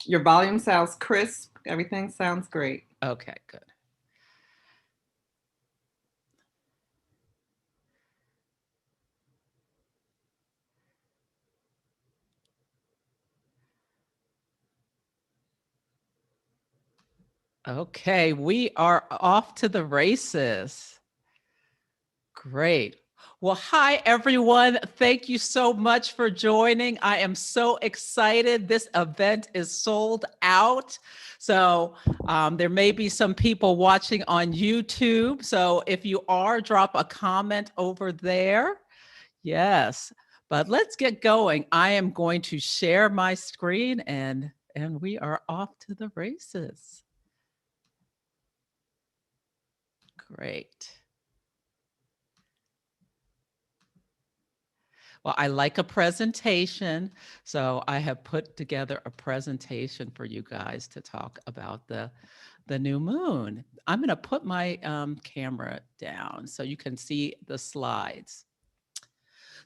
Your volume sounds crisp. Everything sounds great. Okay, good. Okay, we are off to the races. Great. Well, hi, everyone. Thank you so much for joining. I am so excited. This event is sold out. So there may be some people watching on YouTube. So if you are, drop a comment over there. Yes, but let's get going. I am going to share my screen and we are off to the races. Great. Well, I like a presentation, so I have put together a presentation for you guys to talk about the new moon. I'm going to put my camera down so you can see the slides.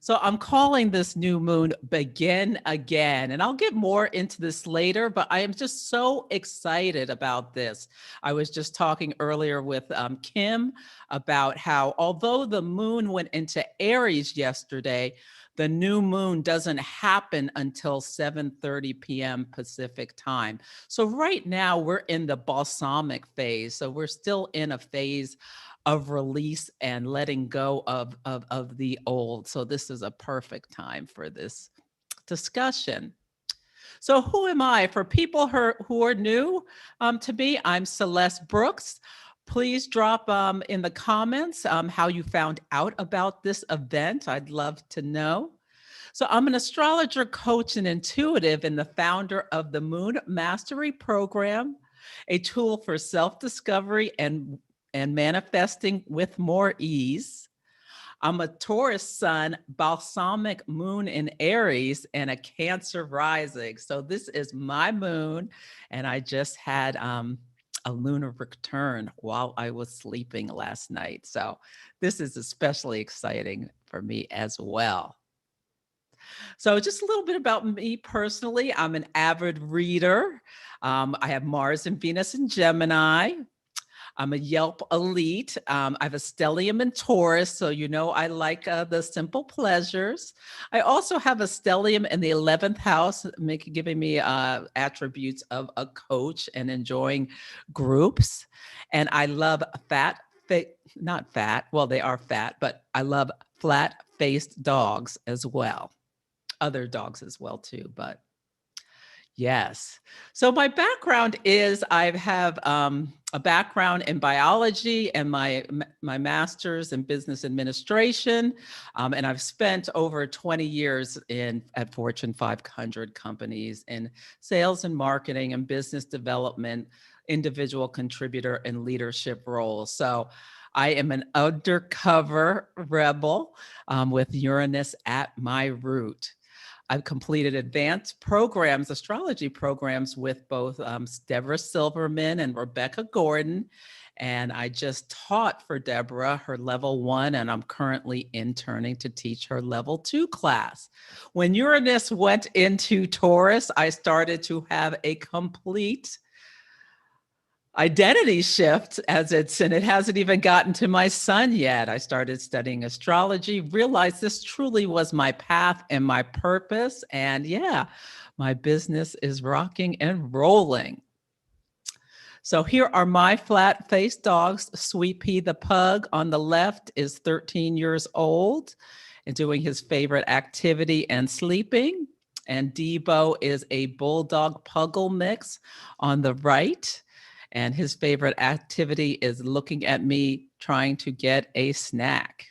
So I'm calling this new moon Begin Again. And I'll get more into this later, but I am just so excited about this. I was just talking earlier with Kim about how although the moon went into Aries yesterday, the new moon doesn't happen until 7:30 p.m. Pacific time. So right now we're in the balsamic phase. So we're still in a phase of release and letting go of the old. So this is a perfect time for this discussion. So who am I? For people who are new to me, I'm Celeste Brooks. Please drop in the comments how you found out about this event. I'd love to know. So I'm an astrologer, coach, and intuitive, and the founder of the Moon Mastery Program, a tool for self-discovery and manifesting with more ease. I'm a Taurus sun, balsamic moon in Aries, and a Cancer rising. So this is my moon, and I just had a lunar return while I was sleeping last night. So this is especially exciting for me as well. So, just a little bit about me personally. I'm an avid reader. I have Mars and Venus in Gemini. I'm a Yelp elite. I have a stellium in Taurus, so you know I like the simple pleasures. I also have a stellium in the 11th house, giving me attributes of a coach and enjoying groups. And I love not fat, well, they are fat, but I love flat faced dogs as well. Other dogs as well too, but yes. So my background is I have a background in biology and my master's in business administration, and I've spent over 20 years at Fortune 500 companies in sales and marketing and business development, individual contributor and leadership roles. So I am an undercover rebel with Uranus at my root. I've completed advanced programs, astrology programs with both Deborah Silverman and Rebecca Gordon. And I just taught for Deborah her level 1, and I'm currently interning to teach her level 2 class. When Uranus went into Taurus, I started to have a complete identity shift and it hasn't even gotten to my son yet. I started studying astrology, realized this truly was my path and my purpose. And yeah, my business is rocking and rolling. So here are my flat-faced dogs. Sweet Pea the pug on the left is 13 years old and doing his favorite activity and sleeping. And Debo is a bulldog puggle mix on the right. And his favorite activity is looking at me trying to get a snack.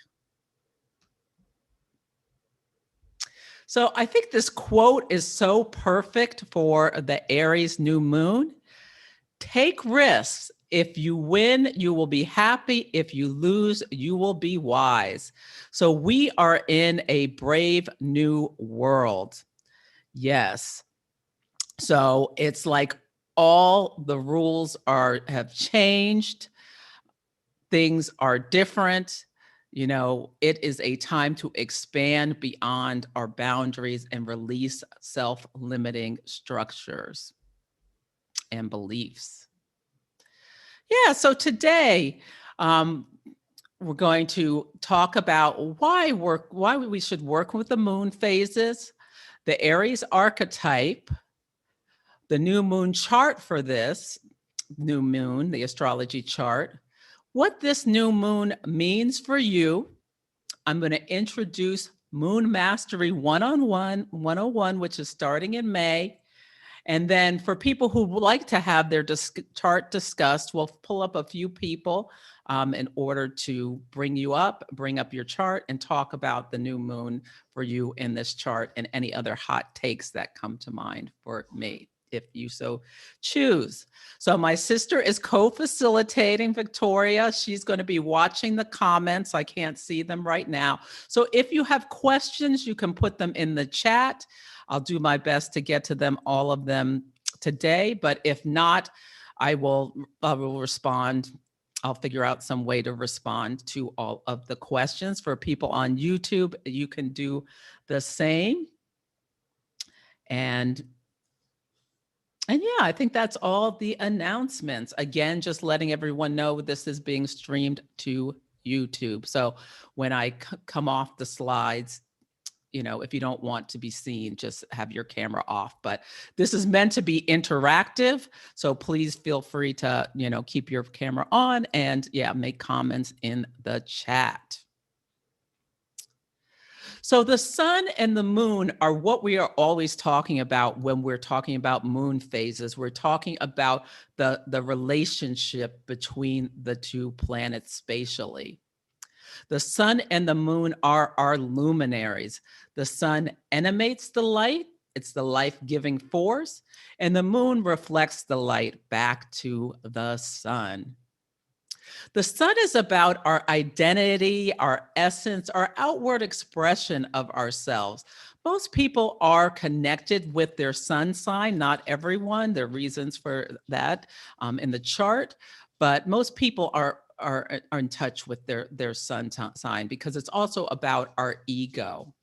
So I think this quote is so perfect for the Aries new moon. Take risks. If you win, you will be happy. If you lose, you will be wise. So we are in a brave new world. Yes. So it's like all the rules have changed. Things are different. You know, it is a time to expand beyond our boundaries and release self-limiting structures. and beliefs. Yeah, so today we're going to talk about why we should work with the moon phases, the Aries archetype, the new moon chart for this new moon, the astrology chart, what this new moon means for you. I'm going to introduce Moon Mastery 101, which is starting in May. And then for people who would like to have their chart discussed, we'll pull up a few people in order to bring up your chart and talk about the new moon for you in this chart and any other hot takes that come to mind for me, if you so choose. So my sister is co-facilitating, Victoria. She's going to be watching the comments. I can't see them right now. So if you have questions, you can put them in the chat. I'll do my best to get to them, all of them today, but if not, I will respond. I'll figure out some way to respond to all of the questions. For people on YouTube, you can do the same. And yeah, I think that's all the announcements. Again, just letting everyone know this is being streamed to YouTube. So when I come off the slides, if you don't want to be seen, just have your camera off. But this is meant to be interactive. So please feel free to, keep your camera on and make comments in the chat. So the sun and the moon are what we are always talking about when we're talking about moon phases. We're talking about the relationship between the two planets spatially. The sun and the moon are our luminaries. The sun animates the light. It's the life-giving force. And the moon reflects the light back to the sun. The sun is about our identity, our essence, our outward expression of ourselves. Most people are connected with their sun sign, not everyone. There are reasons for that in the chart, but most people are in touch with their sun sign because it's also about our ego.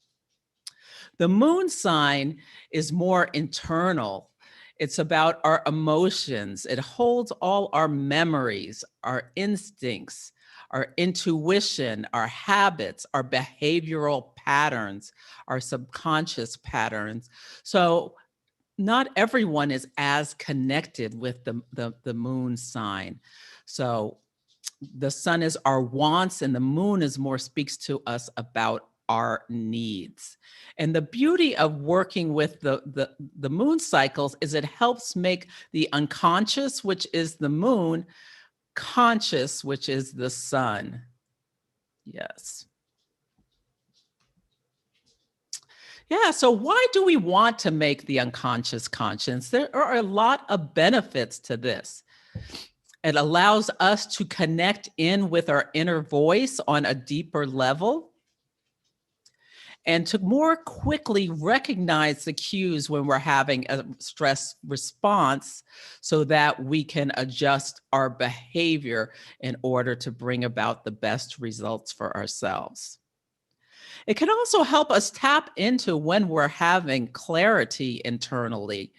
The moon sign is more internal. It's about our emotions. It holds all our memories, our instincts, our intuition, our habits, our behavioral patterns, our subconscious patterns. So not everyone is as connected with the moon sign. So the sun is our wants and the moon is more speaks to us about our needs. And the beauty of working with the moon cycles is it helps make the unconscious, which is the moon, conscious, which is the sun. Yes. Yeah, so why do we want to make the unconscious conscious? There are a lot of benefits to this. It allows us to connect in with our inner voice on a deeper level and to more quickly recognize the cues when we're having a stress response so that we can adjust our behavior in order to bring about the best results for ourselves. It can also help us tap into when we're having clarity internally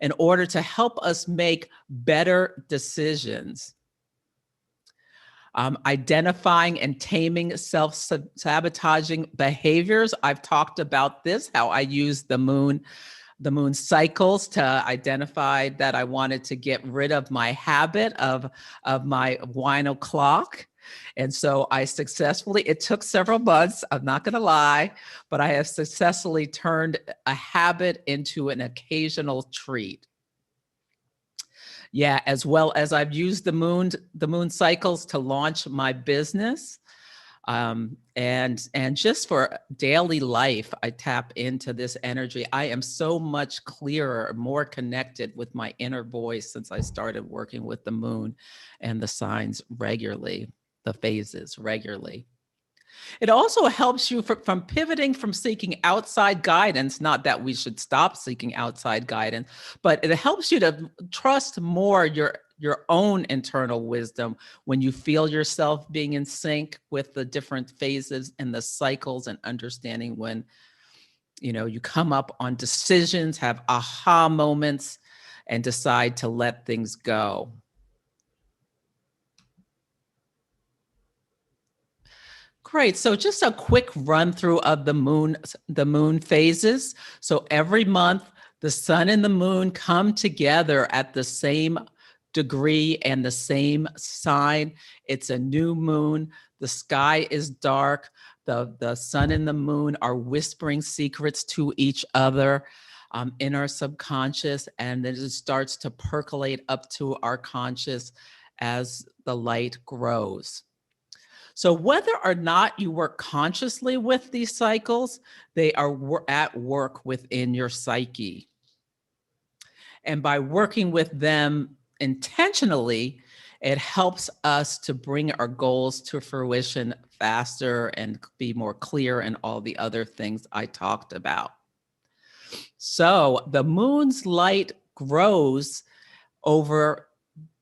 in order to help us make better decisions. Identifying and taming self-sabotaging behaviors. I've talked about this, how I use the moon cycles to identify that I wanted to get rid of my habit of my wine o'clock. And so I successfully, it took several months, I'm not going to lie, but I have successfully turned a habit into an occasional treat. Yeah, as well as I've used the moon cycles to launch my business. And just for daily life, I tap into this energy. I am so much clearer, more connected with my inner voice since I started working with the moon and the signs regularly, the phases regularly. It also helps you from pivoting from seeking outside guidance, not that we should stop seeking outside guidance, but it helps you to trust more your own internal wisdom when you feel yourself being in sync with the different phases and the cycles and understanding when, you come up on decisions, have aha moments, and decide to let things go. Great. So just a quick run through of the moon phases. So every month, the sun and the moon come together at the same degree and the same sign. It's a new moon. The sky is dark. The sun and the moon are whispering secrets to each other in our subconscious, and then it starts to percolate up to our conscious as the light grows. So whether or not you work consciously with these cycles, they are at work within your psyche. And by working with them intentionally, it helps us to bring our goals to fruition faster and be more clear in all the other things I talked about. So the moon's light grows over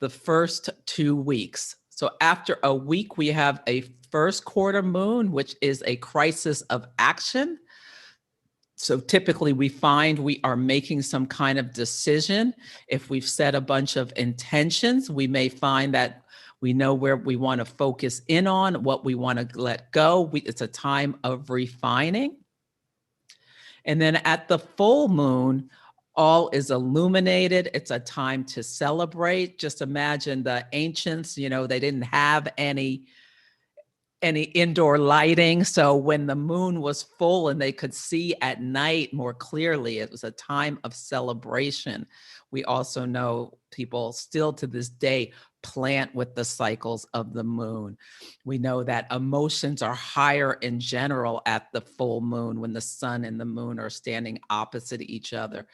the first 2 weeks. So after a week, we have a first quarter moon, which is a crisis of action. So typically we find we are making some kind of decision. If we've set a bunch of intentions, we may find that we know where we want to focus in on, what we want to let go. It's a time of refining. And then at the full moon, all is illuminated. It's a time to celebrate. Just imagine the ancients, they didn't have any indoor lighting. So when the moon was full and they could see at night more clearly, it was a time of celebration. We also know people still to this day plant with the cycles of the moon. We know that emotions are higher in general at the full moon when the sun and the moon are standing opposite each other.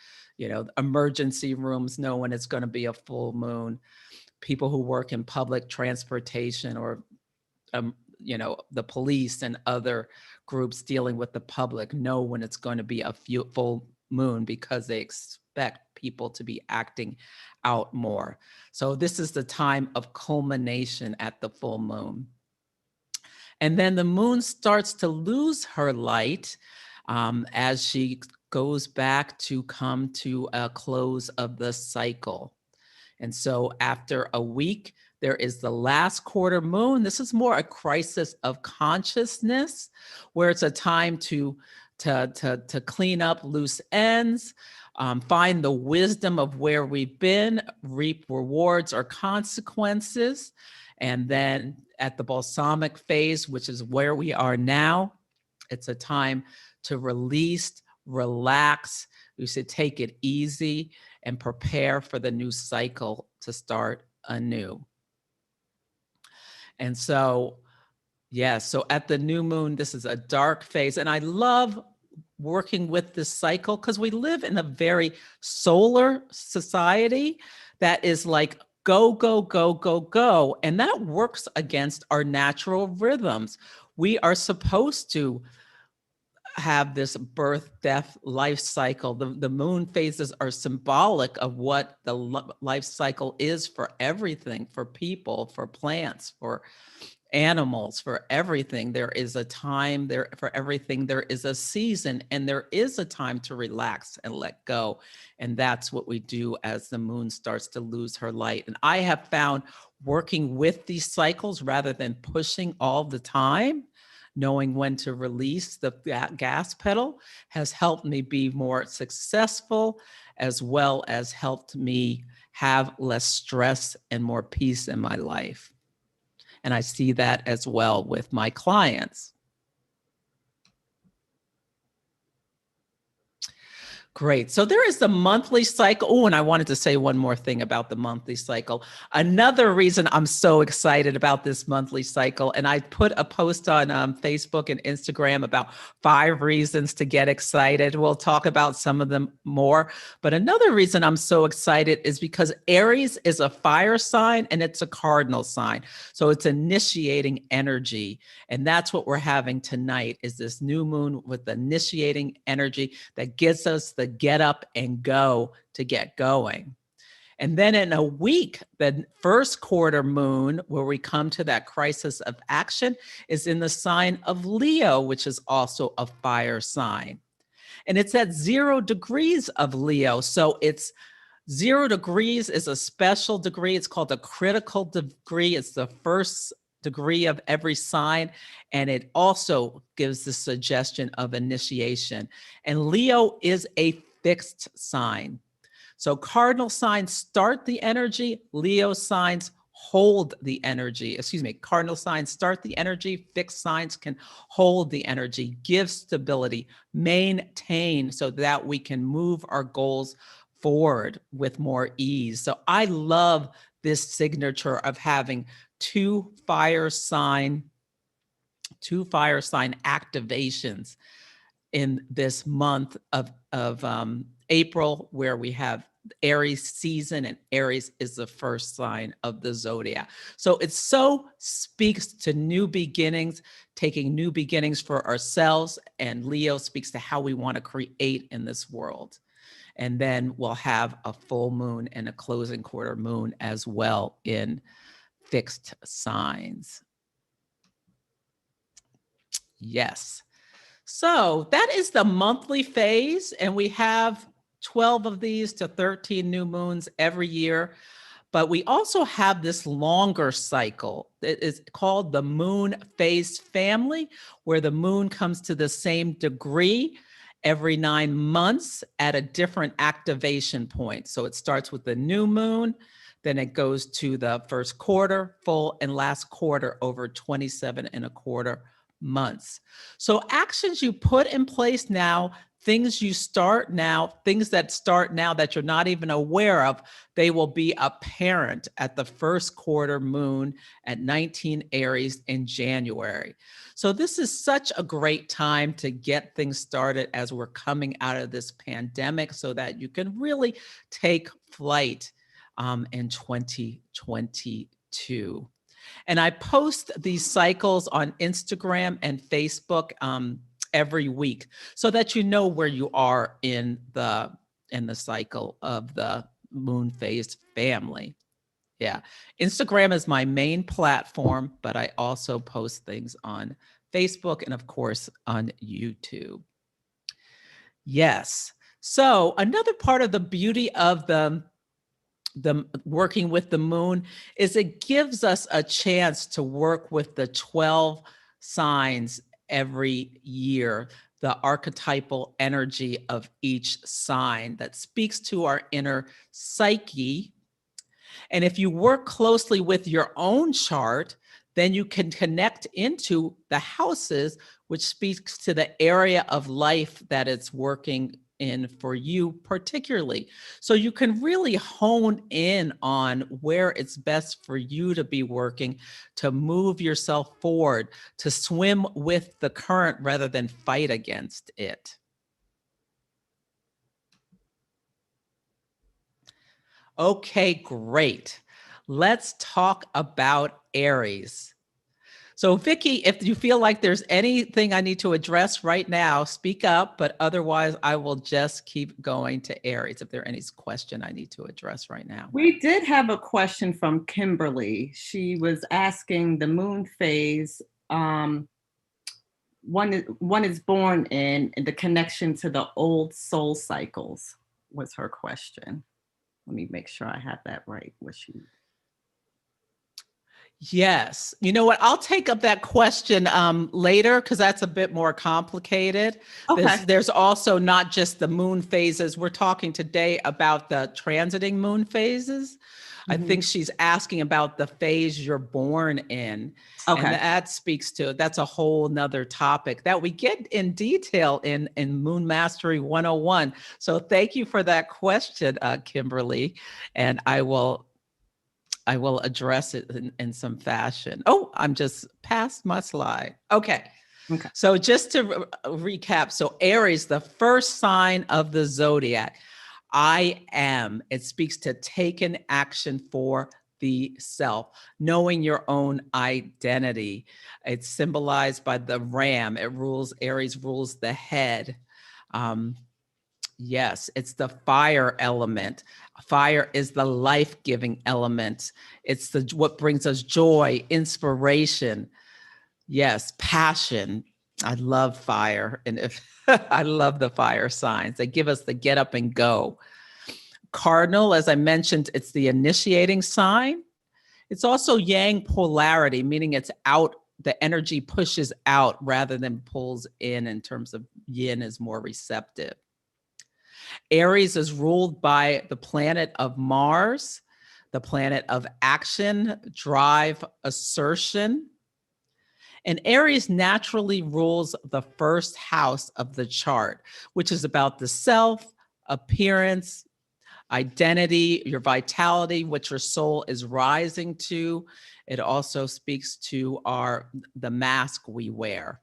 Emergency rooms know when it's going to be a full moon. People who work in public transportation or the police and other groups dealing with the public know when it's going to be a full moon because they expect people to be acting out more. So this is the time of culmination at the full moon. And then the moon starts to lose her light as she goes back to come to a close of the cycle. And so after a week, there is the last quarter moon. This is more a crisis of consciousness, where it's a time to clean up loose ends, find the wisdom of where we've been, reap rewards or consequences. And then at the balsamic phase, which is where we are now, it's a time to release, relax. We should take it easy and prepare for the new cycle to start anew. And so, so at the new moon, this is a dark phase. And I love working with this cycle because we live in a very solar society that is like go, go, go, go, go. And that works against our natural rhythms. We are supposed to have this birth, death, life cycle. The moon phases are symbolic of what the life cycle is for everything, for people, for plants, for animals, for everything. There is a time there for everything. There is a season, and there is a time to relax and let go. And that's what we do as the moon starts to lose her light. And I have found working with these cycles rather than pushing all the time, knowing when to release the gas pedal has helped me be more successful, as well as helped me have less stress and more peace in my life. And I see that as well with my clients. Great. So there is the monthly cycle. Oh, and I wanted to say one more thing about the monthly cycle. Another reason I'm so excited about this monthly cycle, and I put a post on Facebook and Instagram about 5 reasons to get excited. We'll talk about some of them more. But another reason I'm so excited is because Aries is a fire sign and it's a cardinal sign. So it's initiating energy. And that's what we're having tonight is this new moon with initiating energy that gives us the get up and go to get going. And then in a week, the first quarter moon, where we come to that crisis of action, is in the sign of Leo, which is also a fire sign. And it's at 0 degrees of Leo. So it's 0 degrees is a special degree. It's called a critical degree. It's the first degree of every sign, and it also gives the suggestion of initiation. And Leo is a fixed sign. So cardinal signs start the energy, Leo signs hold the energy. Excuse me, cardinal signs start the energy, fixed signs can hold the energy, give stability, maintain so that we can move our goals forward with more ease. So I love this signature of having two fire sign activations in this month of April, where we have Aries season, and Aries is the first sign of the zodiac. So it so speaks to new beginnings, taking new beginnings for ourselves, and Leo speaks to how we want to create in this world. And then we'll have a full moon and a closing quarter moon as well in fixed signs. Yes. So that is the monthly phase, and we have 12 of these to 13 new moons every year. But we also have this longer cycle. It is called the moon phase family, where the moon comes to the same degree every 9 months at a different activation point. So it starts with the new moon, then it goes to the first quarter, full, and last quarter over 27 and a quarter months. So actions you put in place now, things you start now, things that start now that you're not even aware of, they will be apparent at the first quarter moon at 19 Aries in January. So this is such a great time to get things started as we're coming out of this pandemic so that you can really take flight in 2022. And I post these cycles on Instagram and Facebook every week so that you know where you are in the cycle of the moon phase family. Yeah. Instagram is my main platform, but I also post things on Facebook and of course on YouTube. Yes. So another part of the beauty of the working with the moon is it gives us a chance to work with the 12 signs every year, the archetypal energy of each sign that speaks to our inner psyche. And if you work closely with your own chart, then you can connect into the houses, which speaks to the area of life that it's working in for you particularly. So you can really hone in on where it's best for you to be working, to move yourself forward, to swim with the current rather than fight against it. Okay, great. Let's talk about Aries. So, Vicky, if you feel like there's anything I need to address right now, speak up, but otherwise I will just keep going to Aries if there's any question I need to address right now. We did have a question from Kimberly. She was asking the moon phase, one is born in, and the connection to the old soul cycles was her question. Let me make sure I have that right. Yes. You know what? I'll take up that question later because that's a bit more complicated. Okay. There's also not just the moon phases. We're talking today about the transiting moon phases. I think she's asking about the phase you're born in. Okay. And that speaks to, that's a whole nother topic that we get in detail in Moon Mastery 101. So thank you for that question, Kimberly. And I will address it in some fashion. Oh, I'm just past my slide. Okay. So just to recap, so Aries, the first sign of the zodiac, I am. It speaks to taking action for the self, knowing your own identity. It's symbolized by the ram. Aries rules the head. Yes, it's the fire element. Fire is the life-giving element. It's what brings us joy, inspiration. Yes, passion. I love fire. And I love the fire signs. They give us the get up and go. Cardinal, as I mentioned, it's the initiating sign. It's also yang polarity, meaning it's out, the energy pushes out rather than pulls in terms of yin is more receptive. Aries is ruled by the planet of Mars, the planet of action, drive, assertion. And Aries naturally rules the first house of the chart, which is about the self, appearance, identity, your vitality, what your soul is rising to. It also speaks to the mask we wear.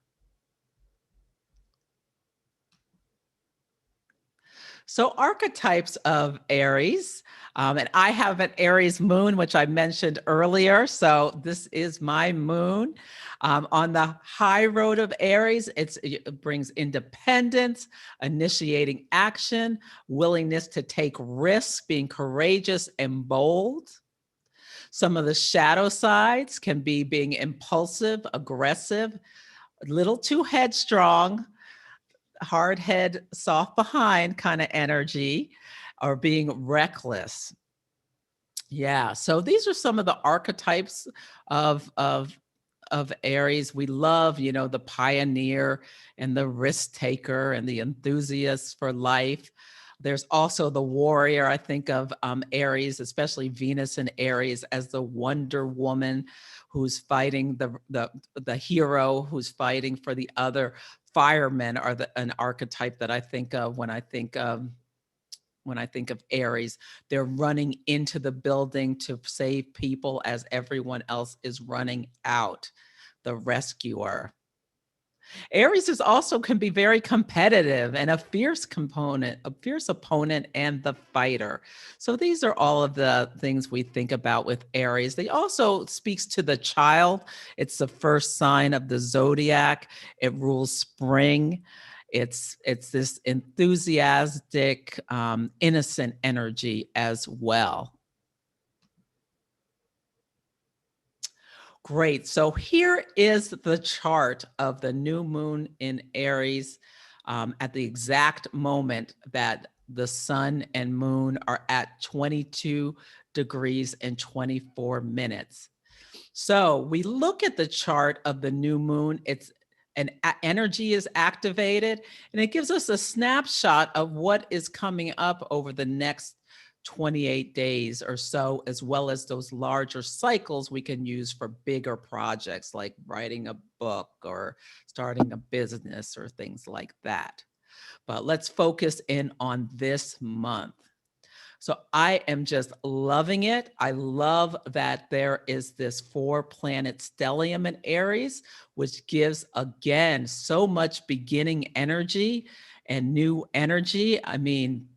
So archetypes of Aries, and I have an Aries moon, which I mentioned earlier. So this is my moon. On the high road of Aries, it brings independence, initiating action, willingness to take risks, being courageous and bold. Some of the shadow sides can be being impulsive, aggressive, a little too headstrong, hard head, soft behind kind of energy, or being reckless. Yeah. So these are some of the archetypes of Aries. We love, the pioneer and the risk taker and the enthusiast for life. There's also the warrior. I think of Aries, especially Venus and Aries, as the Wonder Woman who's fighting the hero who's fighting for the other. Firemen are an archetype that I think of when I think of Aries. They're running into the building to save people as everyone else is running out. The rescuer. Aries is also can be very competitive and a fierce opponent and the fighter. So these are all of the things we think about with Aries. They also speaks to the child. It's the first sign of the zodiac. It rules spring. It's this enthusiastic, innocent energy as well. Great. So here is the chart of the new moon in Aries at the exact moment that the sun and moon are at 22 degrees and 24 minutes. So we look at the chart of the new moon. Energy is activated, and it gives us a snapshot of what is coming up over the next 28 days or so, as well as those larger cycles we can use for bigger projects like writing a book or starting a business or things like that. But let's focus in on this month. So I am just loving it. I love that there is this 4-planet stellium in Aries, which gives, again, so much beginning energy and new energy. I mean,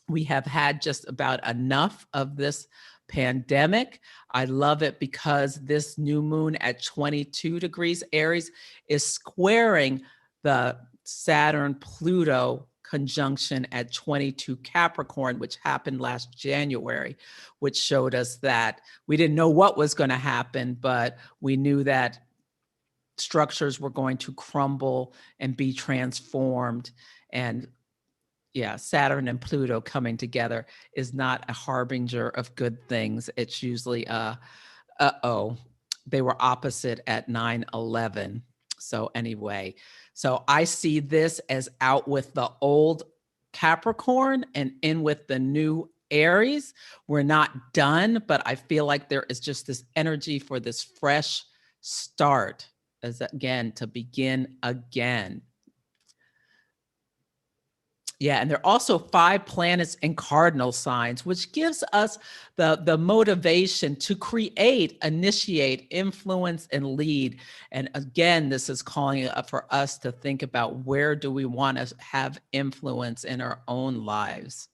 we have had just about enough of this pandemic. I love it because this new moon at 22 degrees Aries is squaring the Saturn-Pluto conjunction at 22 Capricorn, which happened last January, which showed us that we didn't know what was going to happen, but we knew that structures were going to crumble and be transformed. And yeah, Saturn and Pluto coming together is not a harbinger of good things. It's usually, uh-oh, they were opposite at 9/11. So anyway, so I see this as out with the old Capricorn and in with the new Aries. We're not done, but I feel like there is just this energy for this fresh start, as again, to begin again. Yeah, and there are also 5 planets in cardinal signs, which gives us the motivation to create, initiate, influence, and lead. And again, this is calling for us to think about where do we want to have influence in our own lives.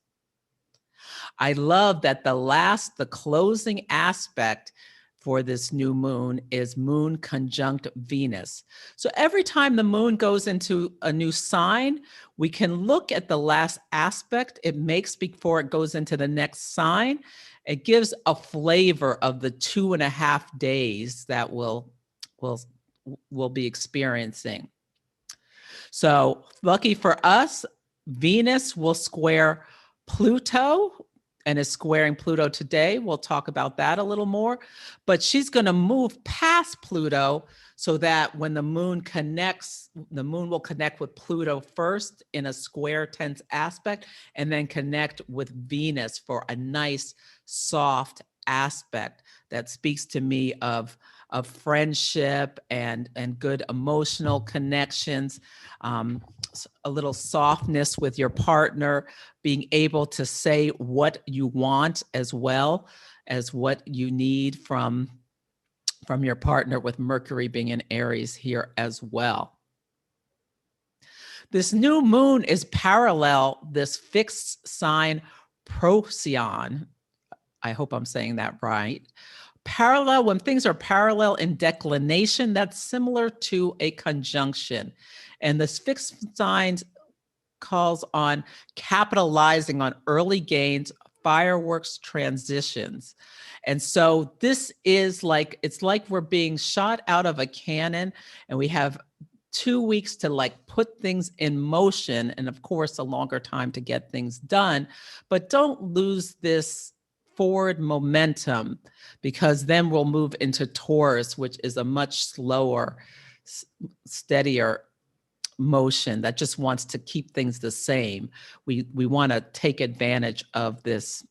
I love that the closing aspect for this new moon is moon conjunct Venus. So every time the moon goes into a new sign, we can look at the last aspect it makes before it goes into the next sign. It gives a flavor of the 2.5 days that we'll be experiencing. So lucky for us, Venus will square Pluto and is squaring Pluto today. We'll talk about that a little more. But she's going to move past Pluto so that when the moon connects, the moon will connect with Pluto first in a square tense aspect, and then connect with Venus for a nice, soft aspect that speaks to me of friendship and good emotional connections, a little softness with your partner, being able to say what you want as well as what you need from your partner, with Mercury being in Aries here as well. This new moon is parallel this fixed sign Procyon. I hope I'm saying that right. Parallel, when things are parallel in declination, that's similar to a conjunction. And this fixed signs calls on capitalizing on early gains, fireworks transitions. And so this is like, it's like we're being shot out of a cannon and we have 2 weeks to like put things in motion, and of course a longer time to get things done, but don't lose this forward momentum, because then we'll move into Taurus, which is a much slower, steadier motion that just wants to keep things the same. We want to take advantage of this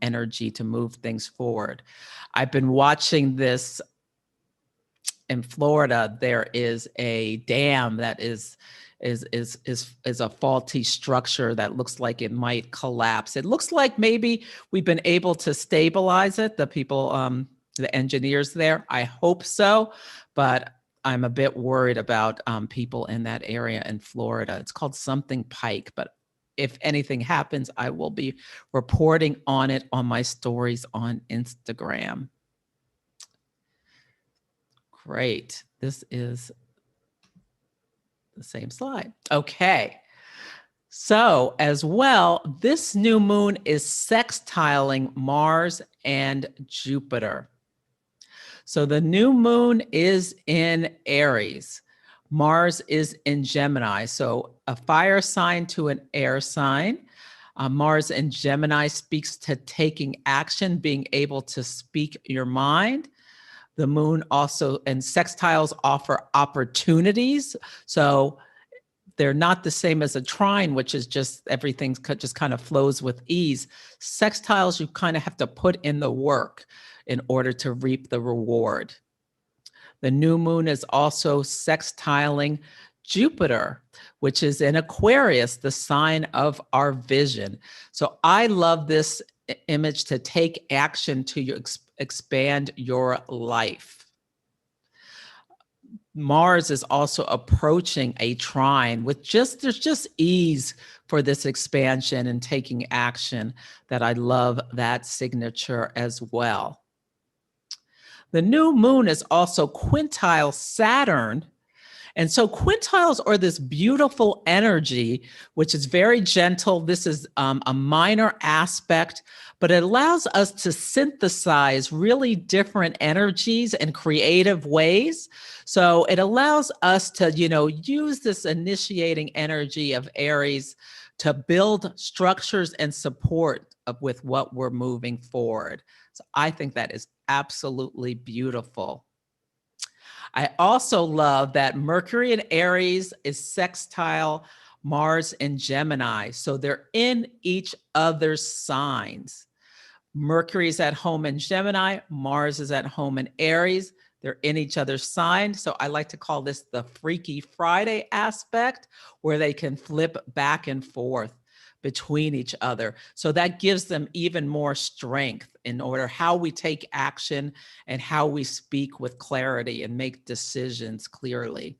energy to move things forward. I've been watching this in Florida. There is a dam that is a faulty structure that looks like it might collapse. It looks like maybe we've been able to stabilize it, the people, the engineers there. I hope so, but I'm a bit worried about people in that area in Florida. It's called something Pike, but if anything happens, I will be reporting on it on my stories on Instagram. Great. This is the same slide. Okay. So as well, this new moon is sextiling Mars and Jupiter. So the new moon is in Aries. Mars is in Gemini. So a fire sign to an air sign. Mars in Gemini speaks to taking action, being able to speak your mind. The moon also, and sextiles offer opportunities. So they're not the same as a trine, which is just everything just kind of flows with ease. Sextiles, you kind of have to put in the work in order to reap the reward. The new moon is also sextiling Jupiter, which is in Aquarius, the sign of our vision. So I love this image to take action to expand your life. Mars is also approaching a trine with there's just ease for this expansion and taking action, that I love that signature as well. The new moon is also quintile Saturn. And so quintiles are this beautiful energy, which is very gentle. This is a minor aspect, but it allows us to synthesize really different energies in creative ways. So it allows us to, use this initiating energy of Aries to build structures and support with what we're moving forward. So I think that is absolutely beautiful. I also love that Mercury in Aries is sextile Mars in Gemini. So they're in each other's signs. Mercury's at home in Gemini, Mars is at home in Aries. They're in each other's signs. So I like to call this the Freaky Friday aspect, where they can flip back and forth between each other. So that gives them even more strength in order how we take action and how we speak with clarity and make decisions clearly.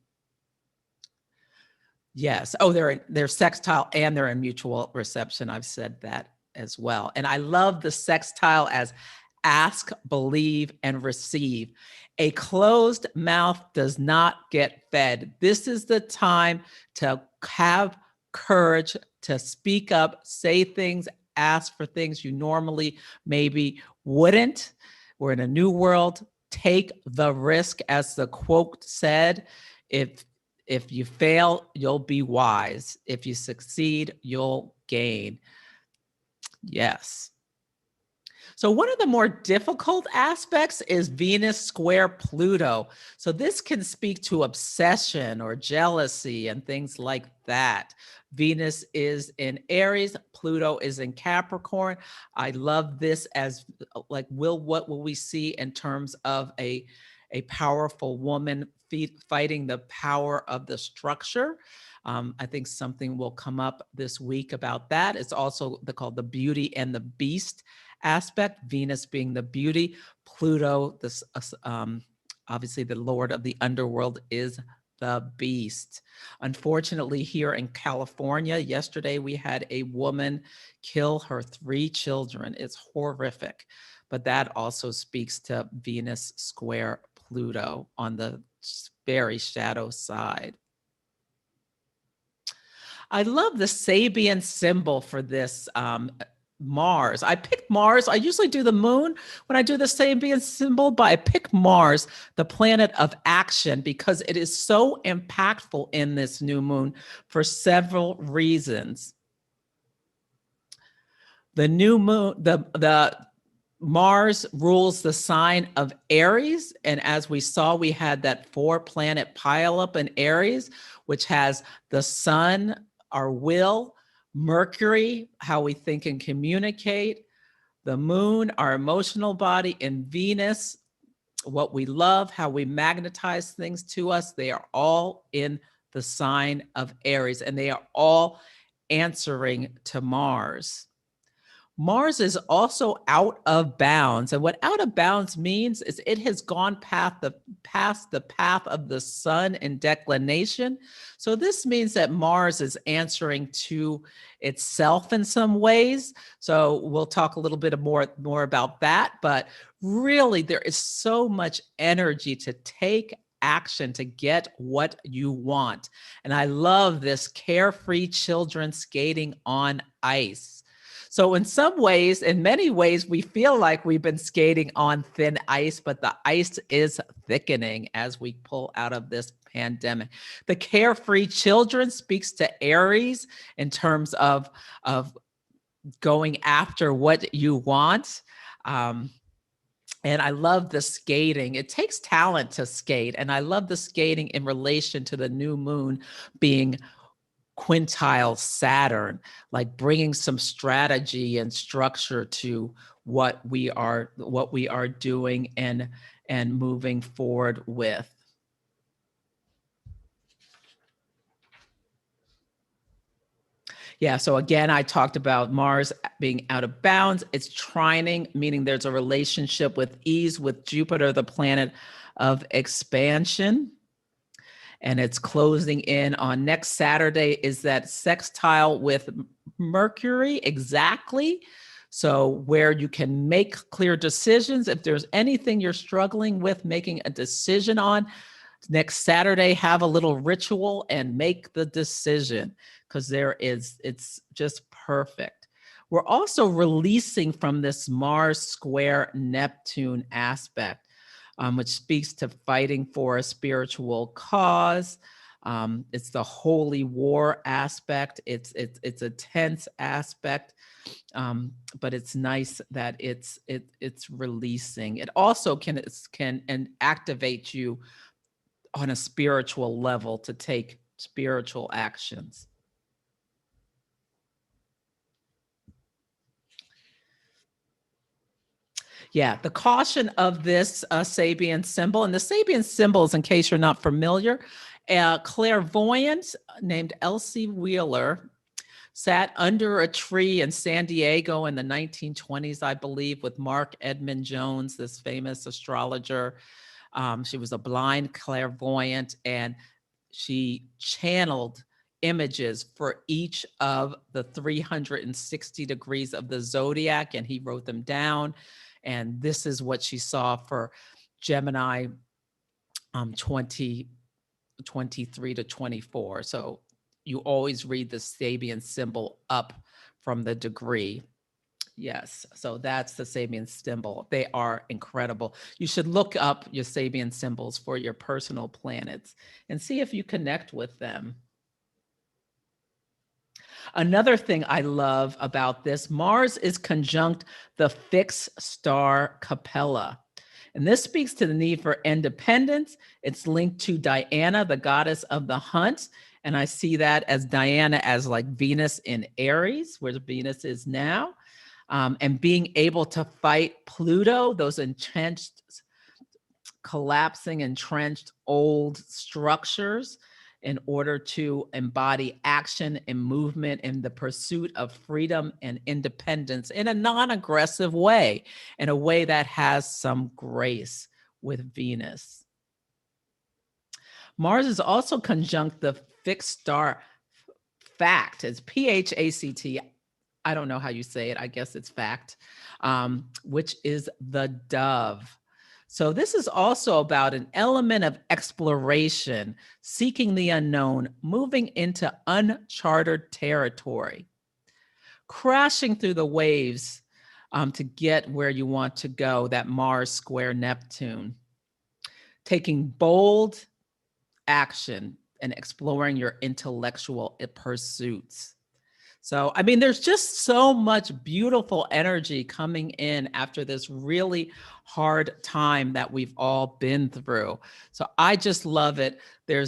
Yes. Oh, they're sextile and they're in mutual reception. I've said that as well. And I love the sextile as ask, believe, and receive. A closed mouth does not get fed. This is the time to have courage to speak up, say things, ask for things you normally maybe wouldn't. We're in a new world. Take the risk, as the quote said. If you fail, you'll be wise. If you succeed, you'll gain. Yes. So one of the more difficult aspects is Venus square Pluto. So this can speak to obsession or jealousy and things like that. Venus is in Aries, Pluto is in Capricorn. I love this as like what will we see in terms of a powerful woman fighting the power of the structure. I think something will come up this week about that. It's also called the Beauty and the Beast aspect, Venus being the beauty, Pluto, this obviously the lord of the underworld, is the beast. Unfortunately, here in California, yesterday we had a woman kill her 3 children. It's horrific. But that also speaks to Venus square Pluto on the very shadow side. I love the Sabian symbol for this Mars. I picked Mars. I usually do the moon when I do the Sabian symbol, but I pick Mars, the planet of action, because it is so impactful in this new moon for several reasons. The new moon, the Mars rules the sign of Aries. And as we saw, we had that 4-planet pileup in Aries, which has the sun, our will, Mercury, how we think and communicate, the moon, our emotional body, and Venus, what we love, how we magnetize things to us. They are all in the sign of Aries, and they are all answering to Mars. Mars is also out of bounds. And what out of bounds means is it has gone past the path of the sun in declination. So this means that Mars is answering to itself in some ways. So we'll talk a little bit more about that. But really, there is so much energy to take action to get what you want. And I love this carefree children skating on ice. So in some ways, in many ways, we feel like we've been skating on thin ice, but the ice is thickening as we pull out of this pandemic. The carefree children speaks to Aries in terms of going after what you want. And I love the skating. It takes talent to skate. And I love the skating in relation to the new moon being quintile Saturn, like bringing some strategy and structure to what we are doing and moving forward with. Yeah, so again, I talked about Mars being out of bounds. It's trining, meaning there's a relationship with ease with Jupiter, the planet of expansion. And it's closing in on next Saturday is that sextile with Mercury exactly. So where you can make clear decisions. If there's anything you're struggling with making a decision on, next Saturday, have a little ritual and make the decision because it's just perfect. We're also releasing from this Mars square Neptune aspect, which speaks to fighting for a spiritual cause. It's the holy war aspect. It's a tense aspect, but it's nice that it's releasing. It also can and activate you on a spiritual level to take spiritual actions. Yeah, the caution of this Sabian symbol, and the Sabian symbols, in case you're not familiar, a clairvoyant named Elsie Wheeler sat under a tree in San Diego in the 1920s, I believe, with Mark Edmund Jones, this famous astrologer. She was a blind clairvoyant, and she channeled images for each of the 360 degrees of the zodiac, and he wrote them down. And this is what she saw for Gemini 2023 to 24. So you always read the Sabian symbol up from the degree. Yes, so that's the Sabian symbol. They are incredible. You should look up your Sabian symbols for your personal planets and see if you connect with them. Another thing I love about this, Mars is conjunct the fixed star Capella. And this speaks to the need for independence. It's linked to Diana, the goddess of the hunt. And I see that as Diana as like Venus in Aries, where Venus is now. And being able to fight Pluto, those entrenched, collapsing, entrenched old structures in order to embody action and movement in the pursuit of freedom and independence in a non-aggressive way, in a way that has some grace with Venus. Mars is also conjunct the fixed star Fact. It's Phact. I don't know how you say it. I guess it's fact, which is the dove. So this is also about an element of exploration, seeking the unknown, moving into uncharted territory, crashing through the waves to get where you want to go, that Mars square Neptune, taking bold action and exploring your intellectual pursuits. So, I mean, there's just so much beautiful energy coming in after this really hard time that we've all been through. So I just love it.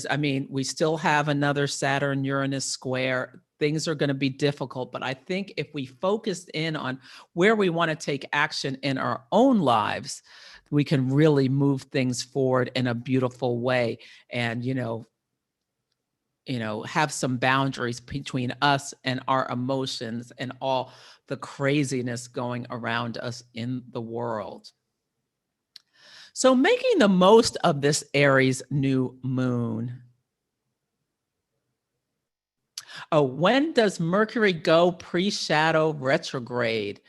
I mean, we still have another Saturn Uranus square. Things are going to be difficult, but I think if we focused in on where we want to take action in our own lives, we can really move things forward in a beautiful way. And, have some boundaries between us and our emotions and all the craziness going around us in the world. So making the most of this Aries new moon. Oh, when does Mercury go pre-shadow retrograde?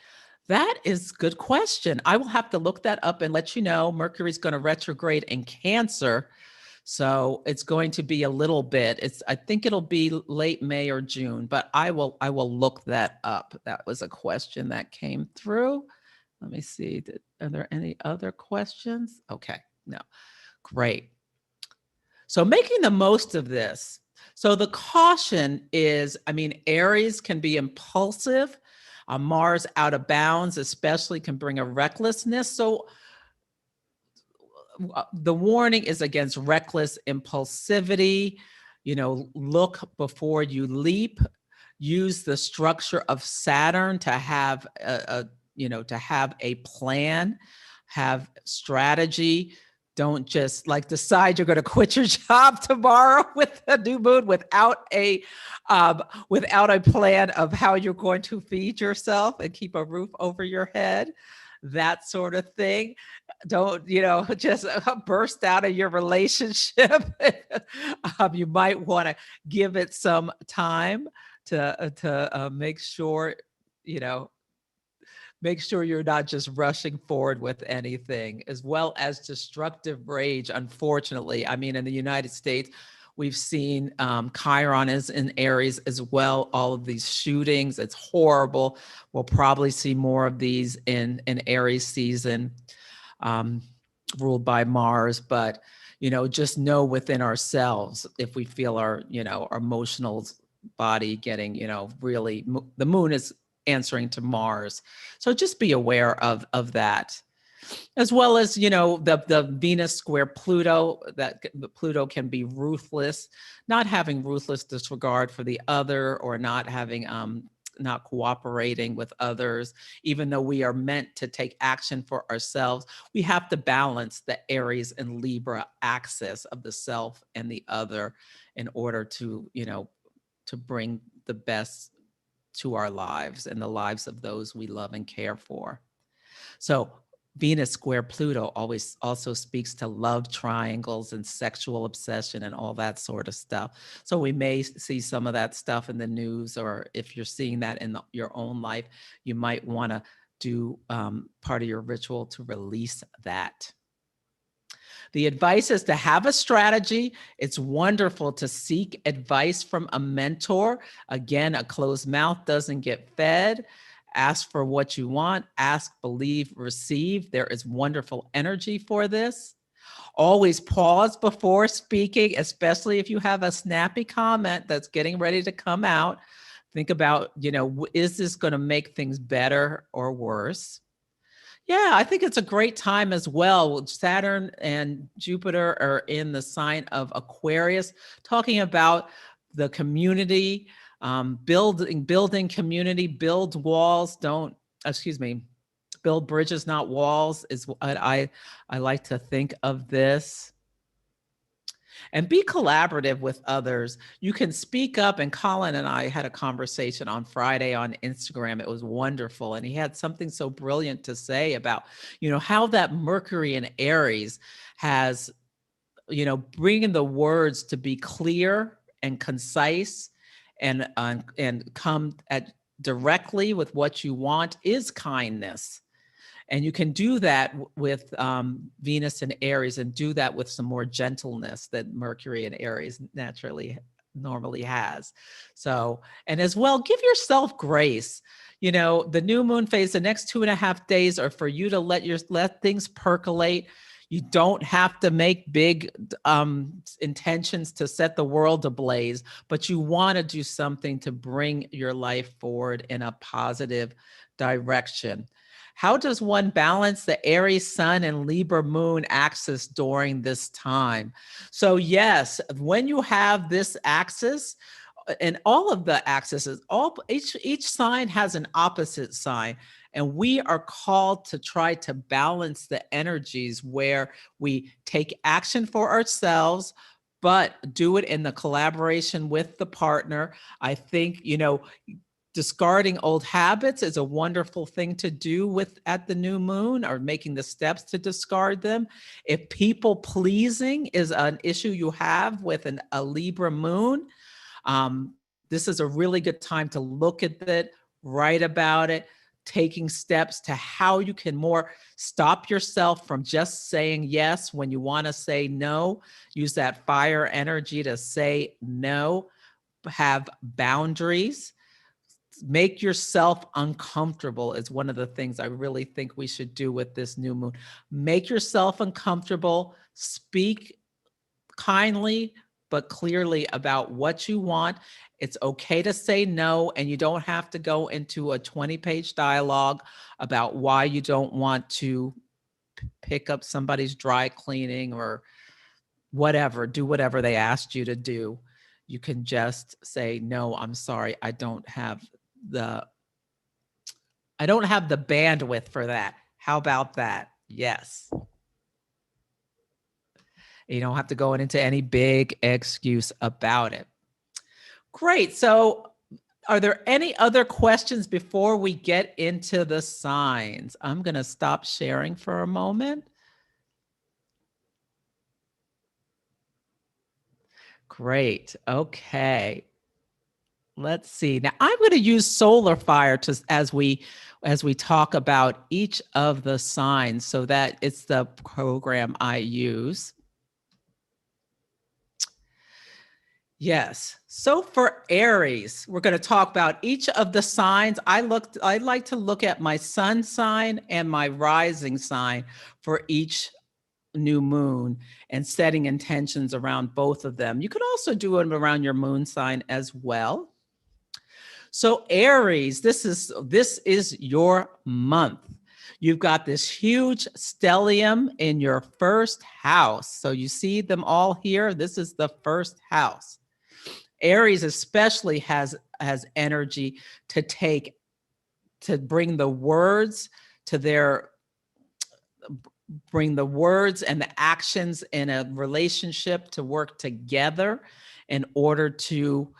That is a good question. I will have to look that up and let you know. Mercury's going to retrograde in Cancer. So it's going to be a little bit. I think it'll be late May or June, but I will look that up. That was a question that came through. Let me see. Are there any other questions? Okay, no. Great. So making the most of this. So the caution is, I mean, Aries can be impulsive. Mars out of bounds, especially, can bring a recklessness. So the warning is against reckless impulsivity. Look before you leap. Use the structure of Saturn to have to have a plan, have strategy. Don't just like decide you're going to quit your job tomorrow with a new moon without a plan of how you're going to feed yourself and keep a roof over your head. That sort of thing. Don't just burst out of your relationship. You might want to give it some time to make sure you're not just rushing forward with anything, as well as destructive rage. Unfortunately, I mean, in the United States, we've seen Chiron is in Aries as well. All of these shootings, it's horrible. We'll probably see more of these in Aries season, ruled by Mars. But just know within ourselves, if we feel our emotional body getting really, the moon is answering to Mars. So just be aware of that. As well as, the Venus square Pluto, that the Pluto can be ruthless, not having ruthless disregard for the other, or not having, not cooperating with others. Even though we are meant to take action for ourselves, we have to balance the Aries and Libra axis of the self and the other in order to, to bring the best to our lives and the lives of those we love and care for. So Venus square Pluto always also speaks to love triangles and sexual obsession and all that sort of stuff. So we may see some of that stuff in the news, or if you're seeing that in your own life, you might want to do part of your ritual to release that. The advice is to have a strategy. It's wonderful to seek advice from a mentor. Again, a closed mouth doesn't get fed. Ask for what you want. Ask, believe, receive. There is wonderful energy for this. Always pause before speaking, especially if you have a snappy comment that's getting ready to come out. Think about, is this going to make things better or worse? Yeah, I think it's a great time as well. Saturn and Jupiter are in the sign of Aquarius, talking about the community, building community, build walls, don't, excuse me, build bridges, not walls, is what I like to think of this. And be collaborative with others. You can speak up. And Colin and I had a conversation on Friday on Instagram. It was wonderful. And he had something so brilliant to say about, how that Mercury in Aries has, bringing the words to be clear and concise and come at directly with what you want is kindness. And you can do that with Venus and Aries, and do that with some more gentleness that Mercury and Aries normally has. So, and as well, give yourself grace. The new moon phase, the next 2.5 days are for you to let things percolate. You don't have to make big intentions to set the world ablaze, but you want to do something to bring your life forward in a positive direction. How does one balance the Aries sun and Libra moon axis during this time? So yes, when you have this axis, and all of the axes, each sign has an opposite sign. And we are called to try to balance the energies where we take action for ourselves, but do it in the collaboration with the partner. I think, discarding old habits is a wonderful thing to do at the new moon, or making the steps to discard them. If people pleasing is an issue you have with a Libra moon, this is a really good time to look at it, write about it, taking steps to how you can more stop yourself from just saying yes when you want to say no. Use that fire energy to say no, have boundaries. Make yourself uncomfortable is one of the things I really think we should do with this new moon. Make yourself uncomfortable, speak kindly but clearly about what you want. It's okay to say no, and you don't have to go into a 20-page dialogue about why you don't want to pick up somebody's dry cleaning or whatever, do whatever they asked you to do. You can just say, no, I'm sorry, I don't have the bandwidth for that. How about that? Yes. You don't have to go into any big excuse about it. Great. So are there any other questions before we get into the signs? I'm going to stop sharing for a moment. Great. Okay. Let's see. Now I'm going to use solar fire as we talk about each of the signs, so that it's the program I use. Yes. So for Aries, we're going to talk about each of the signs. I like to look at my sun sign and my rising sign for each new moon, and setting intentions around both of them. You could also do it around your moon sign as well. So Aries, this is your month. You've got this huge stellium in your first house. So you see them all here. This is the first house. Aries especially has energy to bring the words bring the words and the actions in a relationship to work together in order to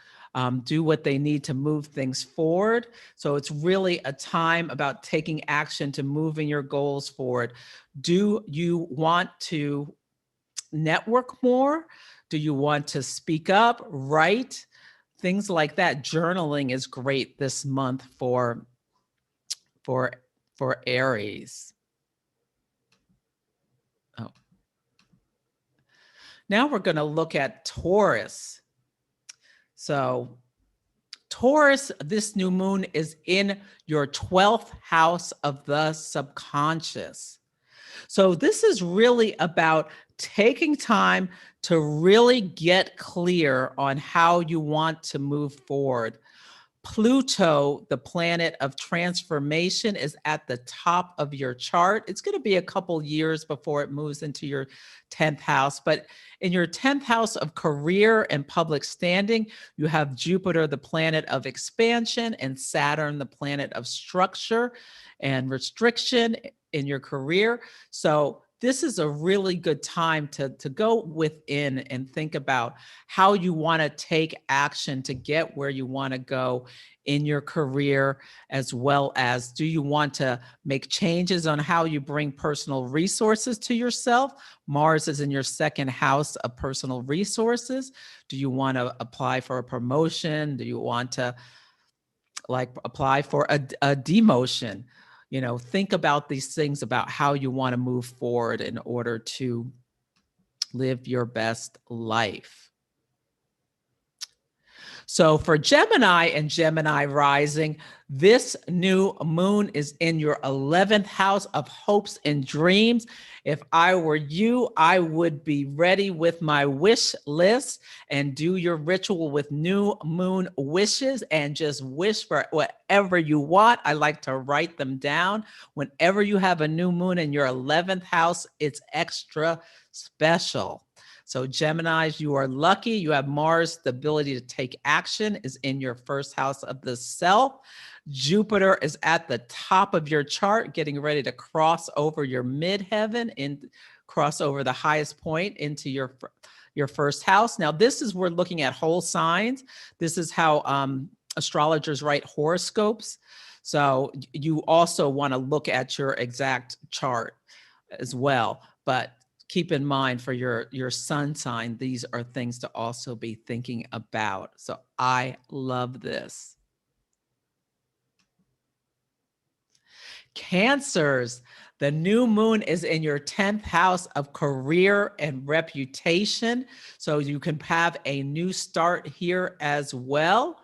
do what they need to move things forward. So it's really a time about taking action to moving your goals forward. Do you want to network more? Do you want to speak up, write? Things like that. Journaling is great this month for Aries. Oh. Now we're going to look at Taurus. So Taurus, this new moon is in your 12th house of the subconscious. So this is really about taking time to really get clear on how you want to move forward. Pluto, the planet of transformation, is at the top of your chart. It's going to be a couple years before it moves into your 10th house. But in your 10th house of career and public standing, you have Jupiter, the planet of expansion, and Saturn, the planet of structure and restriction in your career. So this is a really good time to go within and think about how you want to take action to get where you want to go in your career, as well as do you want to make changes on how you bring personal resources to yourself? Mars is in your second house of personal resources. Do you want to apply for a promotion? Do you want to apply for a demotion? Think about these things about how you want to move forward in order to live your best life. So for Gemini and Gemini rising, this new moon is in your 11th house of hopes and dreams. If I were you, I would be ready with my wish list and do your ritual with new moon wishes and just wish for whatever you want. I like to write them down. Whenever you have a new moon in your 11th house, it's extra special. So Geminis, you are lucky. You have Mars, the ability to take action is in your first house of the self. Jupiter is at the top of your chart, getting ready to cross over your midheaven and cross over the highest point into your first house. Now, this is, we're looking at whole signs. This is how astrologers write horoscopes. So you also want to look at your exact chart as well. But keep in mind for your sun sign, these are things to also be thinking about. So I love this. Cancers, the new moon is in your 10th house of career and reputation. So you can have a new start here as well.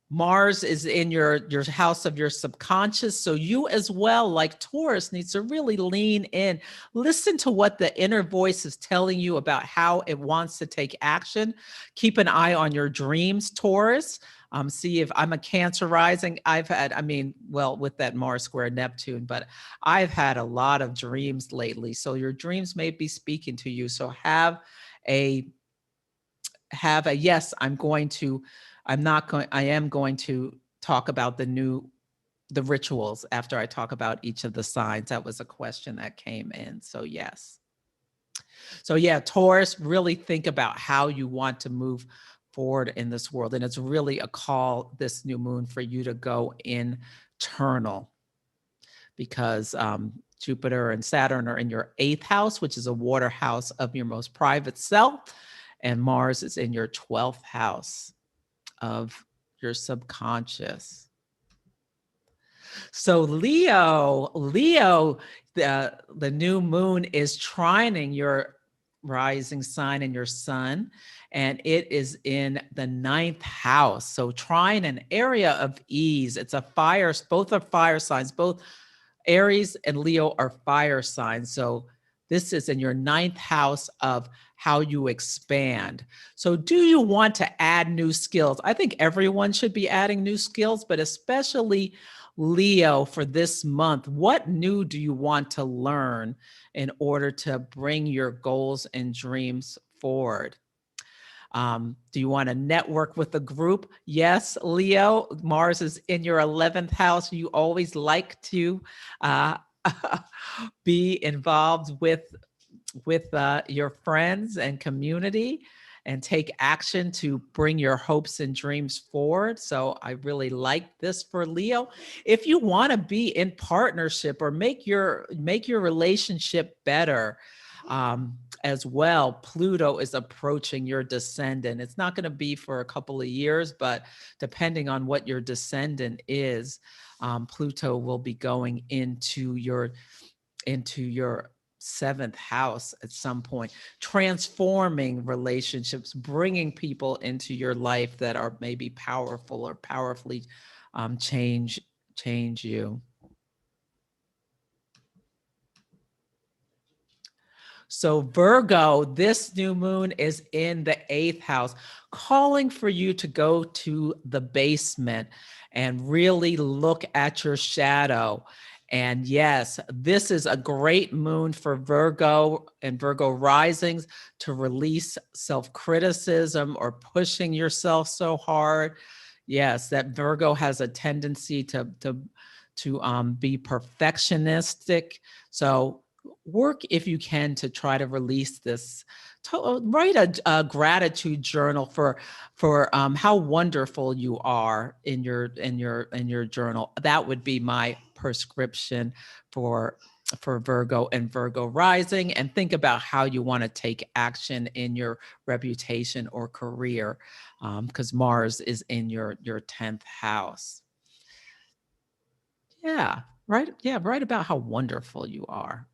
Mars is in your house of your subconscious. So you as well, like Taurus, needs to really lean in. Listen to what the inner voice is telling you about how it wants to take action. Keep an eye on your dreams, Taurus. See if I'm a Cancer rising. I've had, with that Mars square Neptune, but I've had a lot of dreams lately. So your dreams may be speaking to you. So have a yes, I am going to talk about the rituals after I talk about each of the signs. That was a question that came in. So yes. So yeah, Taurus, really think about how you want to move forward in this world. And it's really a call, this new moon, for you to go internal, because Jupiter and Saturn are in your 8th house, which is a water house of your most private self. And Mars is in your 12th house of your subconscious. So Leo, the new moon is trining your rising sign and your sun, and it is in the 9th house. So trine, an area of ease. It's a fire, both are fire signs. Both Aries and Leo are fire signs. So this is in your 9th house of how you expand. So do you want to add new skills? I think everyone should be adding new skills, but especially Leo for this month. What new do you want to learn in order to bring your goals and dreams forward? Do you want to network with a group? Yes, Leo, Mars is in your 11th house. You always like to be involved with your friends and community and take action to bring your hopes and dreams forward. So I really like this for Leo. If you want to be in partnership or make your relationship better, as well, Pluto is approaching your descendant. It's not going to be for a couple of years, but depending on what your descendant is, Pluto will be going into your 7th house at some point, transforming relationships, bringing people into your life that are maybe powerful or powerfully change you. So, Virgo, this new moon is in the 8th house, calling for you to go to the basement and really look at your shadow. And yes, this is a great moon for Virgo and Virgo risings to release self criticism or pushing yourself so hard. Yes, that Virgo has a tendency to be perfectionistic. So work if you can to try to release this. Write a gratitude journal for how wonderful you are in your journal. That would be my prescription for Virgo and Virgo rising, and think about how you want to take action in your reputation or career, because Mars is in your 10th house. Yeah, right. Yeah, write about how wonderful you are.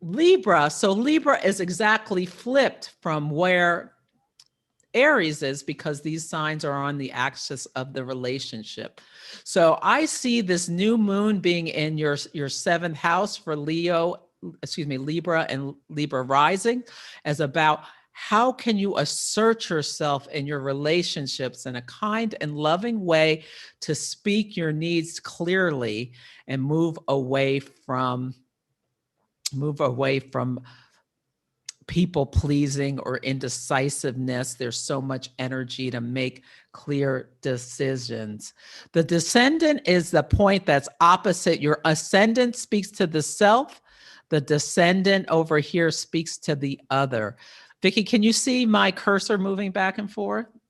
Libra. So Libra is exactly flipped from where Aries is, because these signs are on the axis of the relationship. So I see this new moon being in your 7th house for Libra and Libra rising, as about how can you assert yourself in your relationships in a kind and loving way to speak your needs clearly and move away from people pleasing or indecisiveness. There's so much energy to make clear decisions. The descendant is the point that's opposite. Your ascendant speaks to the self. The descendant over here speaks to the other. Vicki, can you see my cursor moving back and forth? Let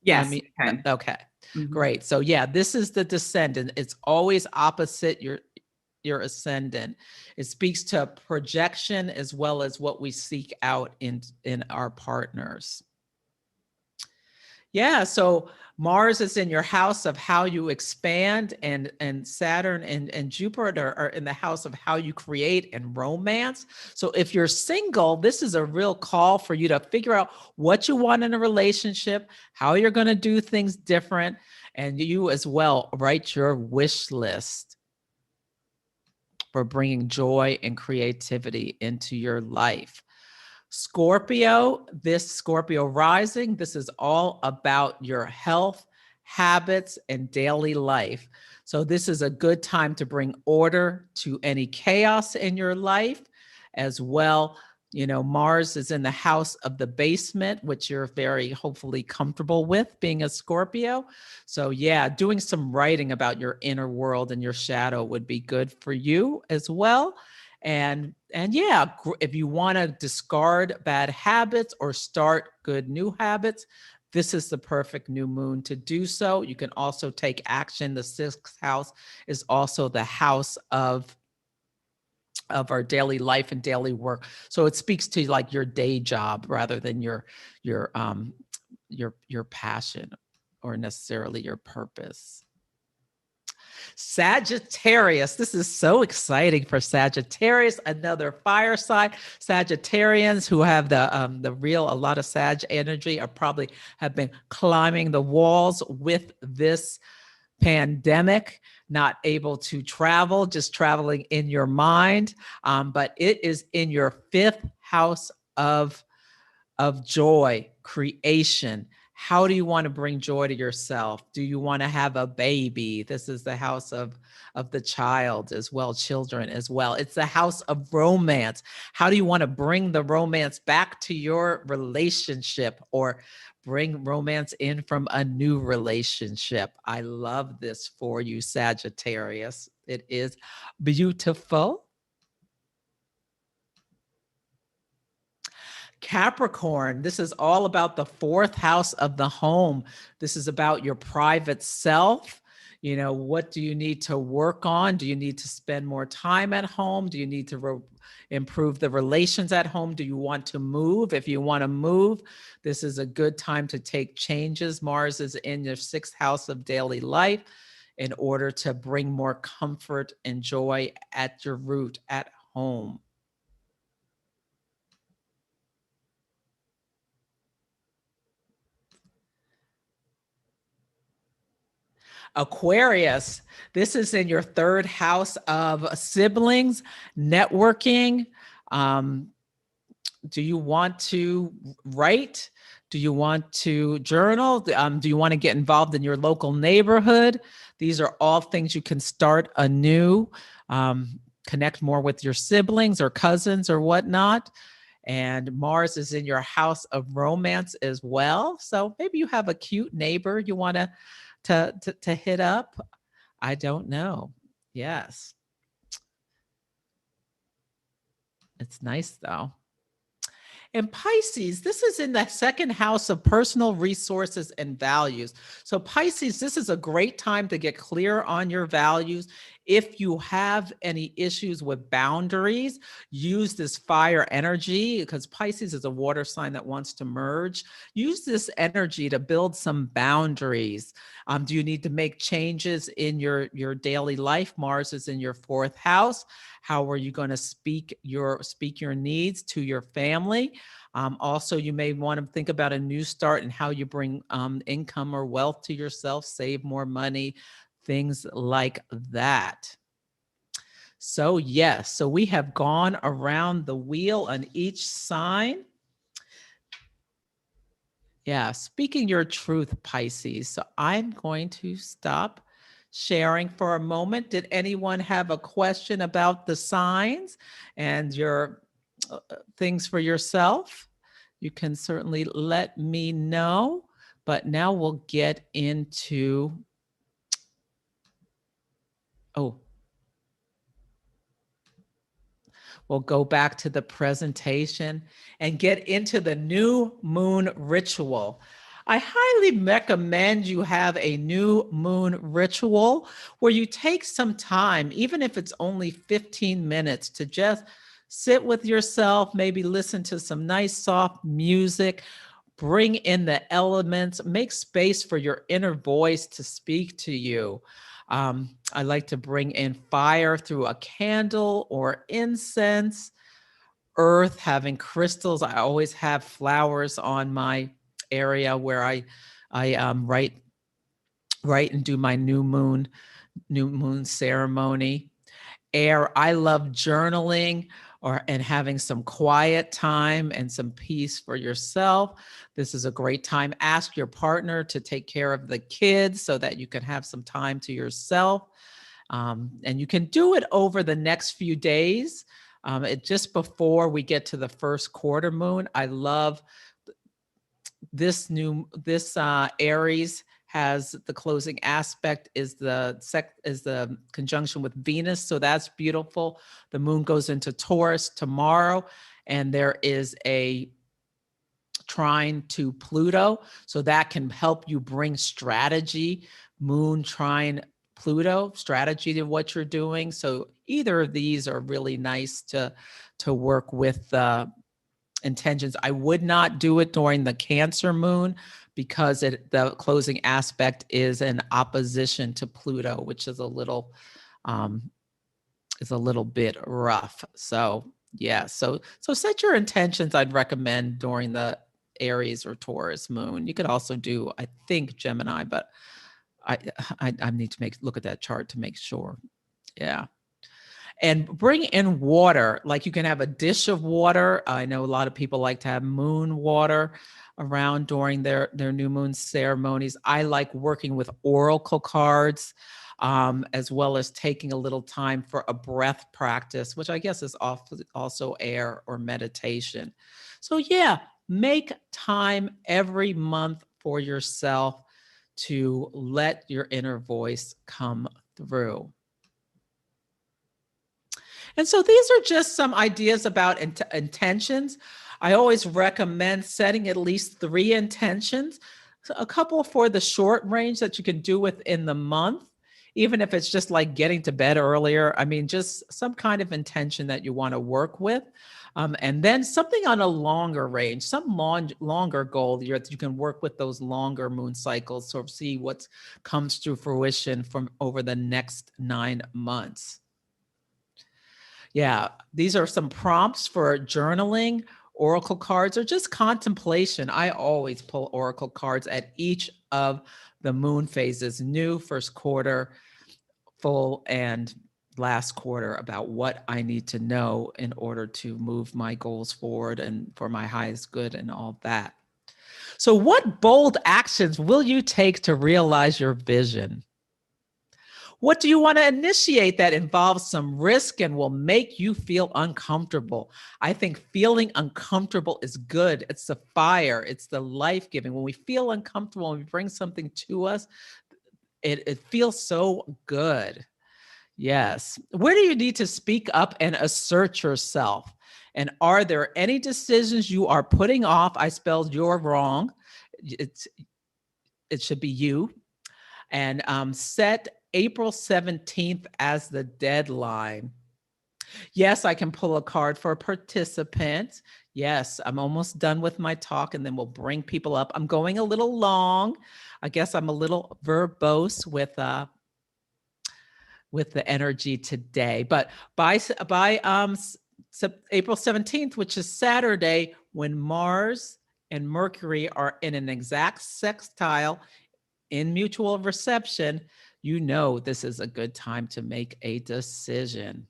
Yes, me, you can. okay, Mhm. great. So yeah, this is the descendant. It's always opposite your ascendant. It speaks to projection as well as what we seek out in our partners. Yeah, so Mars is in your house of how you expand, and Saturn and Jupiter are in the house of how you create and romance. So if you're single, this is a real call for you to figure out what you want in a relationship, how you're going to do things different, and you as well write your wish list for bringing joy and creativity into your life. Scorpio, this Scorpio rising, this is all about your health, habits, and daily life. So, this is a good time to bring order to any chaos in your life as well. Mars is in the house of the basement, which you're very hopefully comfortable with being a Scorpio. So, yeah, doing some writing about your inner world and your shadow would be good for you as well. And yeah, if you want to discard bad habits or start good new habits, this is the perfect new moon to do so. You can also take action. The 6th house is also the house of our daily life and daily work. So it speaks to like your day job rather than your your passion or necessarily your purpose. Sagittarius. This is so exciting for Sagittarius. Another fire sign. Sagittarians who have the real a lot of Sag energy are probably have been climbing the walls with this pandemic, not able to travel, just traveling in your mind. But it is in your 5th house of joy, creation. How do you want to bring joy to yourself? Do you want to have a baby? This is the house of the child as well, children as well. It's the house of romance. How do you want to bring the romance back to your relationship or bring romance in from a new relationship? I love this for you, Sagittarius. It is beautiful. Capricorn, this is all about the 4th house of the home. This is about your private self. What do you need to work on? Do you need to spend more time at home? Do you need to improve the relations at home? Do you want to move? If you want to move, this is a good time to take changes. Mars is in your 6th house of daily life in order to bring more comfort and joy at your root at home. Aquarius, this is in your third house of siblings, networking. Um, do you want to write? Do you want to journal? Do you want to get involved in your local neighborhood? These are all things you can start anew, connect more with your siblings or cousins or whatnot. And Mars is in your house of romance as well. So maybe you have a cute neighbor you want to hit up. I don't know. Yes. It's nice though. And Pisces, this is in the second house of personal resources and values. So, Pisces, this is a great time to get clear on your values. If you have any issues with boundaries, use this fire energy because Pisces is a water sign that wants to merge. Use this energy to build some boundaries. Do you need to make changes in your daily life? Mars is in your fourth house. How are you going to speak your needs to your family? Also, you may want to think about a new start and how you bring income or wealth to yourself, save more money, things like that. So yes, so we have gone around the wheel on each sign. Yeah, speaking your truth, Pisces. So I'm going to stop sharing for a moment. Did anyone have a question about the signs and your things for yourself? You can certainly let me know. But now we'll get into, oh, we'll go back to the presentation and get into the new moon ritual. I highly recommend you have a new moon ritual where you take some time, even if it's only 15 minutes, to just sit with yourself, maybe listen to some nice soft music, bring in the elements, make space for your inner voice to speak to you. I like to bring in fire through a candle or incense, earth, having crystals. I always have flowers on my area where I write and do my new moon ceremony. Air, I love journaling and having some quiet time and some peace for yourself. This is a great time. Ask your partner to take care of the kids so that you can have some time to yourself. And you can do it over the next few days. Just before we get to the first quarter moon, I love this Aries has the closing aspect is the conjunction with Venus. So that's beautiful. The moon goes into Taurus tomorrow, and there is a trine to Pluto. So that can help you bring strategy. Moon trine Pluto, strategy to what you're doing. So either of these are really nice to work with intentions. I would not do it during the Cancer moon because the closing aspect is an opposition to Pluto, which is a little bit rough. So yeah, so set your intentions. I'd recommend during the Aries or Taurus moon. You could also do, I think, Gemini, but I need to look at that chart to make sure. Yeah. And bring in water. Like you can have a dish of water. I know a lot of people like to have moon water around during their new moon ceremonies. I like working with oracle cards, as well as taking a little time for a breath practice, which I guess is also air or meditation. So yeah, make time every month for yourself to let your inner voice come through. And so these are just some ideas about intentions. I always recommend setting at least 3 intentions, so a couple for the short range that you can do within the month, even if it's just like getting to bed earlier. I mean, just some kind of intention that you want to work with. And then something on a longer range, some longer goal you can work with those longer moon cycles, sort of see what comes to fruition from over the next 9 months. Yeah, these are some prompts for journaling. oracle cards or just contemplation. I always pull oracle cards at each of the moon phases, new, first quarter, full, and last quarter, about what I need to know in order to move my goals forward and for my highest good and all that. So, what bold actions will you take to realize your vision? What do you want to initiate that involves some risk and will make you feel uncomfortable? I think feeling uncomfortable is good. It's the fire, it's the life giving. When we feel uncomfortable and we bring something to us, it feels so good. Yes. Where do you need to speak up and assert yourself? And are there any decisions you are putting off? I spelled "you're" wrong. It's it should be "you." And set April 17th as the deadline. Yes, I can pull a card for participants. Yes, I'm almost done with my talk and then we'll bring people up. I'm going a little long. I guess I'm a little verbose with the energy today. But by April 17th, which is Saturday, when Mars and Mercury are in an exact sextile in mutual reception, you know this is a good time to make a decision.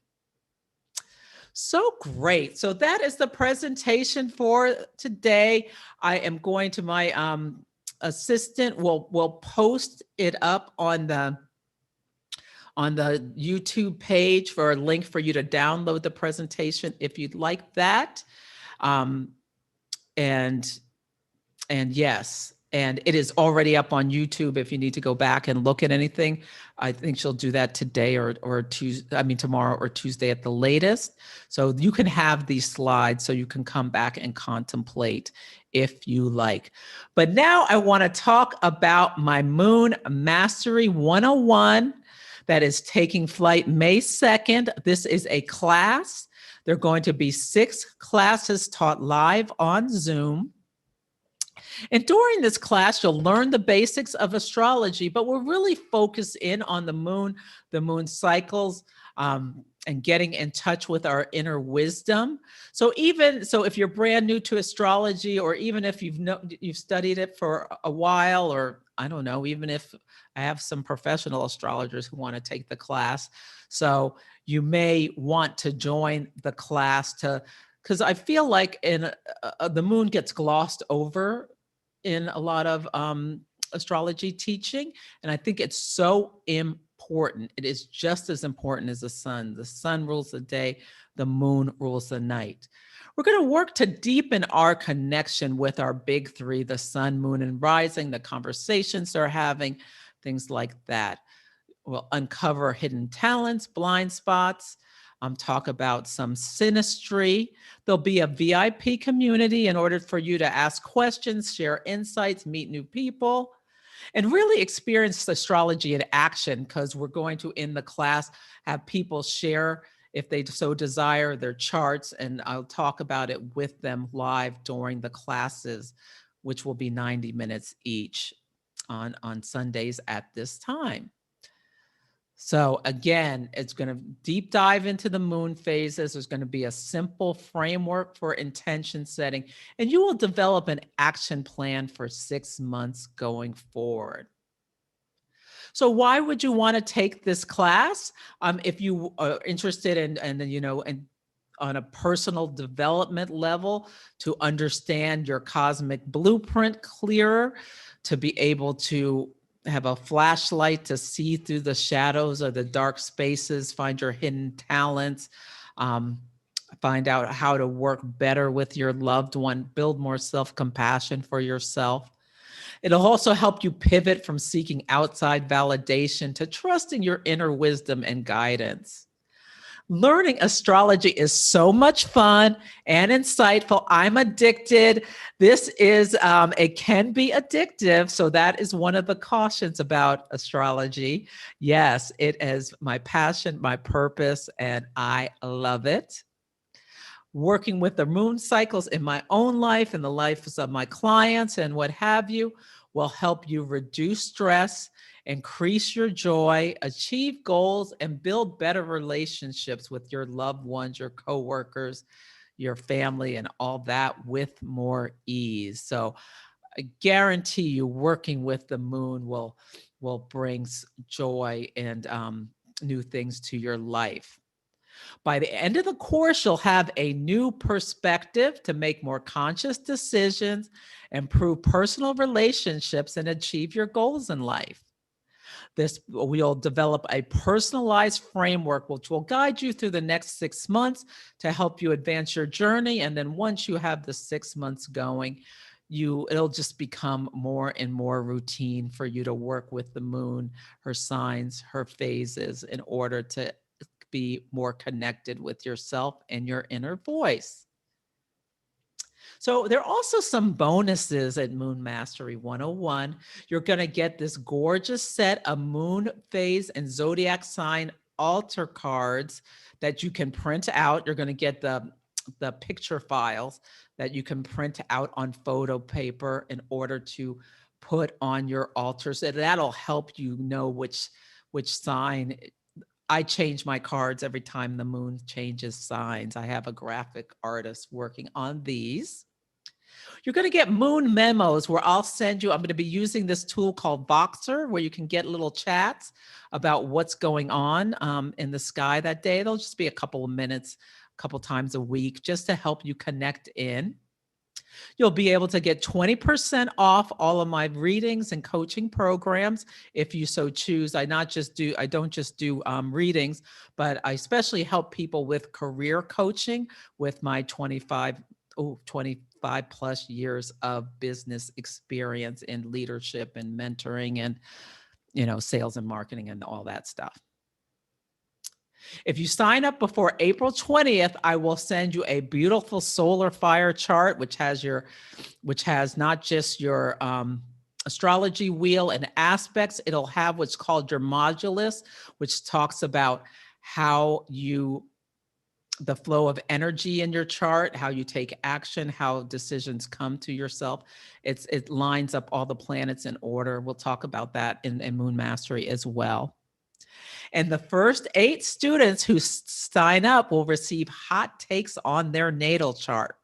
So great. So that is the presentation for today. I am going to my assistant will post it up on the YouTube page for a link for you to download the presentation if you'd like that. Um, and yes, and it is already up on YouTube if you need to go back and look at anything. I think she'll do that today or Tuesday, I mean tomorrow or Tuesday at the latest. So you can have these slides so you can come back and contemplate if you like. But now I want to talk about my Moon Mastery 101 that is taking flight May 2nd. This is a class. There are going to be 6 classes taught live on Zoom. And during this class, you'll learn the basics of astrology, but we'll really focus in on the moon cycles, and getting in touch with our inner wisdom. So if you're brand new to astrology, or even if you've studied it for a while, or I don't know, even if I have some professional astrologers who want to take the class, so you may want to join the class because I feel like the moon gets glossed over in a lot of astrology teaching. And I think it's so important. It is just as important as the sun. The sun rules the day, the moon rules the night. We're going to work to deepen our connection with our big 3, the sun, moon, and rising, the conversations they're having, things like that. We'll uncover hidden talents, blind spots, talk about some synastry. There'll be a VIP community in order for you to ask questions, share insights, meet new people, and really experience astrology in action, because we're going to, in the class, have people share, if they so desire, their charts, and I'll talk about it with them live during the classes, which will be 90 minutes each on Sundays at this time. So again, it's going to deep dive into the moon phases. There's going to be a simple framework for intention setting, and you will develop an action plan for 6 months going forward. So why would you want to take this class? If you are interested in on a personal development level, to understand your cosmic blueprint clearer, to be able to have a flashlight to see through the shadows or the dark spaces, find your hidden talents, find out how to work better with your loved one, build more self-compassion for yourself. It'll also help you pivot from seeking outside validation to trusting your inner wisdom and guidance. Learning astrology is so much fun and insightful. I'm addicted. This is, it can be addictive. So that is one of the cautions about astrology. Yes, it is my passion, my purpose, and I love it. Working with the moon cycles in my own life and the lives of my clients and what have you will help you reduce stress, increase your joy, achieve goals, and build better relationships with your loved ones, your coworkers, your family and all that with more ease. So I guarantee you working with the moon will bring joy and new things to your life. By the end of the course, you'll have a new perspective to make more conscious decisions, improve personal relationships, and achieve your goals in life. This we'll develop a personalized framework which will guide you through the next 6 months to help you advance your journey. And then once you have the 6 months going, it'll just become more and more routine for you to work with the moon, her signs, her phases, in order to be more connected with yourself and your inner voice. So there are also some bonuses at Moon Mastery 101. You're going to get this gorgeous set of moon phase and zodiac sign altar cards that you can print out. You're going to get the picture files that you can print out on photo paper in order to put on your altars. And that'll help you know which sign. I change my cards every time the moon changes signs. I have a graphic artist working on these. You're going to get moon memos where I'll send you, I'm going to be using this tool called Voxer, where you can get little chats about what's going on in the sky that day. They'll just be a couple of minutes, a couple times a week, just to help you connect in. You'll be able to get 20% off all of my readings and coaching programs if you so choose. I don't just do readings, but I especially help people with career coaching with my 25 plus years of business experience in leadership and mentoring and, sales and marketing and all that stuff. If you sign up before April 20th, I will send you a beautiful solar fire chart, which has not just your astrology wheel and aspects. It'll have what's called your modulus, which talks about the flow of energy in your chart, how you take action, how decisions come to yourself. It lines up all the planets in order. We'll talk about that in Moon Mastery as well. And the first 8 students who sign up will receive hot takes on their natal chart.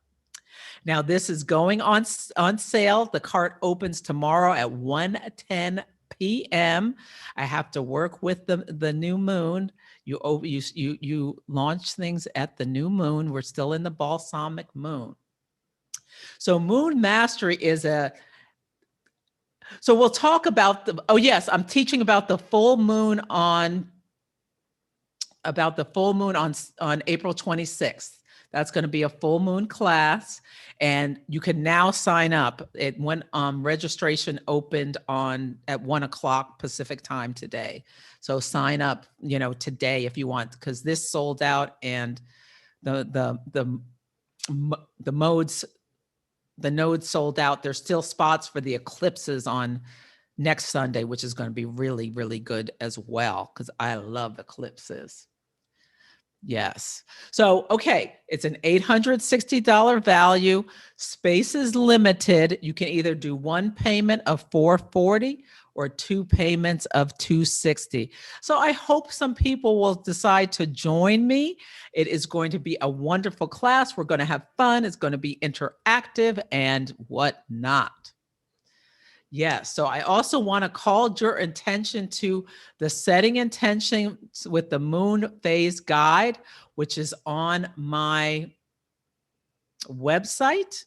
Now, this is going on sale. The cart opens tomorrow at 1:10 p.m. I have to work with the new moon. You launch things at the new moon. We're still in the balsamic moon. So Moon Mastery so we'll talk about I'm teaching about the full moon on April 26th. That's going to be a full moon class, and you can now sign up. Registration opened at 1:00 Pacific time today. So sign up, today if you want, because this sold out, and the nodes sold out. There's still spots for the eclipses on next Sunday, which is going to be really, really good as well, because I love eclipses. Yes. So, okay, it's an $860 value. Space is limited. You can either do one payment of $440 or 2 payments of $260. So I hope some people will decide to join me. It is going to be a wonderful class. We're going to have fun. It's going to be interactive and whatnot. Yes. So I also want to call your attention to the setting intentions with the moon phase guide, which is on my website,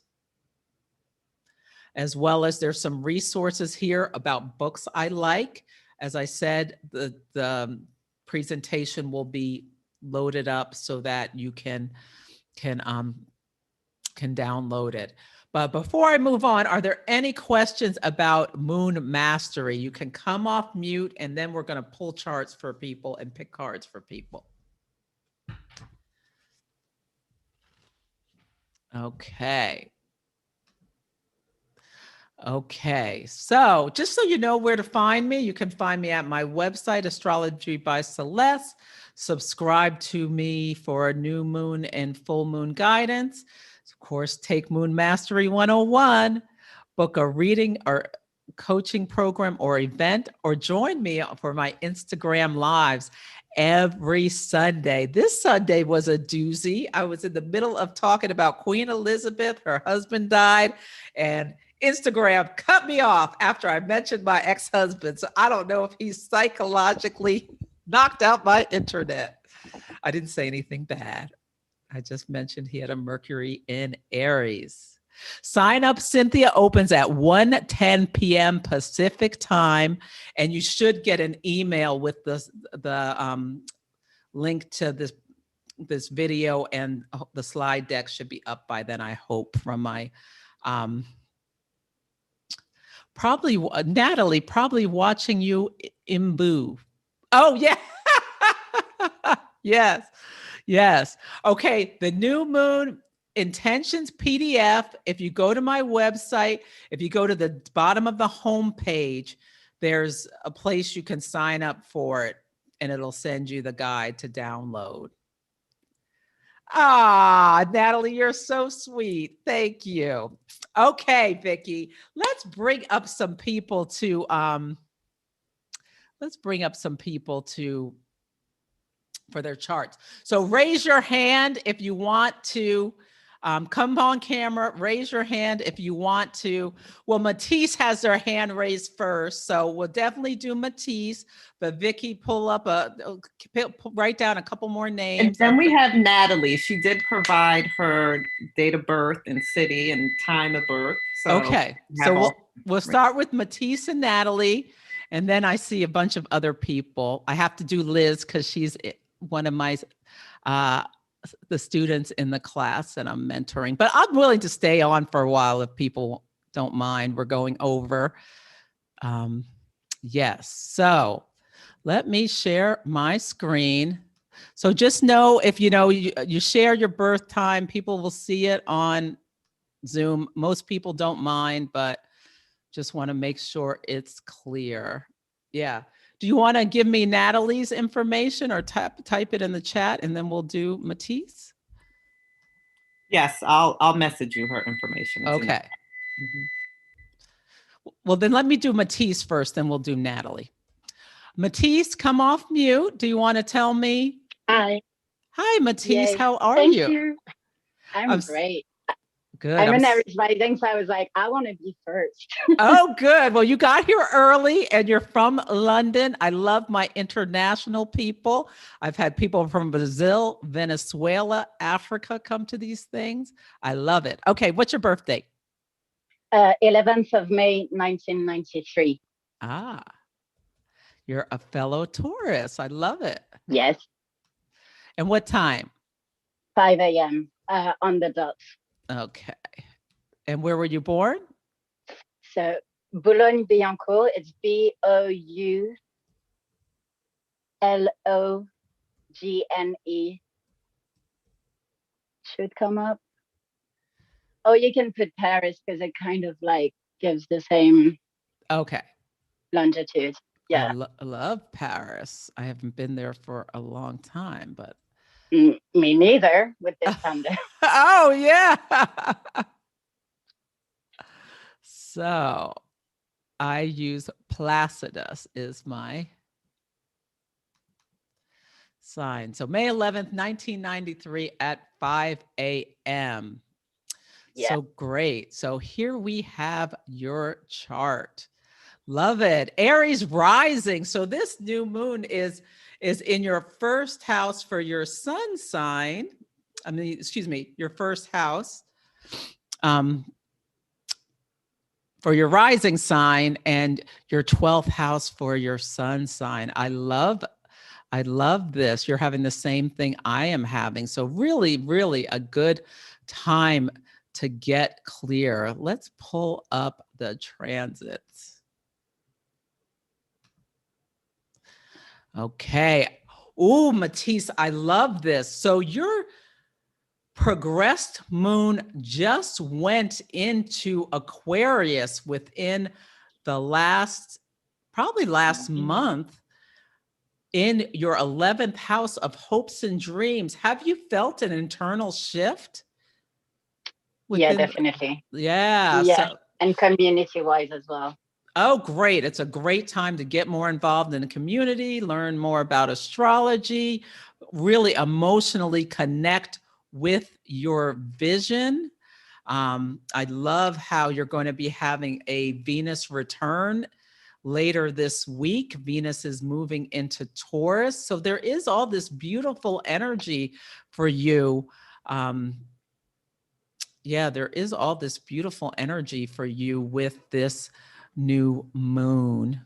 as well as there's some resources here about books I like. As I said, the presentation will be loaded up so that you can download it. But before I move on, are there any questions about Moon Mastery? You can come off mute, and then we're going to pull charts for people and pick cards for people. Okay. Okay. So just so you know where to find me, you can find me at my website, Astrology by Celeste. Subscribe to me for new moon and full moon guidance. Of course, take Moon Mastery 101, book a reading or coaching program or event, or join me for my Instagram lives every Sunday. This Sunday was a doozy. I was in the middle of talking about Queen Elizabeth. Her husband died, and Instagram cut me off after I mentioned my ex-husband. So I don't know if he's psychologically knocked out my internet. I didn't say anything bad. I just mentioned he had a Mercury in Aries. Sign up, Cynthia, opens at 1:10 p.m. Pacific time, and you should get an email with the link to this video, and the slide deck should be up by then, I hope, from my probably Natalie, probably watching you imbu. Oh yeah. Yes. Yes. Okay. The new moon intentions PDF. If you go to my website, if you go to the bottom of the home page, there's a place you can sign up for it, and it'll send you the guide to download. Ah, Natalie, you're so sweet. Thank you. Okay, Vicki, let's bring up some people to for their charts. So raise your hand if you want to come on camera. Raise your hand if you want to. Well, Matisse has their hand raised first, so we'll definitely do Matisse. But Vicki, write down a couple more names. And then we have Natalie. She did provide her date of birth and city and time of birth. So okay, so we'll start with Matisse and Natalie, and then I see a bunch of other people. I have to do Liz because she's one of my the students in the class that I'm mentoring, but I'm willing to stay on for a while if people don't mind. We're going over. Yes. So let me share my screen. So just know, if you share your birth time, people will see it on Zoom. Most people don't mind, but just want to make sure it's clear. Yeah. Do you want to give me Natalie's information, or type it in the chat, and then we'll do Matisse? Yes, I'll message you her information. Okay. Well, then let me do Matisse first, then we'll do Natalie. Matisse, come off mute. Do you want to tell me? Hi. Hi, Matisse. Yay. How are Thank you? you. I'm great. Good. I'm an Aries rising, so I was like, I want to be first. Oh, good. Well, you got here early, and you're from London. I love my international people. I've had people from Brazil, Venezuela, Africa come to these things. I love it. Okay, what's your birthday? 11th of May, 1993. Ah, you're a fellow Taurus. I love it. Yes. And what time? 5 a.m. On the dot. Okay. And where were you born? So Boulogne-Billancourt, it's Boulogne. Should come up. Oh, you can put Paris because it kind of like gives the same longitude. Yeah. I love Paris. I haven't been there for a long time, but me neither with this thunder. Oh yeah. So I use Placidus is my sign. So May 11th, 1993 at 5 a.m. Yeah. So great. So here we have your chart. Love it. Aries rising. So this new moon is in your first house for your sun sign. Your first house for your rising sign, and your 12th house for your sun sign. I love this. You're having the same thing I am having. So really, really a good time to get clear. Let's pull up the transits. Okay. Ooh, Matisse, I love this. So your progressed moon just went into Aquarius within the probably last month, in your 11th house of hopes and dreams. Have you felt an internal shift? Yeah, definitely. Yeah. Yeah. So, and community-wise as well. Oh, great. It's a great time to get more involved in the community, learn more about astrology, really emotionally connect with your vision. I love how you're going to be having a Venus return later this week. Venus is moving into Taurus. So there is all this beautiful energy for you. Yeah, there is all this beautiful energy for you with this new moon.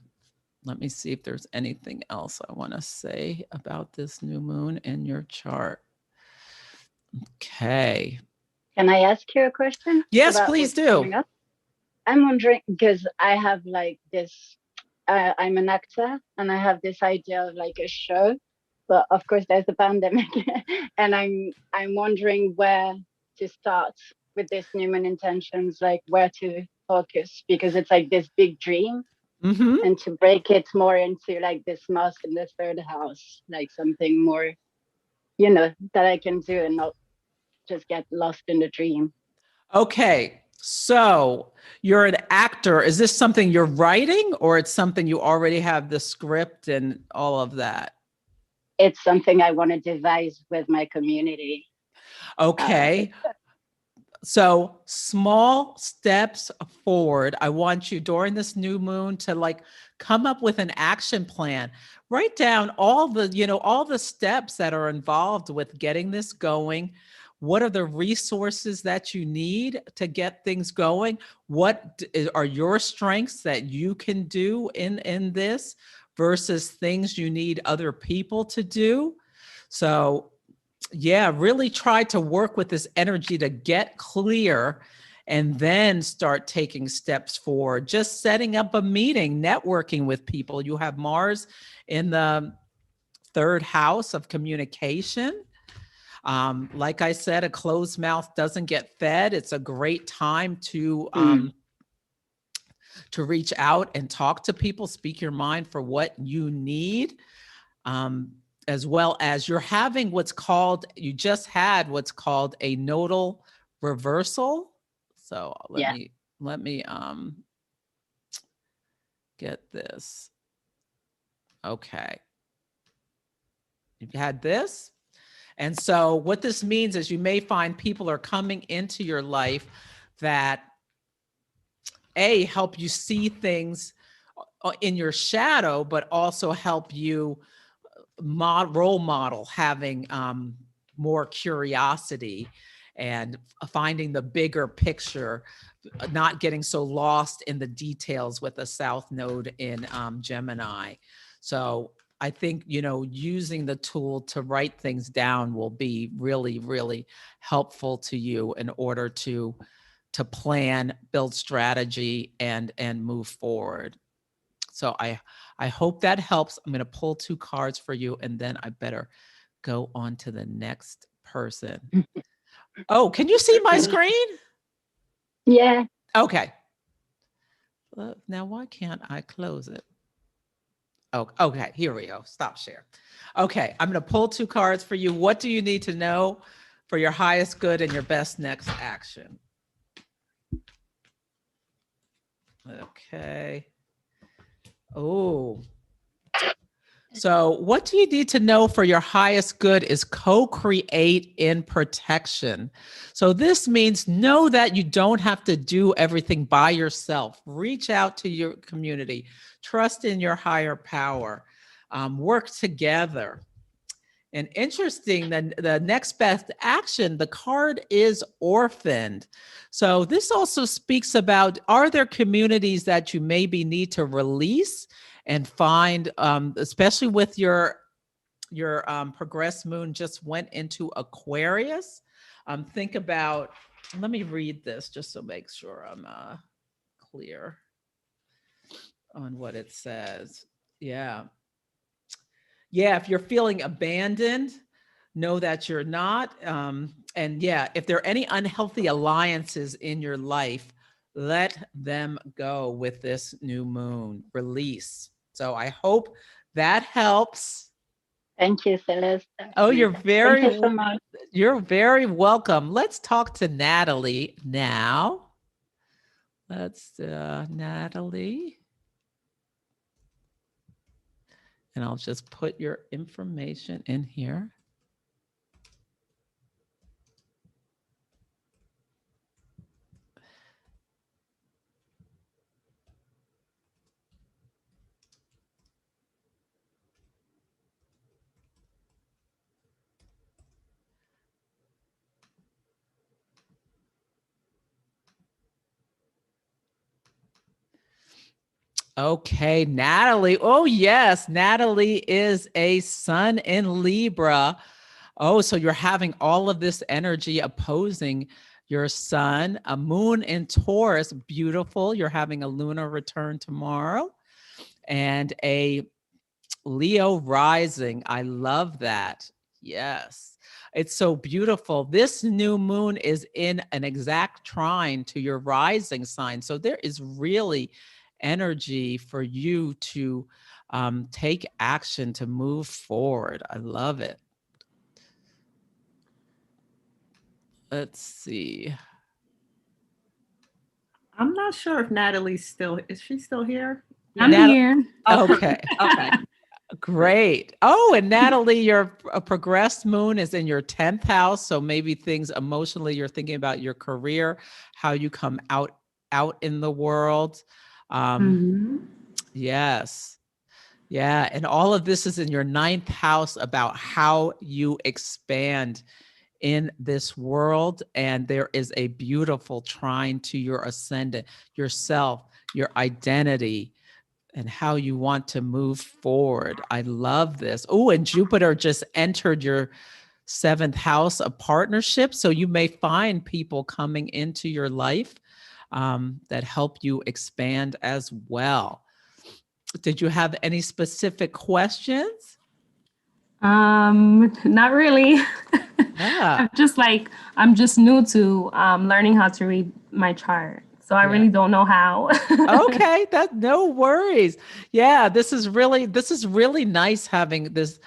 Let me see if there's anything else I want to say about this new moon in your chart. Okay. Can I ask you a question Yes, about please what's do. coming up? I'm wondering because I have like this. I'm an actor, and I have this idea of like a show, but of course there's the pandemic, and I'm wondering where to start with this new moon intentions, like where to focus, because it's like this big dream, Mm-hmm. and to break it more into like this Mars in the third house, like something more, that I can do and not just get lost in the dream. Okay. So you're an actor. Is this something you're writing or it's something you already have the script and all of that? It's something I want to devise with my community. Okay. So small steps forward. I want you during this new moon to like come up with an action plan. Write down all the steps that are involved with getting this going. What are the resources that you need to get things going? What are your strengths that you can do in this versus things you need other people to do? So yeah, really try to work with this energy to get clear and then start taking steps forward. Just setting up a meeting, networking with people. You have Mars in the third house of communication. Like I said, a closed mouth doesn't get fed. It's a great time to reach out and talk to people, speak your mind for what you need. As well as you just had what's called a nodal reversal. So let Yeah. me get this. Okay. You've had this. And so what this means is you may find people are coming into your life that help you see things in your shadow, but also help you role model having more curiosity and finding the bigger picture, not getting so lost in the details with the South Node in Gemini. So I think, using the tool to write things down will be really, really helpful to you in order to plan, build strategy, and move forward. So I hope that helps. I'm going to pull 2 cards for you, and then I better go on to the next person. Oh, can you see my screen? Yeah. Okay. Now, why can't I close it? Oh, okay. Here we go. Stop share. Okay. I'm going to pull 2 cards for you. What do you need to know for your highest good and your best next action? Okay. Oh. So what do you need to know for your highest good is co-create in protection. So this means know that you don't have to do everything by yourself. Reach out to your community. Trust in your higher power. Work together. And interesting, the next best action, the card is orphaned. So this also speaks about, are there communities that you maybe need to release and find, especially with your progressed moon just went into Aquarius. Think about, let me read this just to make sure I'm clear on what it says. Yeah. Yeah, if you're feeling abandoned, know that you're not. And yeah, if there are any unhealthy alliances in your life, let them go with this new moon release. So I hope that helps. Thank you, Celeste. Oh, Thank you so much. you're very welcome. Let's talk to Natalie now. Natalie. And I'll just put your information in here. Okay, Natalie. Oh, yes. Natalie is a sun in Libra. Oh, so you're having all of this energy opposing your sun, a moon in Taurus. Beautiful. You're having a lunar return tomorrow and a Leo rising. I love that. Yes. It's so beautiful. This new moon is in an exact trine to your rising sign. So there is really energy for you to take action to move forward. I love it. Let's see. I'm not sure if is she still here? I'm here. Okay. Okay. Great. Oh, and Natalie, your progressed moon is in your 10th house. So maybe things emotionally, you're thinking about your career, how you come out in the world. Yes. Yeah. And all of this is in your 9th house about how you expand in this world. And there is a beautiful trine to your ascendant, yourself, your identity, and how you want to move forward. I love this. Oh, and Jupiter just entered your 7th house of partnership. So you may find people coming into your life that help you expand as well. Did you have any specific questions? Not really. Yeah. I'm just new to learning how to read my chart. So I really don't know how. Okay, no worries. Yeah, this is really nice having this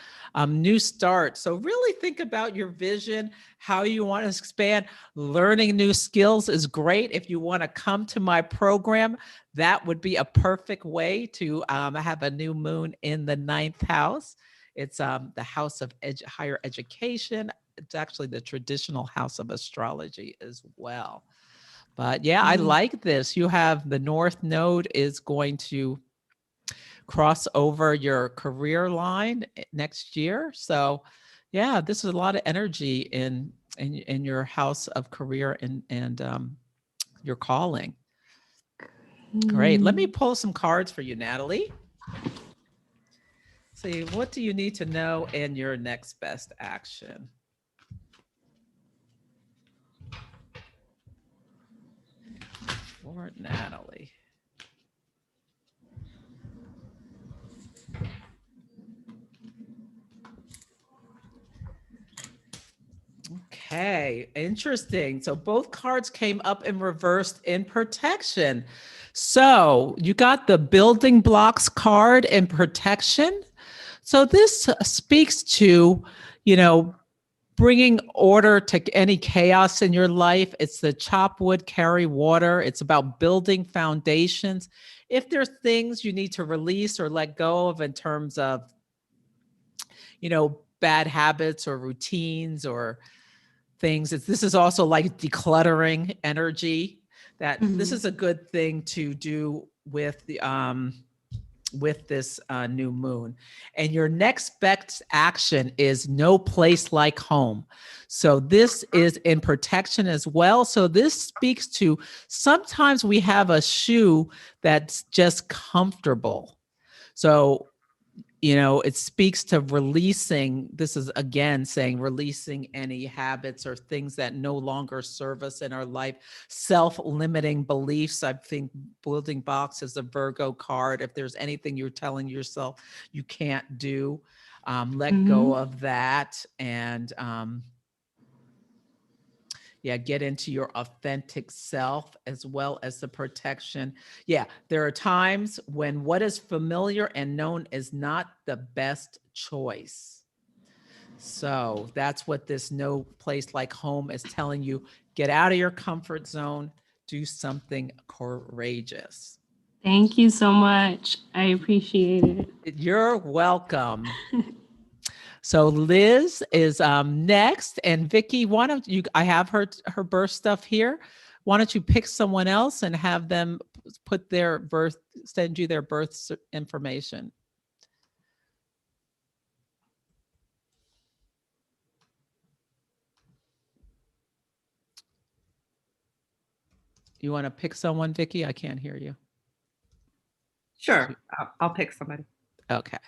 new start. So really think about your vision, how you want to expand. Learning new skills is great. If you want to come to my program, that would be a perfect way to have a new moon in the 9th house. It's the house of higher education. It's actually the traditional house of astrology as well. But yeah, I like this. You have the North Node is going to cross over your career line next year. So yeah, this is a lot of energy in your house of career and your calling. Great. Let me pull some cards for you, Natalie. See, what do you need to know in your next best action? For Natalie. Okay, interesting. So both cards came up in reversed in protection. So you got the building blocks card in protection. So this speaks to, bringing order to any chaos in your life. It's the chop wood, carry water. It's about building foundations. If there's things you need to release or let go of in terms of, bad habits or routines or things, this is also like decluttering energy. That this is a good thing to do with this new moon. And your next best action is no place like home. So this is in protection as well. So this speaks to sometimes we have a shoe that's just comfortable. So it speaks to releasing. This is again saying releasing any habits or things that no longer serve us in our life, self-limiting beliefs. I think building box is a Virgo card. If there's anything you're telling yourself you can't do, let go of that and get into your authentic self as well as the protection. Yeah, there are times when what is familiar and known is not the best choice. So that's what this no place like home is telling you. Get out of your comfort zone, do something courageous. Thank you so much. I appreciate it. You're welcome. So Liz is next, and Vicky, why don't you? I have her birth stuff here. Why don't you pick someone else and have them put their birth, send you their birth information? You want to pick someone, Vicky? I can't hear you. Sure, I'll pick somebody. Okay.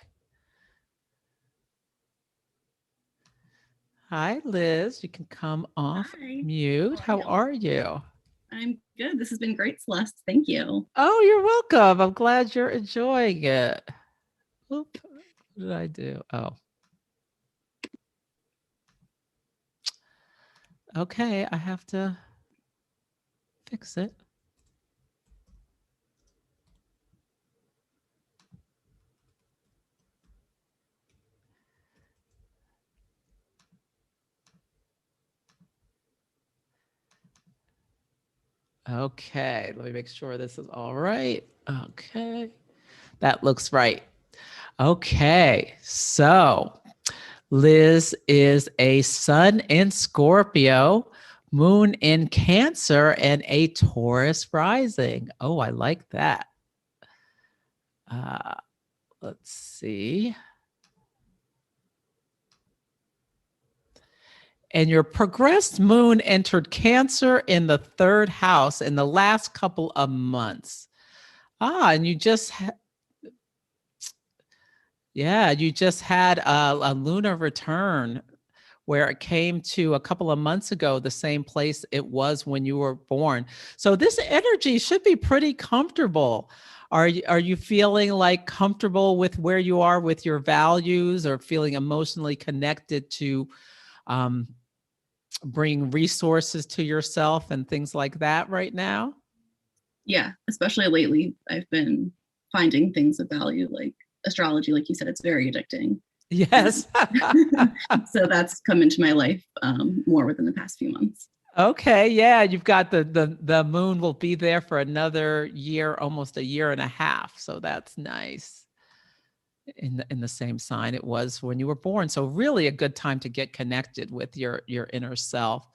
Hi, Liz. You can come off Hi. mute. How are you? I'm good. This has been great, Celeste. Thank you. Oh, you're welcome. I'm glad you're enjoying it. Oop, what did I do? Oh. Okay, I have to fix it. Okay, let me make sure this is all right. Okay, that looks right. Okay, so Liz is a sun in Scorpio, moon in Cancer, and a Taurus rising. Oh, I like that. Let's see. And your progressed moon entered Cancer in the 3rd house in the last couple of months. And you just you just had a lunar return where it came to a couple of months ago, the same place it was when you were born. So this energy should be pretty comfortable. Are you feeling like comfortable with where you are with your values, or feeling emotionally connected to bring resources to yourself and things like that right now? Yeah, especially lately, I've been finding things of value, like astrology. Like you said, it's very addicting. Yes. So that's come into my life more within the past few months. Okay, yeah, you've got the moon will be there for another year, almost a year and a half. So that's nice. In the same sign it was when you were born. So really a good time to get connected with your inner self.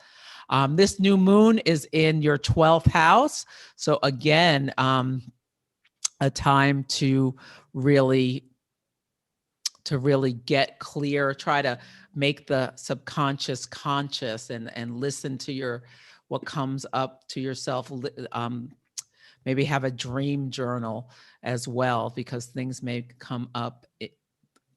This new moon is in your 12th house. So again, a time to really get clear, try to make the subconscious conscious, and listen to your what comes up to yourself. Maybe have a dream journal as well, because things may come up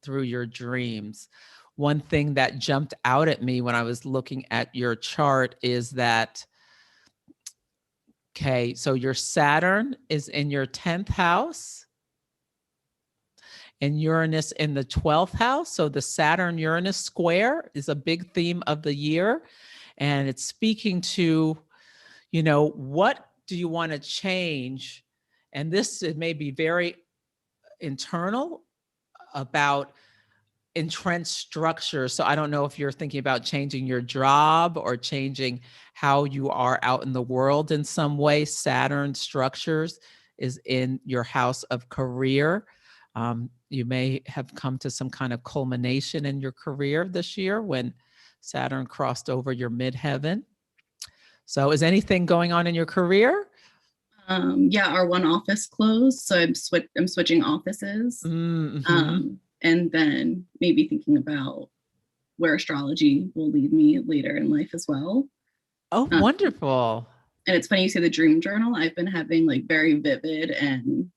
through your dreams. One thing that jumped out at me when I was looking at your chart is that, okay, so your Saturn is in your 10th house and Uranus in the 12th house. So the Saturn Uranus square is a big theme of the year. And it's speaking to, what do you want to change? And this, it may be very internal, about entrenched structure. So I don't know if you're thinking about changing your job or changing how you are out in the world in some way. Saturn structures is in your house of career. You may have come to some kind of culmination in your career this year when Saturn crossed over your midheaven. So is anything going on in your career? Yeah, our one office closed, so I'm switching offices. Mm-hmm. And then maybe thinking about where astrology will lead me later in life as well. Oh, wonderful. And it's funny you say the dream journal. I've been having like very vivid and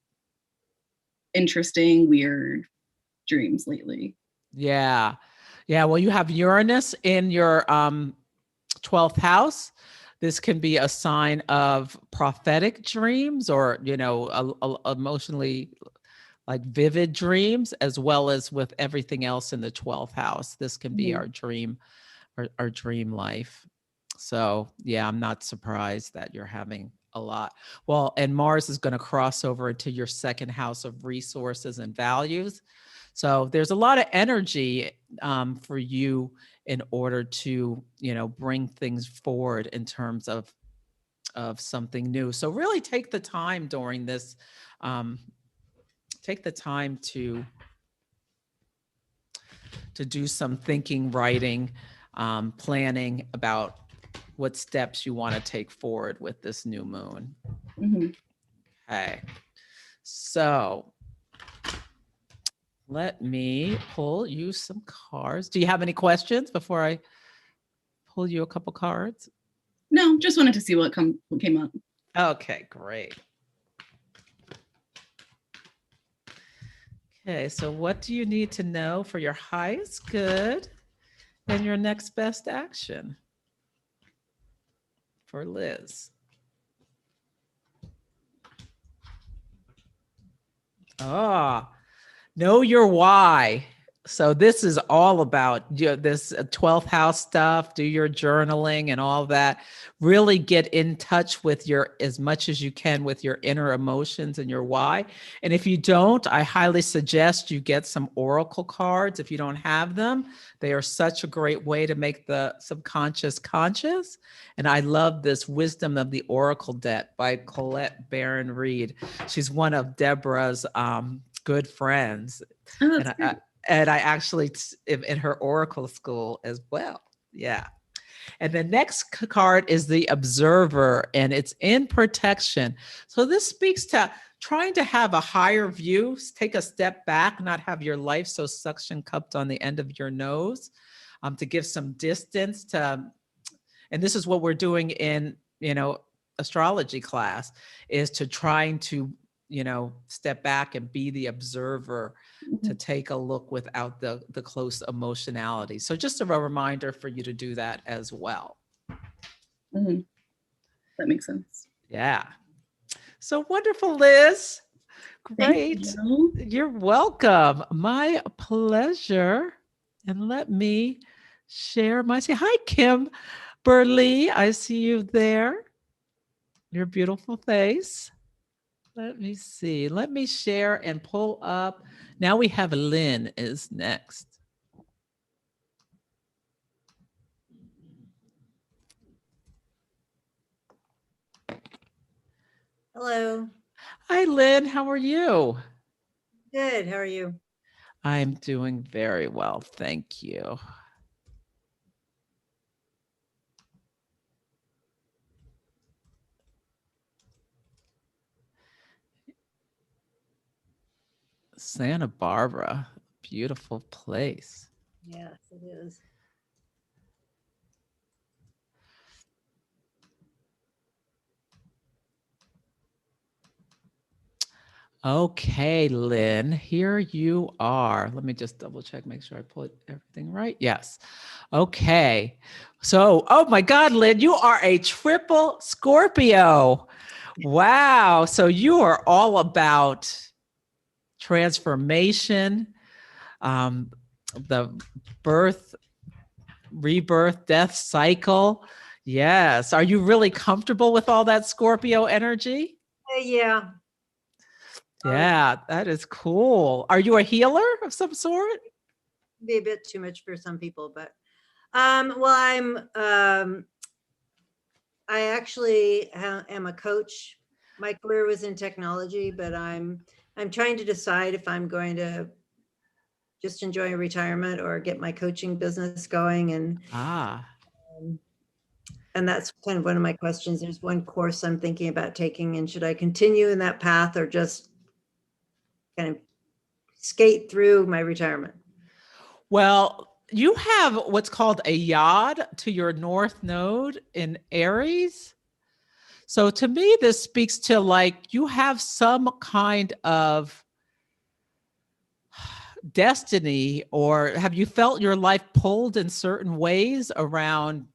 interesting, weird dreams lately. Yeah. Yeah. Well, you have Uranus in your 12th house. This can be a sign of prophetic dreams, or, emotionally like vivid dreams, as well as with everything else in the 12th house. This can be our dream, our dream life. So yeah, I'm not surprised that you're having a lot. Well, and Mars is going to cross over into your 2nd house of resources and values. So there's a lot of energy for you in order to, bring things forward in terms of something new. So really take the time during this take the time to do some thinking, writing, planning about what steps you want to take forward with this new moon. Okay. So let me pull you some cards. Do you have any questions before I pull you a couple cards? No, just wanted to see what came up. Okay, great. Okay, so what do you need to know for your highest good and your next best action? For Liz. Know your why. So this is all about this 12th house stuff, do your journaling and all that. Really get in touch with as much as you can with your inner emotions and your why. And if you don't, I highly suggest you get some oracle cards. If you don't have them, they are such a great way to make the subconscious conscious. And I love this Wisdom of the Oracle deck by Colette Baron Reed. She's one of Deborah's good friends. Oh, that's great. And I actually am in her oracle school as well. Yeah. And the next card is the Observer, and it's in protection. So this speaks to trying to have a higher view, take a step back, not have your life so suction cupped on the end of your nose, to give some distance to, and this is what we're doing in, astrology class, is to trying to step back and be the observer, to take a look without the close emotionality. So just a reminder for you to do that as well. That makes sense. Yeah. So wonderful, Liz. Great. Thank you. You're welcome. My pleasure. And let me share say hi, Kim Burley. I see you there. Your beautiful face. Let me see. Let me share and pull up. Now we have Lynn is next. Hello. Hi, Lynn. How are you? Good. How are you? I'm doing very well. Thank you. Santa Barbara, beautiful place. Yes, it is. Okay, Lynn, here you are. Let me just double check, make sure I put everything right. Yes. Okay. So, oh my God, Lynn, you are a triple Scorpio. Wow. So you are all about transformation, the birth, rebirth, death cycle. Yes. Are you really comfortable with all that Scorpio energy? Yeah. Yeah, that is cool. Are you a healer of some sort? Be a bit too much for some people, but well, I actually am a coach. My career was in technology, but I'm trying to decide if I'm going to just enjoy retirement or get my coaching business going, and that's kind of one of my questions. There's one course I'm thinking about taking, and should I continue in that path or just kind of skate through my retirement? Well, you have what's called a yod to your north node in Aries. So to me, this speaks to like you have some kind of destiny, or have you felt your life pulled in certain ways around?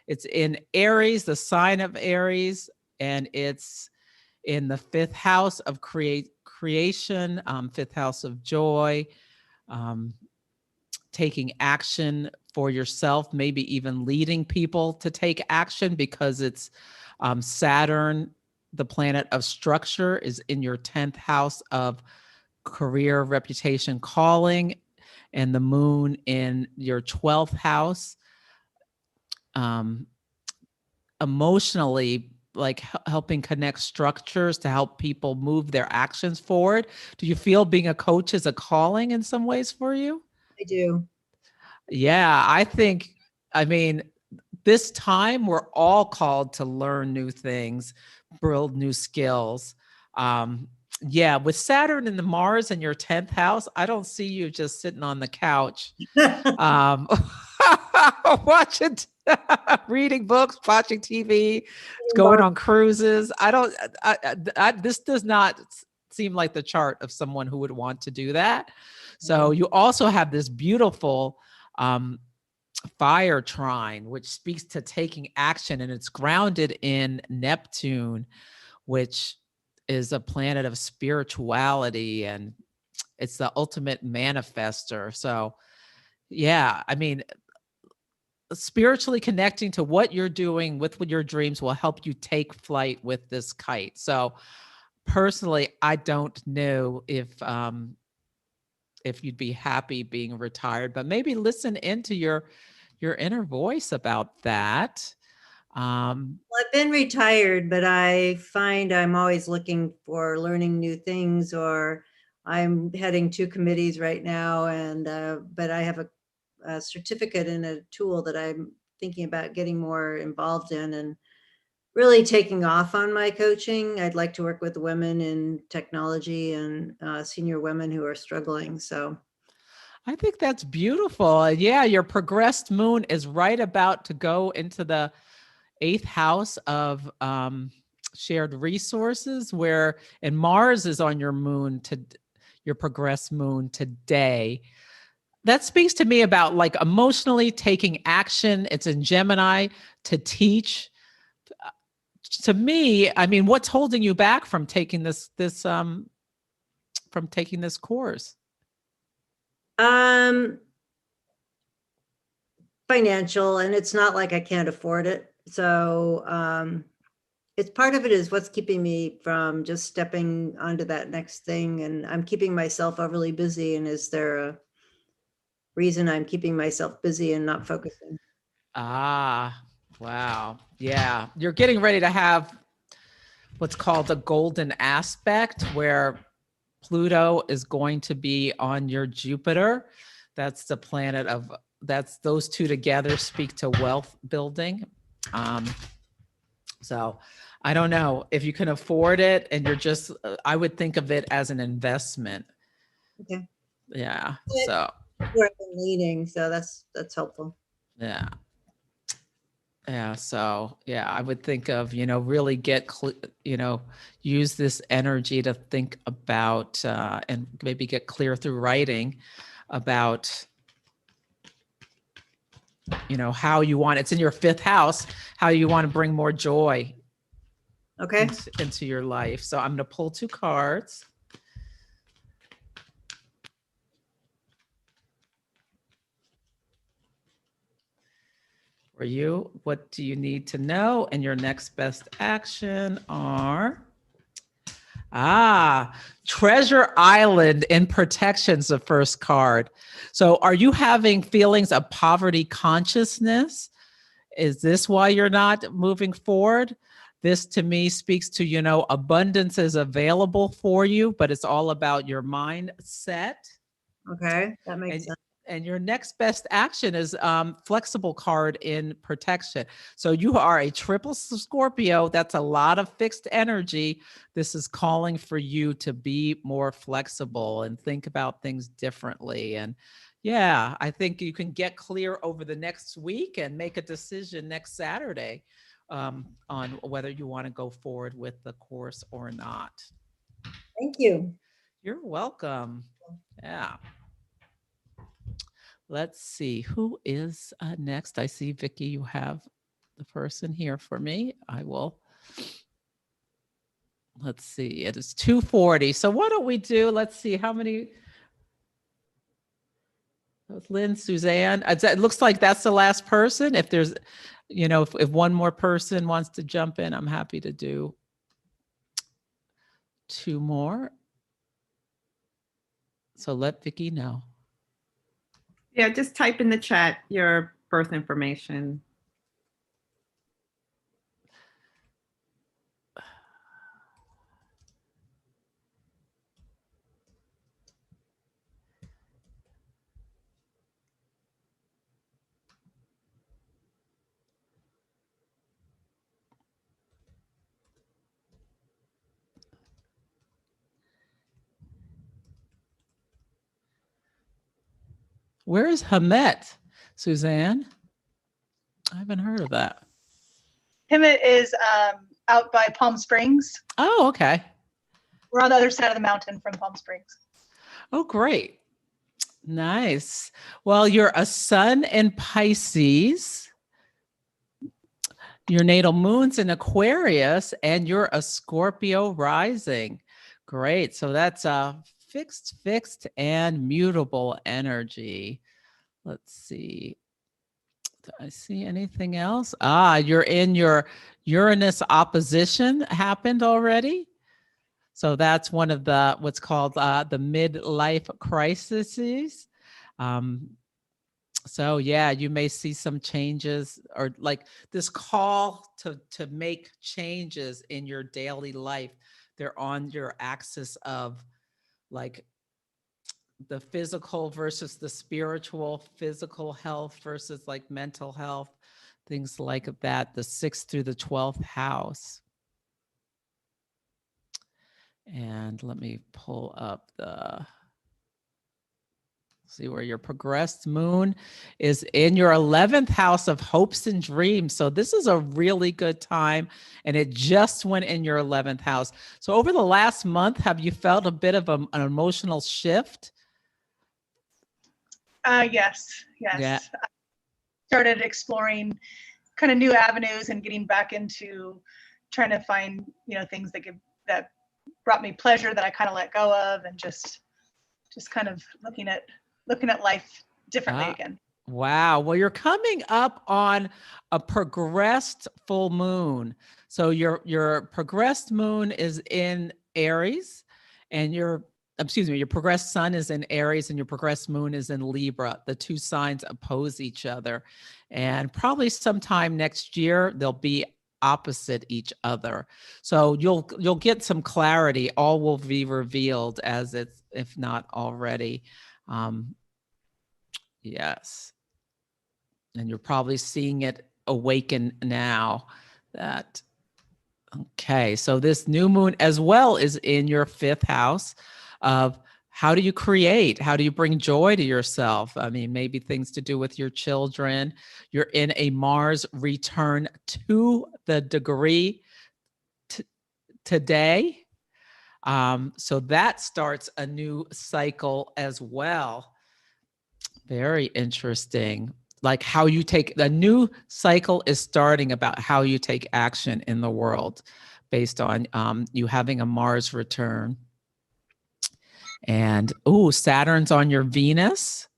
It's in Aries, the sign of Aries, and it's in the 5th house of creation, 5th house of joy, taking action for yourself, maybe even leading people to take action, because it's Saturn, the planet of structure, is in your 10th house of career, reputation, calling, and the moon in your 12th house. Emotionally, like helping connect structures to help people move their actions forward. Do you feel being a coach is a calling in some ways for you? I do. Yeah, I mean, this time we're all called to learn new things, build new skills. Yeah, with Saturn and the Mars in your 10th house, I don't see you just sitting on the couch, watching, reading books, watching TV, going on cruises. This does not seem like the chart of someone who would want to do that. So you also have this beautiful fire trine, which speaks to taking action, and it's grounded in Neptune, which is a planet of spirituality, and it's the ultimate manifester. So yeah, I mean, spiritually connecting to what you're doing with your dreams will help you take flight with this kite. So personally, I don't know if you'd be happy being retired, but maybe listen into your inner voice about that. Well, I've been retired, but I find I'm always looking for learning new things, or I'm heading 2 committees right now, and but I have a certificate in a tool that I'm thinking about getting more involved in and really taking off on my coaching. I'd like to work with women in technology and senior women who are struggling. So I think that's beautiful. Yeah, your progressed moon is right about to go into the 8th house of shared resources, and Mars is on your moon, to your progressed moon today. That speaks to me about like emotionally taking action. It's in Gemini, to teach. To me, I mean, what's holding you back from taking this course? Financial, and it's not like I can't afford it. So it's part of it is what's keeping me from just stepping onto that next thing. And I'm keeping myself overly busy. And is there a reason I'm keeping myself busy and not focusing? Ah, wow. Yeah. You're getting ready to have what's called a golden aspect, where Pluto is going to be on your Jupiter. That's the planet of, those two together speak to wealth building. So I don't know if you can afford it, and you're just, I would think of it as an investment. Okay. Yeah. So Where I've been leaning, so that's helpful. yeah. Yeah. So yeah, I would think of, really use this energy to think about, and maybe get clear through writing about, how you want, it's in your 5th house, how you want to bring more joy Okay. into your life. So I'm going to pull 2 cards. For you, what do you need to know? And your next best action are, Treasure Island in Protection's the first card. So are you having feelings of poverty consciousness? Is this why you're not moving forward? This to me speaks to, abundance is available for you, but it's all about your mindset. Okay. That makes sense. And your next best action is flexible card in Protection. So you are a triple Scorpio. That's a lot of fixed energy. This is calling for you to be more flexible and think about things differently. And yeah, I think you can get clear over the next week and make a decision next Saturday on whether you want to go forward with the course or not. Thank you. You're welcome. Yeah. Let's see who is next. I see, Vicki, you have the person here for me. I will. Let's see. It is 2:40. So why don't we do? Let's see how many. Lynn, Suzanne. It looks like that's the last person. If there's, if one more person wants to jump in, I'm happy to do 2 more. So let Vicki know. Yeah, just type in the chat your birth information. Where is Hamet, Suzanne? I haven't heard of that. Hemet is out by Palm Springs. Oh, okay. We're on the other side of the mountain from Palm Springs. Oh, great. Nice. Well, you're a sun in Pisces. Your natal moon's in Aquarius, and you're a Scorpio rising. Great. So that's a fixed, and mutable energy. Let's see. Do I see anything else? You're in your Uranus opposition happened already. So that's one of the what's called the midlife crises. So yeah, you may see some changes or like this call to make changes in your daily life. They're on your axis of like the physical versus the spiritual, physical health versus like mental health, things like that, the 6th through the 12th house. And let me pull up see where your progressed moon is in your 11th house of hopes and dreams. So this is a really good time, and it just went in your 11th house. So over the last month, have you felt a bit of an emotional shift? Yes. Yeah. I started exploring kind of new avenues and getting back into trying to find, things that brought me pleasure that I kind of let go of, and just kind of looking at life differently again. Wow. Well, you're coming up on a progressed full moon. So your progressed moon is in Aries, and your progressed sun is in Aries, and your progressed moon is in Libra. The two signs oppose each other. And probably sometime next year, they'll be opposite each other. So you'll get some clarity. All will be revealed as it's, if not already. Yes. And you're probably seeing it awaken now. Okay, so this new moon as well is in your 5th house of how do you create? How do you bring joy to yourself? I mean, maybe things to do with your children. You're in a Mars return to the degree today. So that starts a new cycle as well. Very interesting. Like how you take the new cycle is starting about how you take action in the world based on you having a Mars return. And Saturn's on your Venus.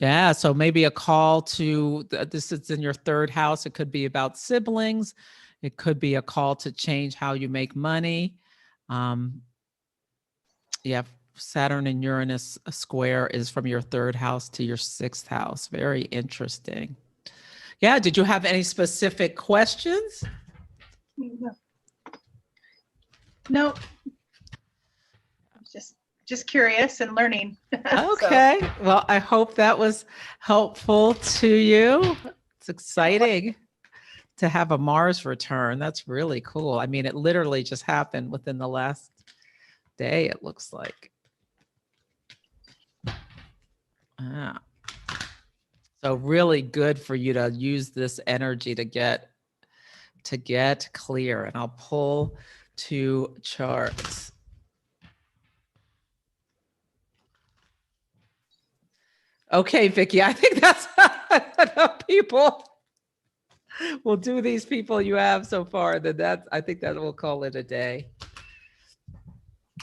Yeah, so maybe a call to this is in your 3rd house. It could be about siblings. It could be a call to change how you make money. Yeah, Saturn and Uranus square is from your 3rd house to your 6th house. Very interesting. Yeah, did you have any specific questions? No. Just curious and learning. Okay. So. Well, I hope that was helpful to you. It's exciting to have a Mars return. That's really cool. I mean, it literally just happened within the last day, it looks like. So really good for you to use this energy to get clear. And I'll pull 2 charts. Okay, Vicki, I think that's enough people. We'll do these people you have so far. I think that we'll call it a day.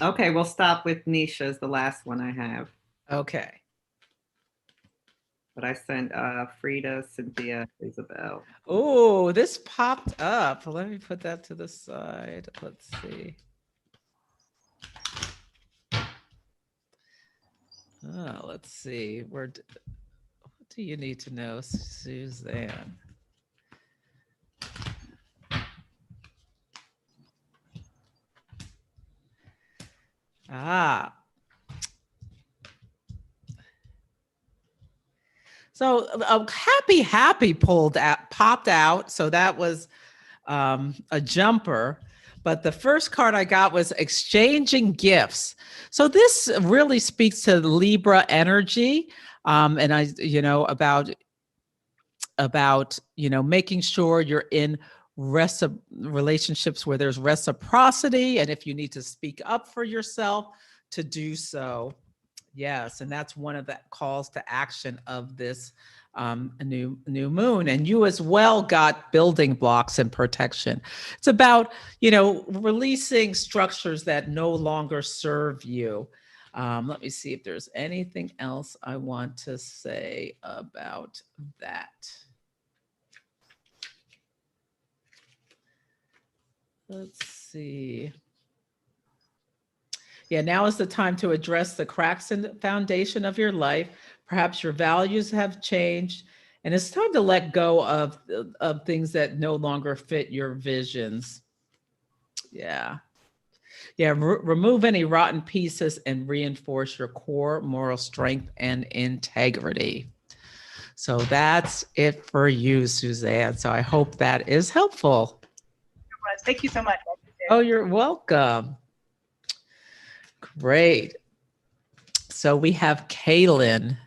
Okay, we'll stop with Nisha's the last one I have. Okay. But I sent Frida, Cynthia, Isabel. Oh, this popped up. Let me put that to the side. Let's see. Let's see. What do you need to know, Suzanne? So happy popped out. So that was a jumper. But the first card I got was exchanging gifts. So this really speaks to Libra energy. And I, about making sure you're in relationships where there's reciprocity, and if you need to speak up for yourself, to do so. Yes, and that's one of the calls to action of this new moon. And you as well got building blocks and protection. It's about releasing structures that no longer serve you. Let me see if there's anything else I want to say about that. Let's see. Yeah, now is the time to address the cracks in the foundation of your life. Perhaps your values have changed, and it's time to let go of things that no longer fit your visions. Yeah. Yeah, remove any rotten pieces and reinforce your core moral strength and integrity. So that's it for you, Suzanne. So I hope that is helpful. Thank you so much. Oh, you're welcome. Great. So we have Kaylin.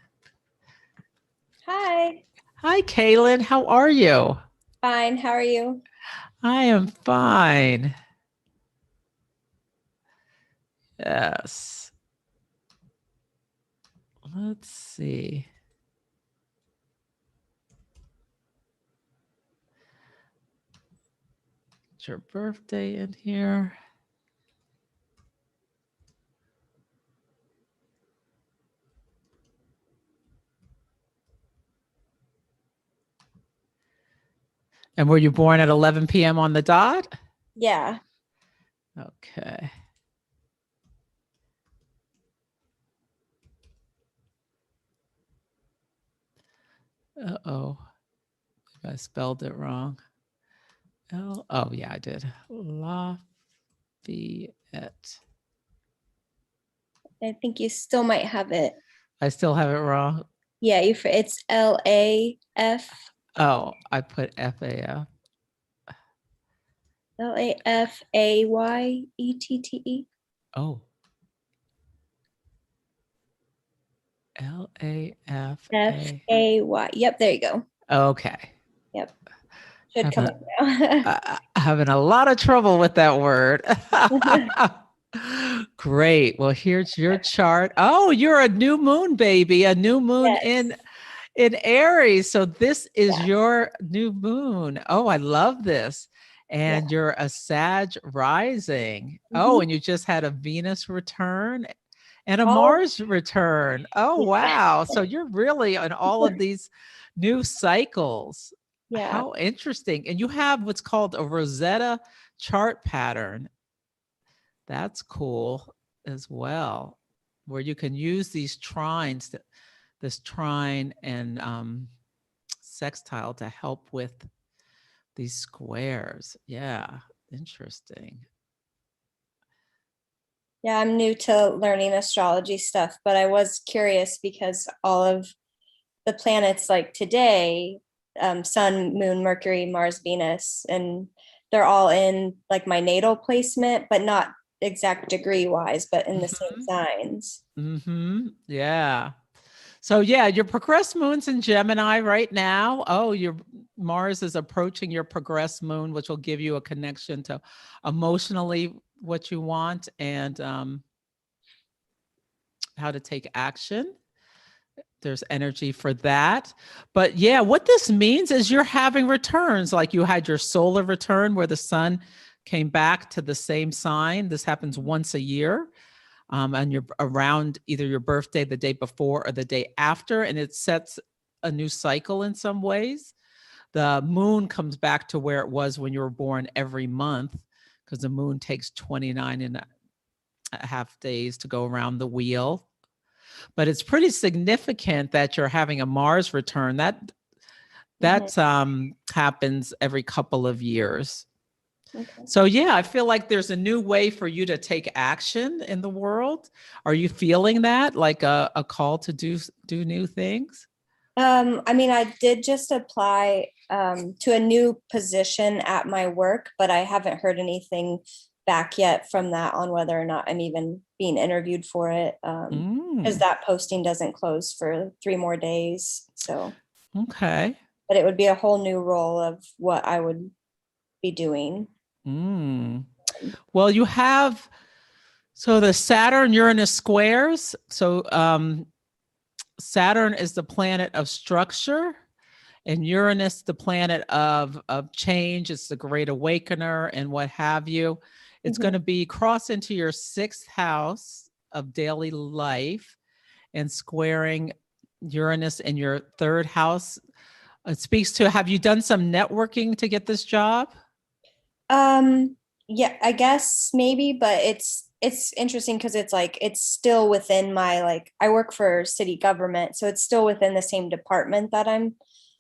Hi. Hi, Kaylin. How are you? Fine. How are you? I am fine. Yes. Let's see. It's your birthday in here. And were you born at 11 p.m. on the dot? Yeah. Okay. Uh-oh. I spelled it wrong. Oh, yeah, I did. Lafayette. I think you still might have it. I still have it wrong. Yeah, it's LAF. Oh, I put FAF. LAFAYETTE. Oh. LAFA. FAY. Yep, there you go. Okay. Yep. Should come up now. Having a lot of trouble with that word. Great. Well, here's your chart. Oh, you're a new moon, baby. A new moon Yes. in Aries. So this is Yeah. your new moon. Oh, I love this. And you're a Sag rising. Oh, and you just had a Venus return and a Mars return. Oh, wow. So you're really on all of these new cycles. Yeah. How interesting. And you have what's called a Rosetta chart pattern. That's cool as well, where you can use these trines, this trine and sextile to help with these squares. Yeah, interesting. Yeah, I'm new to learning astrology stuff, but I was curious because all of the planets like today, Sun, Moon, Mercury, Mars, Venus, and they're all in like my natal placement, but not exact degree wise, but in the same signs. Yeah. So yeah, your progressed moon's in Gemini right now. Oh, your Mars is approaching your progressed moon, which will give you a connection to emotionally what you want and how to take action. There's energy for that. But yeah, what this means is you're having returns, like you had your solar return where the sun came back to the same sign. This happens once a year. And you're around either your birthday, the day before, or the day after, and it sets a new cycle in some ways. The moon comes back to where it was when you were born every month, because the moon takes 29 and a half days to go around the wheel. But it's pretty significant that you're having a Mars return. That happens every couple of years. Okay. So yeah, I feel like there's a new way for you to take action in the world. Are you feeling that, like a call to do new things? I mean, I did just apply to a new position at my work, but I haven't heard anything back yet from that on whether or not I'm even being interviewed for it. Because that posting doesn't close for 3 more days. So, Okay. but it would be a whole new role of what I would be doing. Well, you have, so the Saturn Uranus squares. So Saturn is the planet of structure, and Uranus the planet of change. It's the great awakener and what have you. It's going to be cross into your 6th house of daily life and squaring Uranus in your 3rd house. It speaks to, have you done some networking to get this job? Yeah, I guess maybe, but it's interesting because it's like it's still within my, like, I work for city government, so it's still within the same department that I'm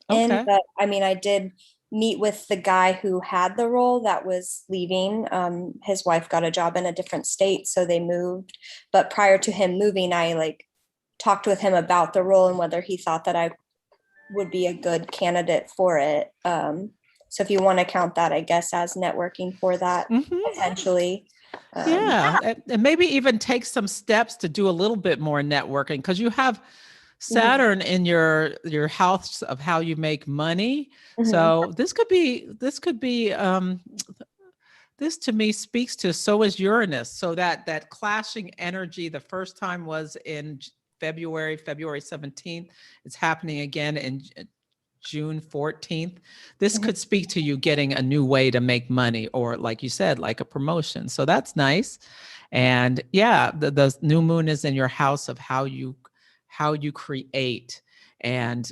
in. Okay. But I mean, I did meet with the guy who had the role that was leaving. His wife got a job in a different state, so they moved. But prior to him moving, I like talked with him about the role and whether he thought that I would be a good candidate for it. So if you want to count that, I guess, as networking for that, potentially. Yeah, and maybe even take some steps to do a little bit more networking, because you have Saturn in your house of how you make money. So this to me speaks to, so is Uranus. So that clashing energy, the first time was in February 17th. It's happening again in June 14th. This could speak to you getting a new way to make money, or like you said, like a promotion. So that's nice. And yeah, the new moon is in your house of how you create, and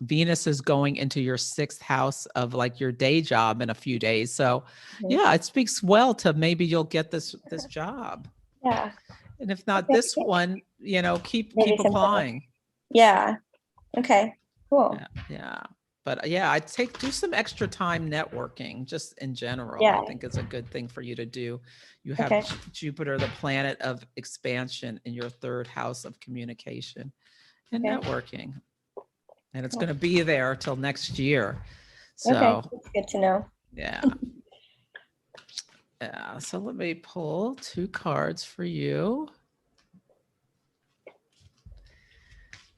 Venus is going into your 6th house of like your day job in a few days. So yeah, it speaks well to maybe you'll get this job. Yeah. And if not this one, keep applying. Yeah. Okay. Cool. Yeah. But yeah, I'd do some extra time networking just in general. Yeah. I think it's a good thing for you to do. You have Jupiter, the planet of expansion, in your 3rd house of communication and networking. And it's going to be there till next year. So that's good to know. Yeah. Yeah. So let me pull 2 cards for you.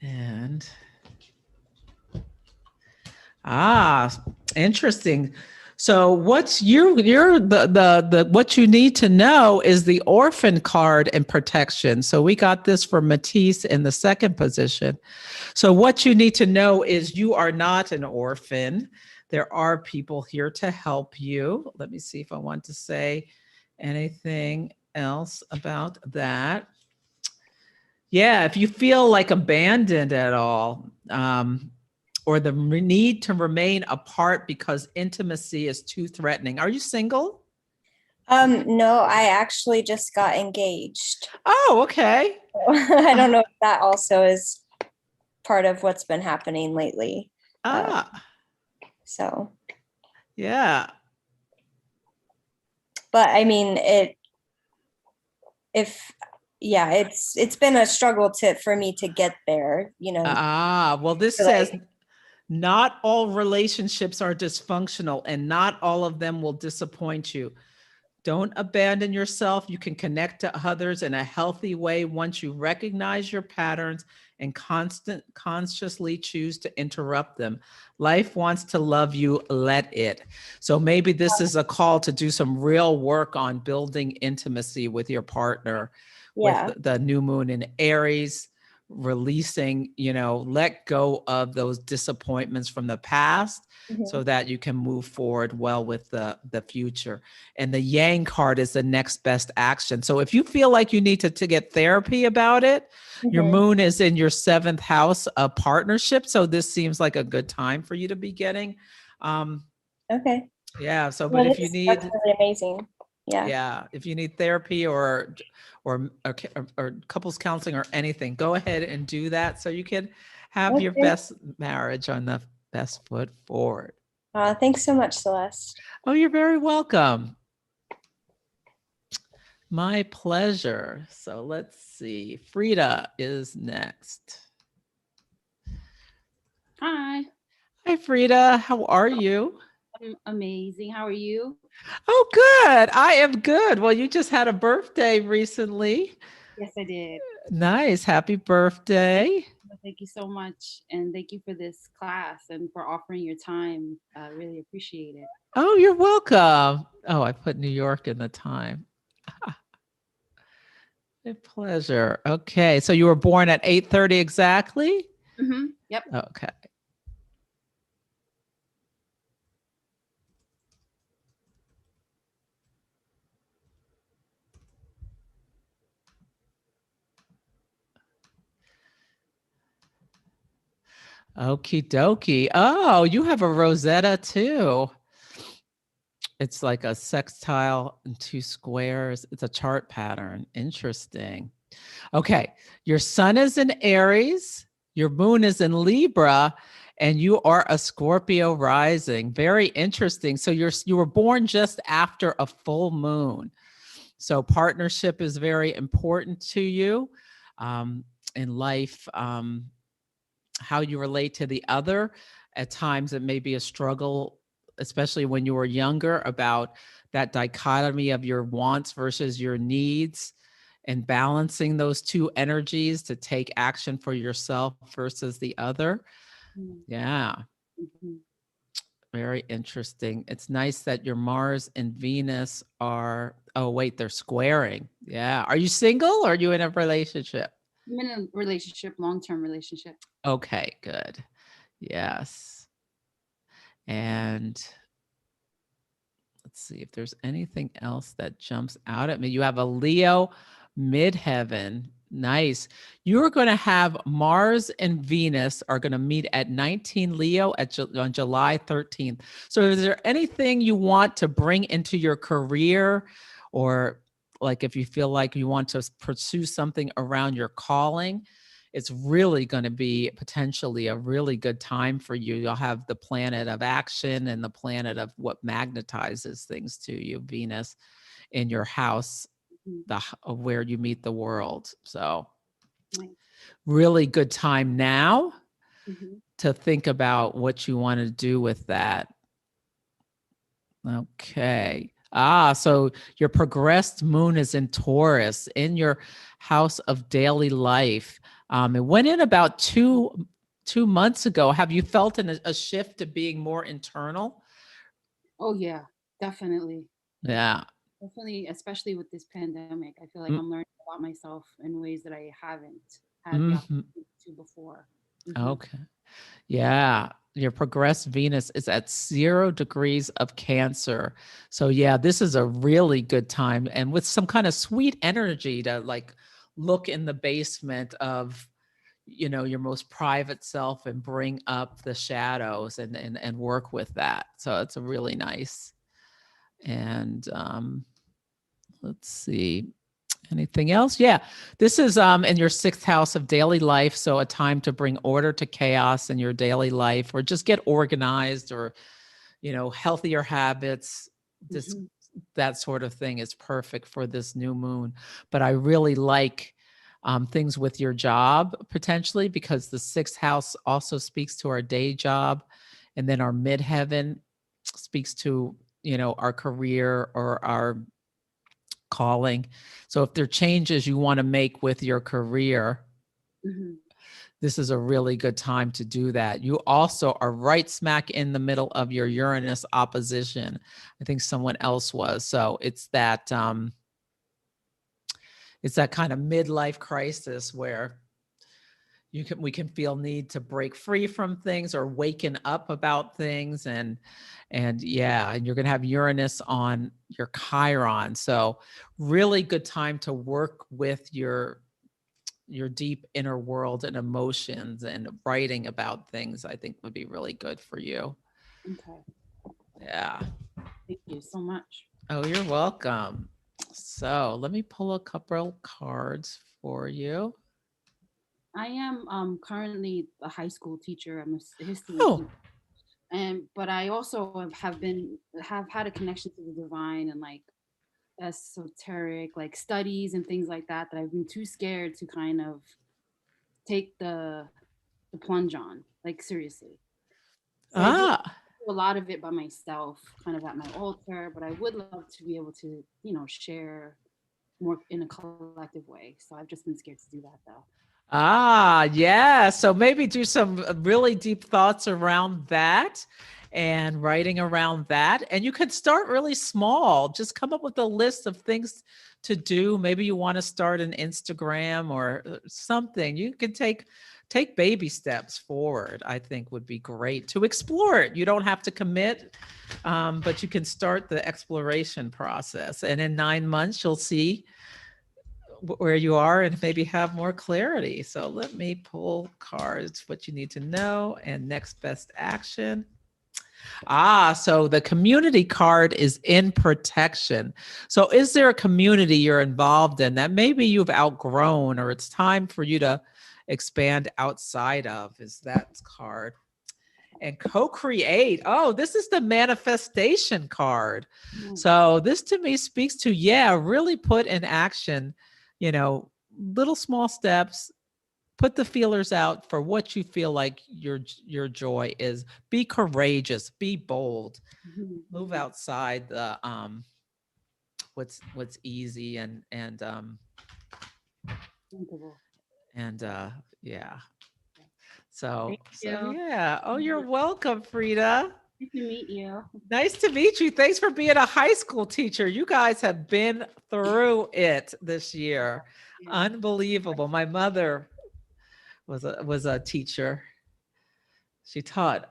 And interesting. So what's what you need to know is the orphan card and protection. So we got this for Matisse in the 2nd position. So what you need to know is you are not an orphan. There are people here to help you. Let me see if I want to say anything else about that. Yeah, if you feel like abandoned at all, or the need to remain apart because intimacy is too threatening. Are you single? No, I actually just got engaged. Oh, okay. I don't know if that also is part of what's been happening lately. So. Yeah. But I mean, it's been a struggle for me to get there, Well, this says not all relationships are dysfunctional, and not all of them will disappoint you. Don't abandon yourself. You can connect to others in a healthy way once you recognize your patterns and consciously choose to interrupt them. Life wants to love you, let it. So maybe this is a call to do some real work on building intimacy with your partner, with the new moon in Aries, releasing, let go of those disappointments from the past so that you can move forward well with the future. And the Yang card is the next best action. So if you feel like you need to get therapy about it, your moon is in your 7th house of partnership. So this seems like a good time for you to be getting. Yeah. So, but if you need, that's really amazing. Yeah. If you need therapy or couples counseling or anything, go ahead and do that so you can have your best marriage on the best foot forward. Thanks so much, Celeste. Oh, you're very welcome. My pleasure. So let's see. Frida is next. Hi. Hi, Frida. How are you? I'm amazing. How are you? Oh, good. I am good. Well, you just had a birthday recently. Yes, I did. Nice. Happy birthday. Thank you so much. And thank you for this class and for offering your time. I really appreciate it. Oh, you're welcome. Oh, I put New York in the time. A pleasure. Okay. So you were born at 8:30 exactly? Yep. Okay. Okie dokie. Oh, you have a Rosetta too. It's like a sextile and two squares. It's a chart pattern. Interesting. Okay. Your sun is in Aries, your moon is in Libra, and you are a Scorpio rising. Very interesting. So you were born just after a full moon. So partnership is very important to you in life. How you relate to the other. At times, it may be a struggle, especially when you were younger, about that dichotomy of your wants versus your needs and balancing those two energies to take action for yourself versus the other. Yeah. Very interesting. It's nice that your Mars and Venus are, oh, wait, they're squaring. Yeah. Are you single or are you in a relationship? I'm in a relationship, long-term relationship. Okay, good. Yes. And let's see if there's anything else that jumps out at me. You have a Leo midheaven. Nice. You are going to have Mars and Venus are going to meet at 19 Leo on July 13th. So is there anything you want to bring into your career, or like if you feel like you want to pursue something around your calling? It's really going to be potentially a really good time for you. You'll have the planet of action and the planet of what magnetizes things to you, Venus, in your house, of where you meet the world. So really good time now to think about what you want to do with that. Okay. So your progressed moon is in Taurus in your house of daily life. It went in about two months ago. Have you felt a shift to being more internal? Oh yeah, definitely. Yeah. Definitely, especially with this pandemic. I feel like I'm learning about myself in ways that I haven't had the opportunity to before. Okay. Yeah. Your progressed Venus is at 0 degrees of Cancer. So yeah, this is a really good time, and with some kind of sweet energy to like look in the basement of, you know, your most private self and bring up the shadows and work with that. So it's a really nice. And let's see. Anything else? Yeah. This is in your 6th house of daily life. So a time to bring order to chaos in your daily life, or just get organized, or, you know, healthier habits. This that sort of thing is perfect for this new moon. But I really like things with your job potentially, because the 6th house also speaks to our day job, and then our midheaven speaks to, you know, our career or our calling. So if there are changes you want to make with your career, this is a really good time to do that. You also are right smack in the middle of your Uranus opposition. I think someone else was. So it's that kind of midlife crisis where we can feel need to break free from things or waken up about things, and yeah, and you're going to have Uranus on your Chiron. So really good time to work with your deep inner world and emotions, and writing about things I think would be really good for you. Okay. Yeah. Thank you so much. Oh, you're welcome. So let me pull a couple cards for you. I am currently a high school teacher. I'm a history teacher. But I also have had a connection to the divine and like esoteric like studies and things like that I've been too scared to kind of take the plunge on, like seriously. So I a lot of it by myself, kind of at my altar, but I would love to be able to, share more in a collective way. So I've just been scared to do that though. Ah, yeah. So maybe do some really deep thoughts around that and writing around that. And you could start really small. Just come up with a list of things to do. Maybe you want to start an Instagram or something. You can take baby steps forward. I think would be great to explore it. You don't have to commit, but you can start the exploration process. And in 9 months, you'll see where you are and maybe have more clarity. So let me pull cards, what you need to know and next best action. So the community card is in protection. So is there a community you're involved in that maybe you've outgrown or it's time for you to expand outside of? Is that card? And co-create. Oh, this is the manifestation card. So this to me speaks to, really put in action, little small steps, put the feelers out for what you feel like your joy is. Be courageous, be bold, move outside the what's easy and yeah. So yeah. Oh, you're welcome, Frida. Nice to meet you. Nice to meet you. Thanks for being a high school teacher. You guys have been through it this year. Yeah. Unbelievable. My mother was a teacher. She taught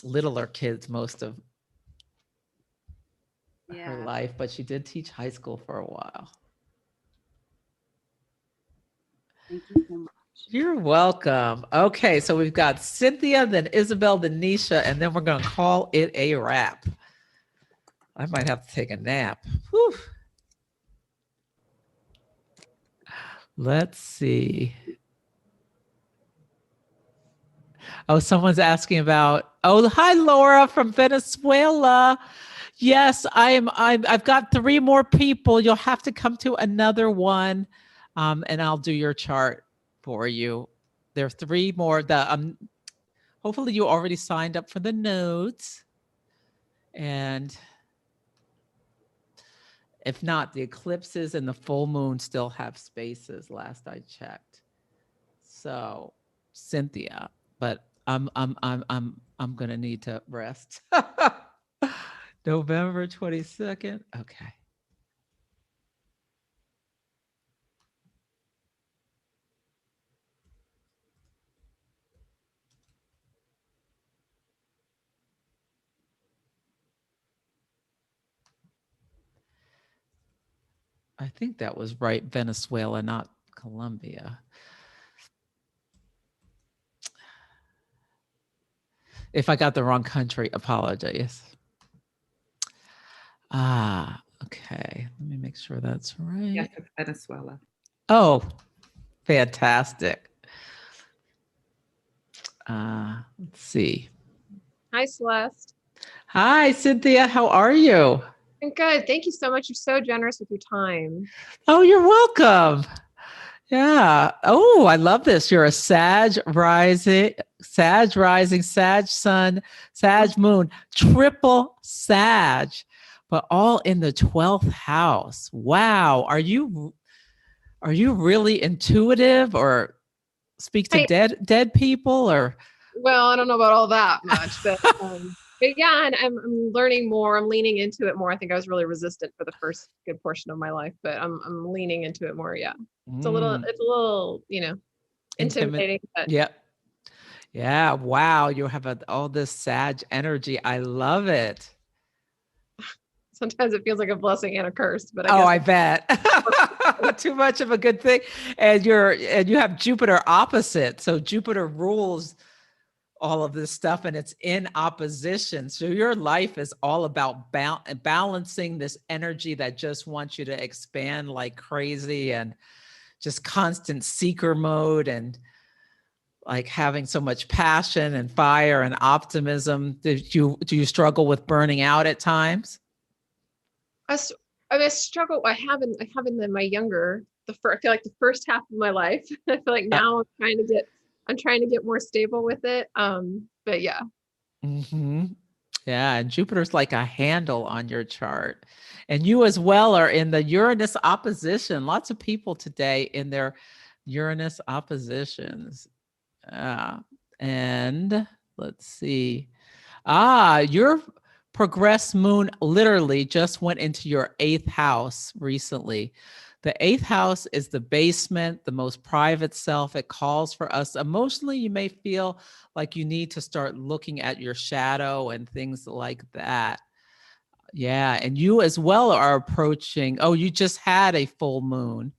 littler kids most of her life, but she did teach high school for a while. Thank you so much. You're welcome. Okay, so we've got Cynthia, then Isabel, then Nisha, and then we're going to call it a wrap. I might have to take a nap. Whew. Let's see. Oh, someone's asking about, hi, Laura from Venezuela. Yes, I've got 3 more people. You'll have to come to another one, and I'll do your chart for you. There are 3 more. Hopefully you already signed up for the notes. And if not, the eclipses and the full moon still have spaces last I checked. So, Cynthia, but I'm going to need to rest. November 22nd. Okay. I think that was right, Venezuela, not Colombia. If I got the wrong country, apologies. Okay. Let me make sure that's right. Yes, it's Venezuela. Oh, fantastic. Let's see. Hi, Celeste. Hi, Cynthia. How are you? I'm good. Thank you so much. You're so generous with your time. Oh, you're welcome. Yeah. Oh, I love this. You're a Sag rising, Sag sun, Sag moon, triple Sag, but all in the 12th house. Wow. Are you really intuitive or speak to dead people or? Well, I don't know about all that much, but yeah, and I'm learning more. I'm leaning into it more. I think I was really resistant for the first good portion of my life, but I'm leaning into it more. Yeah. It's a little, intimidating. But Yeah. Wow. You have all this Sag energy. I love it. Sometimes it feels like a blessing and a curse, but I bet. Too much of a good thing. And you have Jupiter opposite. So Jupiter rules all of this stuff and it's in opposition. So your life is all about balancing this energy that just wants you to expand like crazy and just constant seeker mode and like having so much passion and fire and optimism. Do you struggle with burning out at times? I struggle. I have in my younger, I feel like the first half of my life. I feel like now I'm trying to get more stable with it. But yeah. Mm-hmm. Yeah, and Jupiter's like a handle on your chart. And you as well are in the Uranus opposition. Lots of people today in their Uranus oppositions. And let's see. Your progressed moon literally just went into your 8th house recently. The 8th house is the basement, the most private self. It calls for us emotionally. You may feel like you need to start looking at your shadow and things like that. Yeah, and you as well are approaching. Oh, you just had a full moon.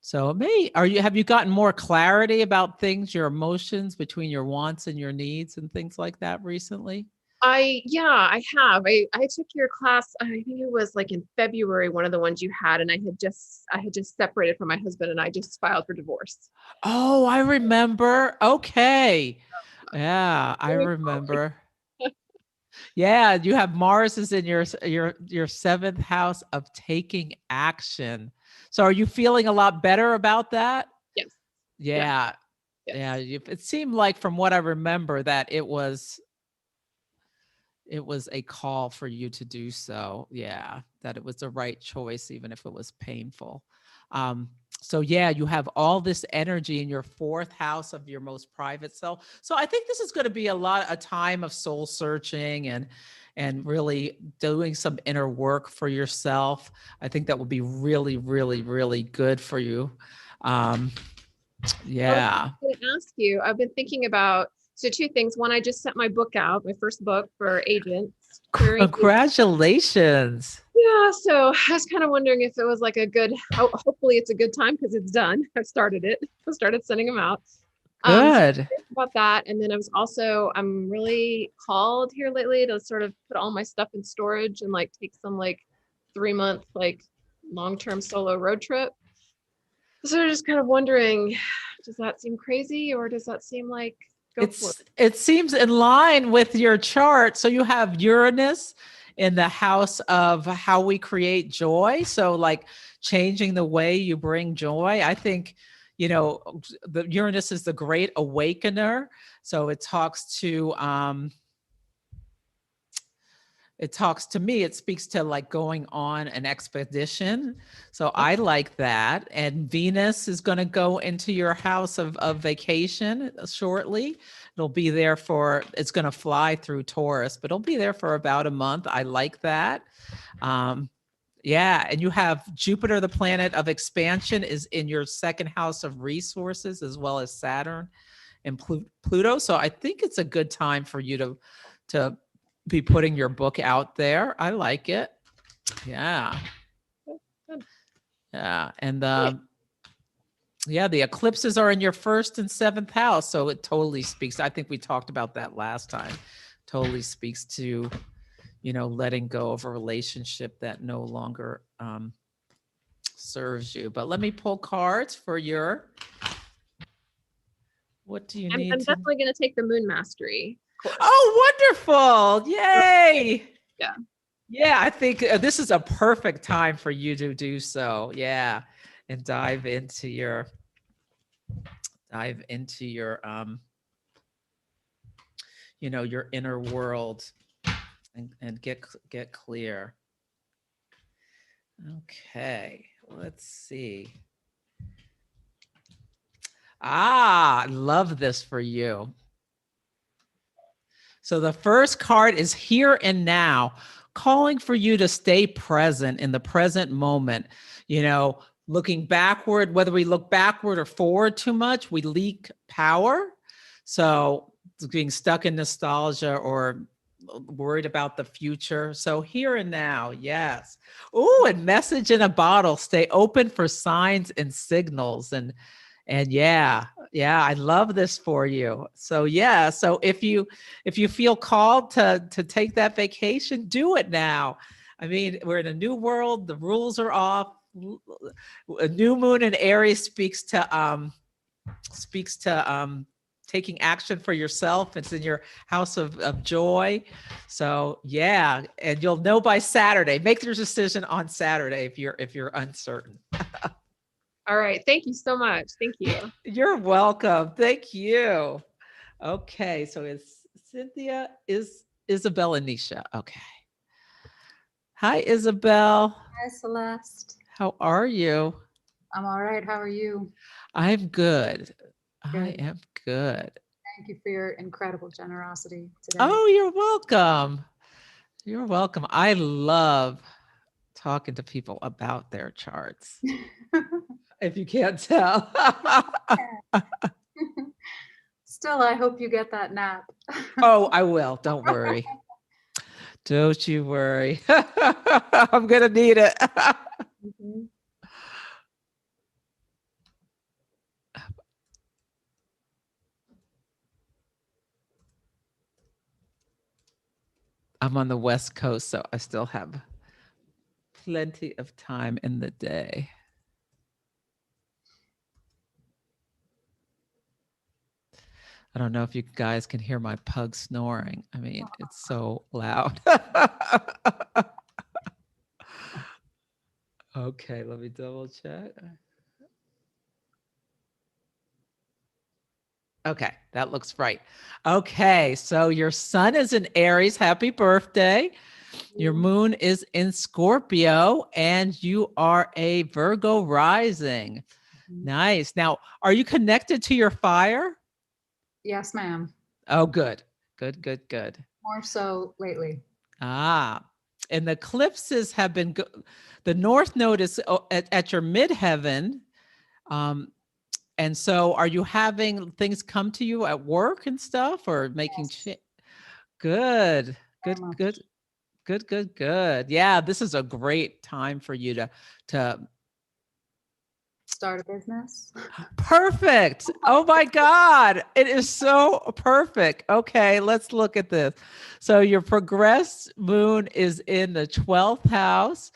So have you gotten more clarity about things, your emotions between your wants and your needs and things like that recently? Yeah, I have. I took your class, I think it was like in February, one of the ones you had, and I had just separated from my husband and I just filed for divorce. Oh, I remember. Okay. Yeah, I remember. Yeah, you have Mars is in your 7th house of taking action. So are you feeling a lot better about that? Yes. Yeah. Yes. Yeah, it seemed like from what I remember that it was a call for you to do so. Yeah, that it was the right choice, even if it was painful. So yeah, you have all this energy in your 4th house of your most private self. So I think this is going to be a time of soul searching and really doing some inner work for yourself. I think that will be really, really, really good for you. Yeah. I was going to ask you, I've been thinking about, so 2 things. One, I just sent my book out, my first book for agents. Congratulations. Yeah, so I was kind of wondering if it was like a good, hopefully it's a good time because it's done. I've started it. I started sending them out. Good. About that. And then I'm really called here lately to sort of put all my stuff in storage and like take some like 3-month like long-term solo road trip. So I'm just kind of wondering, does that seem crazy or does that seem like it seems in line with your chart. So you have Uranus in the house of how we create joy. So like changing the way you bring joy. I think, the Uranus is the great awakener. So it talks to me, it speaks to like going on an expedition. So I like that. And Venus is going to go into your house of vacation shortly. It'll be there it's going to fly through Taurus, but it'll be there for about a month. I like that. Yeah. And you have Jupiter, the planet of expansion, is in your 2nd house of resources, as well as Saturn and Pluto. So I think it's a good time for you to be putting your book out there. I like it. Yeah. Yeah. And the eclipses are in your 1st and 7th house. So it totally speaks. I think we talked about that last time. Totally speaks to, letting go of a relationship that no longer serves you. But let me pull cards for what do you need? I'm definitely going to take the Moon Mastery course. Oh, wonderful. Yay. Yeah. Yeah, I think this is a perfect time for you to do so. Yeah. And dive into your your inner world and get clear. Okay, let's see. I love this for you. So the first card is here and now, calling for you to stay present in the present moment. Looking backward, whether we look backward or forward too much, we leak power. So being stuck in nostalgia or worried about the future. So here and now, yes. Oh, and message in a bottle, stay open for signs and signals. And yeah, I love this for you. So yeah, so if you feel called to take that vacation, do it now. I mean, we're in a new world, the rules are off. A new moon in Aries speaks to taking action for yourself. It's in your house of joy. So yeah, and you'll know by Saturday. Make your decision on Saturday if you're uncertain. All right. Thank you so much. Thank you. You're welcome. Thank you. Okay. So Cynthia is Isabel and Nisha. Okay. Hi, Isabel. Hi, Celeste. How are you? I'm all right. How are you? I'm good. I Good. am good. Thank you for your incredible generosity today. Oh, you're welcome. You're welcome. I love talking to people about their charts. If you can't tell. Still, I hope you get that nap. Oh, I will. Don't worry. Don't you worry. I'm going to need it. Mhm. I'm on the West Coast, so I still have plenty of time in the day. I don't know if you guys can hear my pug snoring. I mean, it's so loud. Okay, let me double check. Okay, that looks right. Okay, so your sun is in Aries. Happy birthday. Your moon is in Scorpio, and you are a Virgo rising. Nice. Now, are you connected to your fire? Yes, ma'am. Oh, good. Good, good, good. More so lately. Ah, and the eclipses have been, the North Node is at your midheaven. And so are you having things come to you at work and stuff or making Yes. Good, Very good, much. good, good, good, good. Yeah, this is a great time for you to Start a business. perfect. Oh my God. It is so perfect. Okay, let's look at this. So your progressed moon is in the 12th house.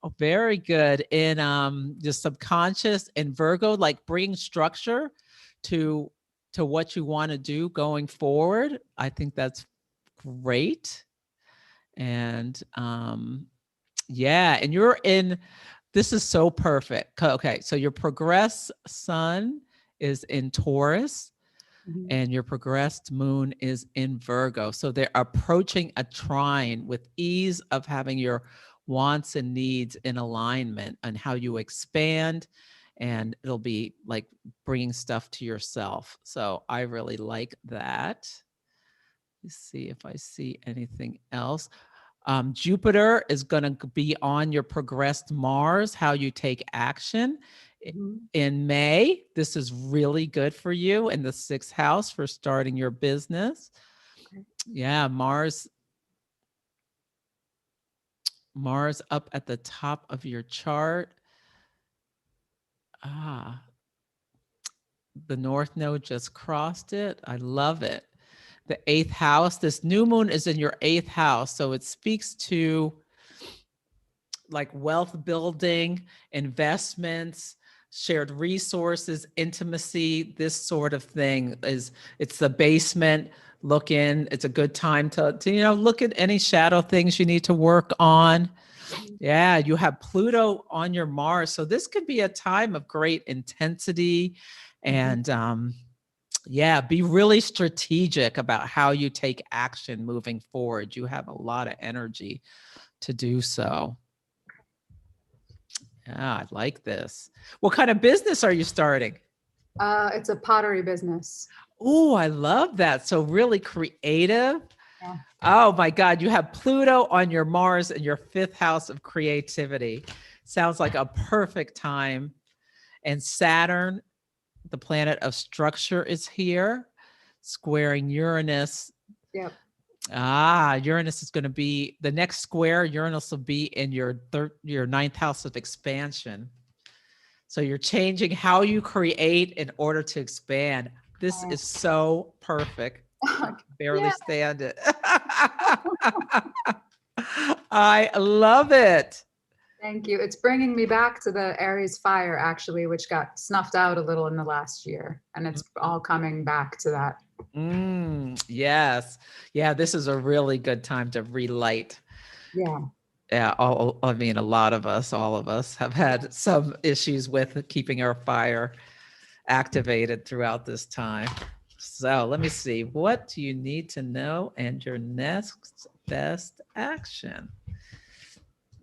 Oh, very good. In the subconscious and Virgo, like bringing structure to what you want to do going forward. I think that's great. And yeah, and you're in, this is so perfect. Okay, so your progressed sun is in Taurus and your progressed moon is in Virgo. So they're approaching a trine with ease of having your wants and needs in alignment and how you expand. And it'll be like bringing stuff to yourself. So I really like that. Let's see if I see anything else. Jupiter is going to be on your progressed Mars, how you take action. In May, this is really good for you in the 6th house for starting your business. Yeah, Mars up at the top of your chart. Ah, the North Node just crossed it. I love it. The 8th house, this new moon is in your 8th house. So it speaks to like wealth building, investments, shared resources, intimacy, this sort of thing it's the basement. Look in, it's a good time to look at any shadow things you need to work on. Yeah, you have Pluto on your Mars. So this could be a time of great intensity and yeah, be really strategic about how you take action moving forward. You have a lot of energy to do so. Yeah, I like this. What kind of business are you starting? It's a pottery business. Oh, I love that. So really creative. Yeah. Oh my God, you have Pluto on your Mars in your 5th house of creativity. Sounds like a perfect time. And Saturn, the planet of structure, is here, squaring Uranus. Yep. Uranus is going to be the next square. Uranus will be in your 9th house of expansion. So you're changing how you create in order to expand. This is so perfect. I can barely stand it. I love it. Thank you. It's bringing me back to the Aries fire, actually, which got snuffed out a little in the last year. And it's all coming back to that. Yes. Yeah, this is a really good time to relight. Yeah. Yeah, all of us have had some issues with keeping our fire activated throughout this time. So let me see. What do you need to know and your next best action?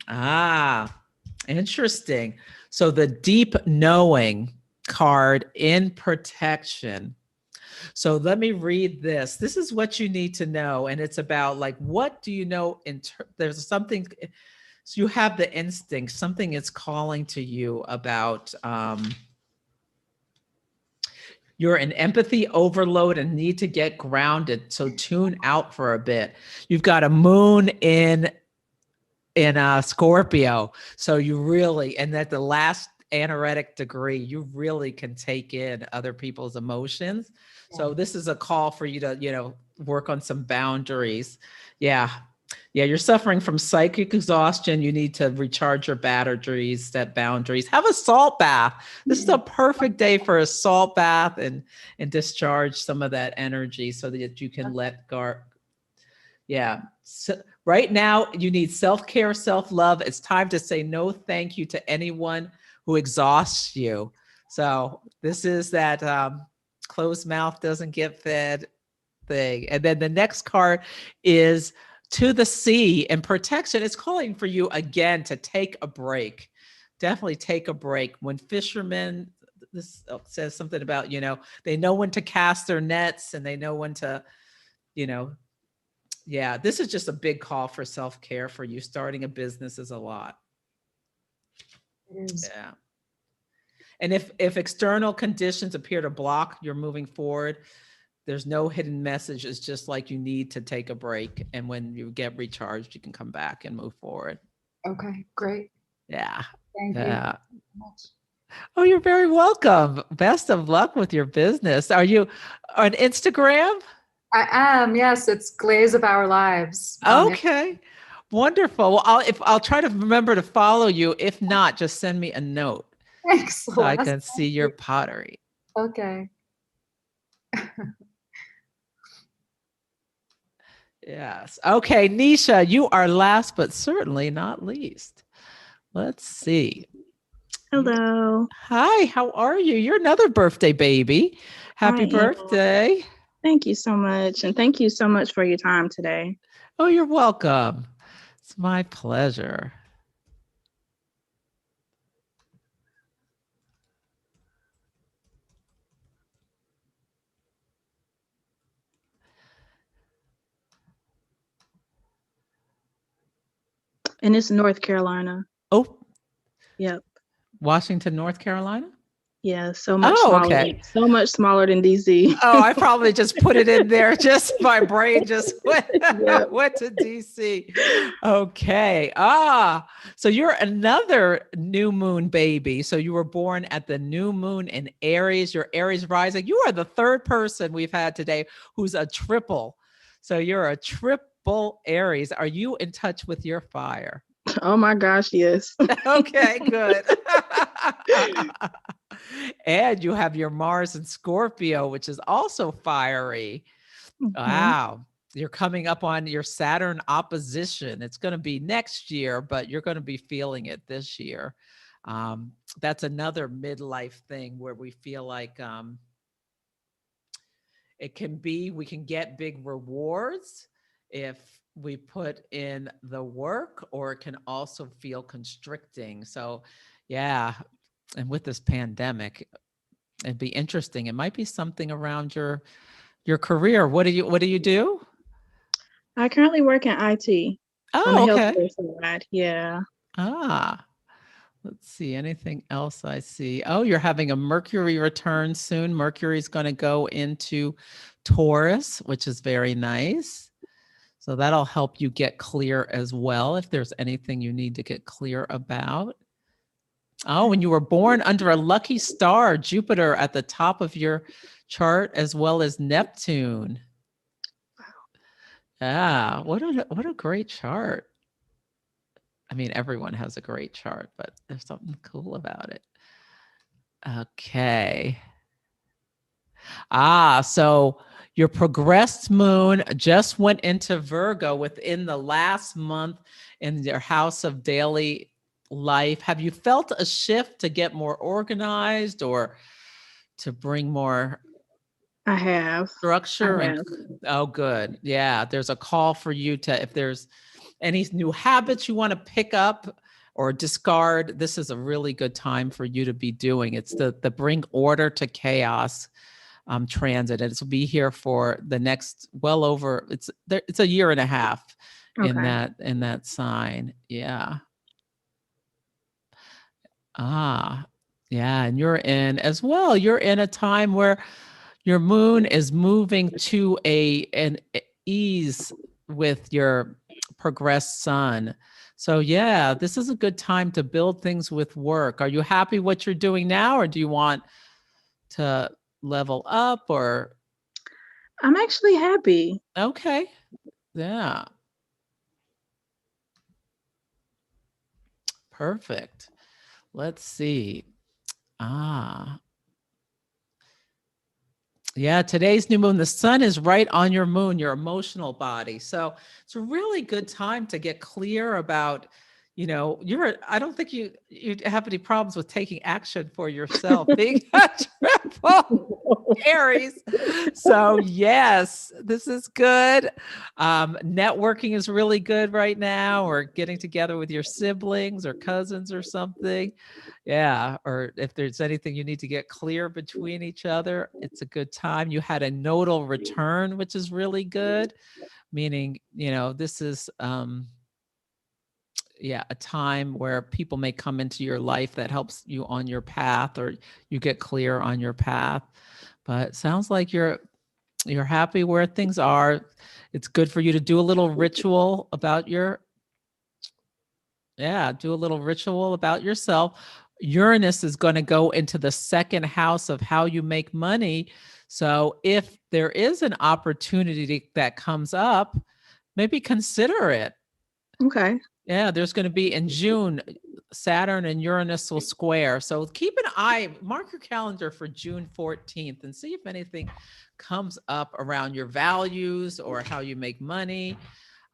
Ah, interesting. So the deep knowing card in protection. So let me read this. This is what you need to know. And it's about like, what do you know? There's something, so you have the instinct, something is calling to you about, you're in empathy overload and need to get grounded. So tune out for a bit. You've got a moon in Scorpio. So you really, and at the last anoretic degree, you really can take in other people's emotions. So this is a call for you to, work on some boundaries. Yeah. Yeah, you're suffering from psychic exhaustion. You need to recharge your batteries, set boundaries. Have a salt bath. This is a perfect day for a salt bath and discharge some of that energy so that you can let go. Yeah. So right now, you need self-care, self-love. It's time to say no thank you to anyone who exhausts you. So this is that closed mouth doesn't get fed thing. And then the next card is to the sea and protection. It's calling for you again to take a break. Definitely take a break. When fishermen, this says something about, they know when to cast their nets and they know when to, yeah, this is just a big call for self-care for you. Starting a business is a lot. It is. Yeah. And if external conditions appear to block your moving forward, there's no hidden message. It's just like you need to take a break. And when you get recharged, you can come back and move forward. Okay, great. Yeah. Thank you Yeah. so much. Oh, you're very welcome. Best of luck with your business. Are you on Instagram? I am, yes, it's Glaze of Our Lives. Okay. Wonderful. Well, I'll try to remember to follow you. If not, just send me a note Thanks, so I Celeste. can see your pottery. Okay. Yes. Okay, Nisha, you are last but certainly not least. Let's see. Hello. Hi, how are you? You're another birthday baby. Happy I am. birthday. Thank you so much. And thank you so much for your time today. Oh, you're welcome. It's my pleasure. And it's North Carolina. Oh, Yep. Washington, North Carolina? Yeah, so much Oh, smaller. okay. So much smaller than DC. Oh, I probably just put it in there. Just my brain just went, Yep. went to DC. Okay. So you're another new moon baby. So you were born at the new moon in Aries. Your Aries rising. You are the third person we've had today who's a triple. So you're a triple Aries. Are you in touch with your fire? Oh my gosh, yes. Okay, good. And you have your Mars and Scorpio, which is also fiery. Wow. You're coming up on your Saturn opposition. It's going to be next year, but you're going to be feeling it this year. That's another midlife thing where we feel like we can get big rewards if we put in the work, or it can also feel constricting. So yeah. And with this pandemic, it'd be interesting. It might be something around your career. What do you do? I currently work in IT on the Oh, okay. healthcare side. Yeah. Let's see. Anything else I see? Oh, you're having a Mercury return soon. Mercury's going to go into Taurus, which is very nice. So that'll help you get clear as well if there's anything you need to get clear about. Oh, and you were born under a lucky star, Jupiter at the top of your chart, as well as Neptune. Yeah, what a great chart. I mean, everyone has a great chart, but there's something cool about it. Okay. So your progressed moon just went into Virgo within the last month in your house of daily life. Have you felt a shift to get more organized or to bring more I have. Structure I and have. oh, good. Yeah, there's a call for you to, if there's any new habits you want to pick up or discard, this is a really good time for you to be doing. It's the bring order to chaos transit, and it's will be here for the next well over it's a year and a half in Okay. that sign. Yeah. Ah, yeah, and you're in as well. You're in a time where your moon is moving to an ease with your progressed sun. So yeah, this is a good time to build things with work. Are you happy what you're doing now, or do you want to level up or? I'm actually happy. Okay. Yeah. Perfect. Let's see. Ah, yeah, today's new moon, the sun is right on your moon, your emotional body. So it's a really good time to get clear about, I don't think you have any problems with taking action for yourself, being a triple Aries. So yes, this is good. Networking is really good right now, or getting together with your siblings or cousins or something. Yeah, or if there's anything you need to get clear between each other, it's a good time. You had a nodal return, which is really good, meaning, this is a time where people may come into your life that helps you on your path, or you get clear on your path. But it sounds like you're happy where things are. It's good for you to do a little ritual about do a little ritual about yourself. Uranus is going to go into the second house of how you make money. So if there is an opportunity that comes up, maybe consider it. Okay. Yeah, there's going to be in June, Saturn and Uranus will square. So keep an eye, mark your calendar for June 14th and see if anything comes up around your values or how you make money.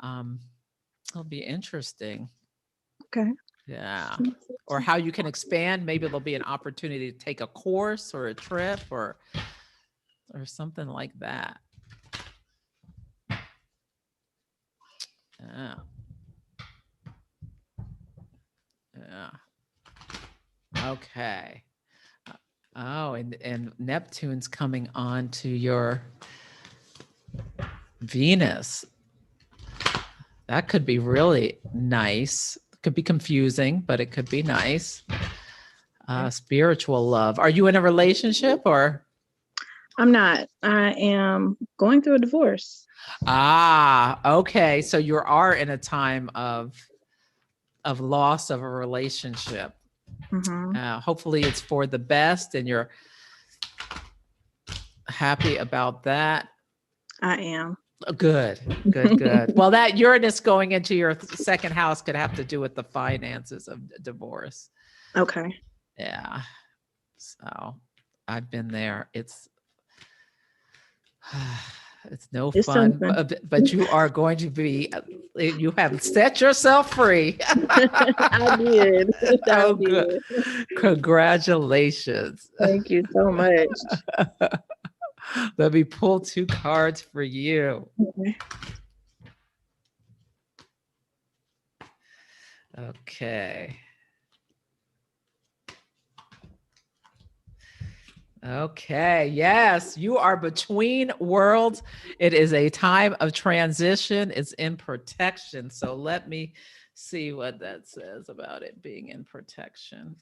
It'll be interesting. Okay. Yeah. Or how you can expand. Maybe there'll be an opportunity to take a course or a trip or something like that. Yeah. Yeah. Okay. Oh, and Neptune's coming on to your Venus. That could be really nice. Could be confusing, but it could be nice. Spiritual love. Are you in a relationship or? I'm not. I am going through a divorce. Ah, okay. So you are in a time of loss of a relationship. Mm-hmm. Hopefully it's for the best and you're happy about that. I am. Good. Well, that Uranus going into your second house could have to do with the finances of divorce. Okay. Yeah. So I've been there. It's no fun, but you are going to be, you have set yourself free. I did. Oh, good. Congratulations. Thank you so much. Let me pull 2 cards for you. Okay. Okay. Yes, you are between worlds. It is a time of transition. It's in protection. So let me see what that says about it being in protection.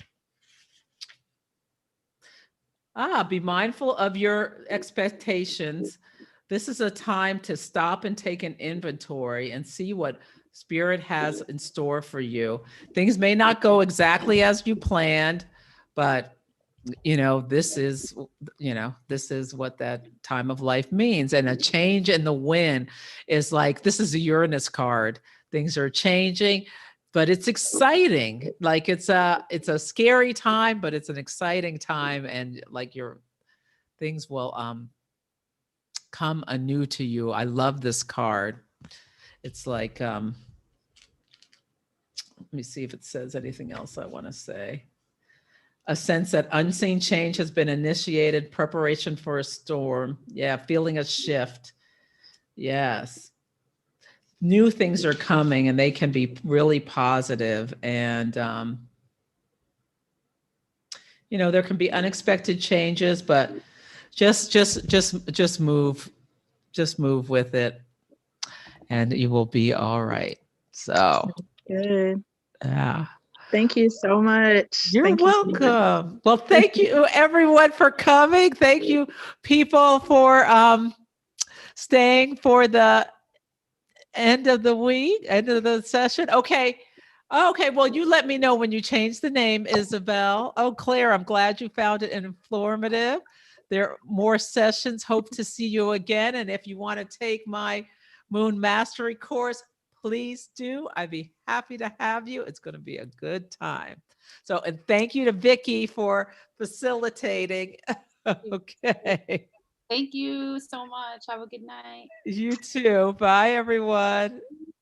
Be mindful of your expectations. This is a time to stop and take an inventory and see what Spirit has in store for you. Things may not go exactly as you planned, but this is what that time of life means. And a change in the wind is like, this is a Uranus card. Things are changing, but it's exciting. Like it's a scary time, but it's an exciting time. And like your things will come anew to you. I love this card. It's like, let me see if it says anything else I want to say. A sense that unseen change has been initiated, preparation for a storm. Yeah, feeling a shift. Yes. New things are coming and they can be really positive. And, you know, there can be unexpected changes, but just move with it and you will be all right. So, Good. yeah. Thank you so much. You're Thank you so much. welcome. Well, thank you everyone for coming. Thank you people for staying for the end of the week, end of the session. Okay. Okay. Well, you let me know when you change the name, Isabel. Oh, Claire, I'm glad you found it informative. There are more sessions. Hope to see you again. And if you want to take my Moon Mastery course, please do. I'd be happy to have you. It's going to be a good time. So, and thank you to Vicky for facilitating. Okay. Thank you so much. Have a good night. You too. Bye, everyone.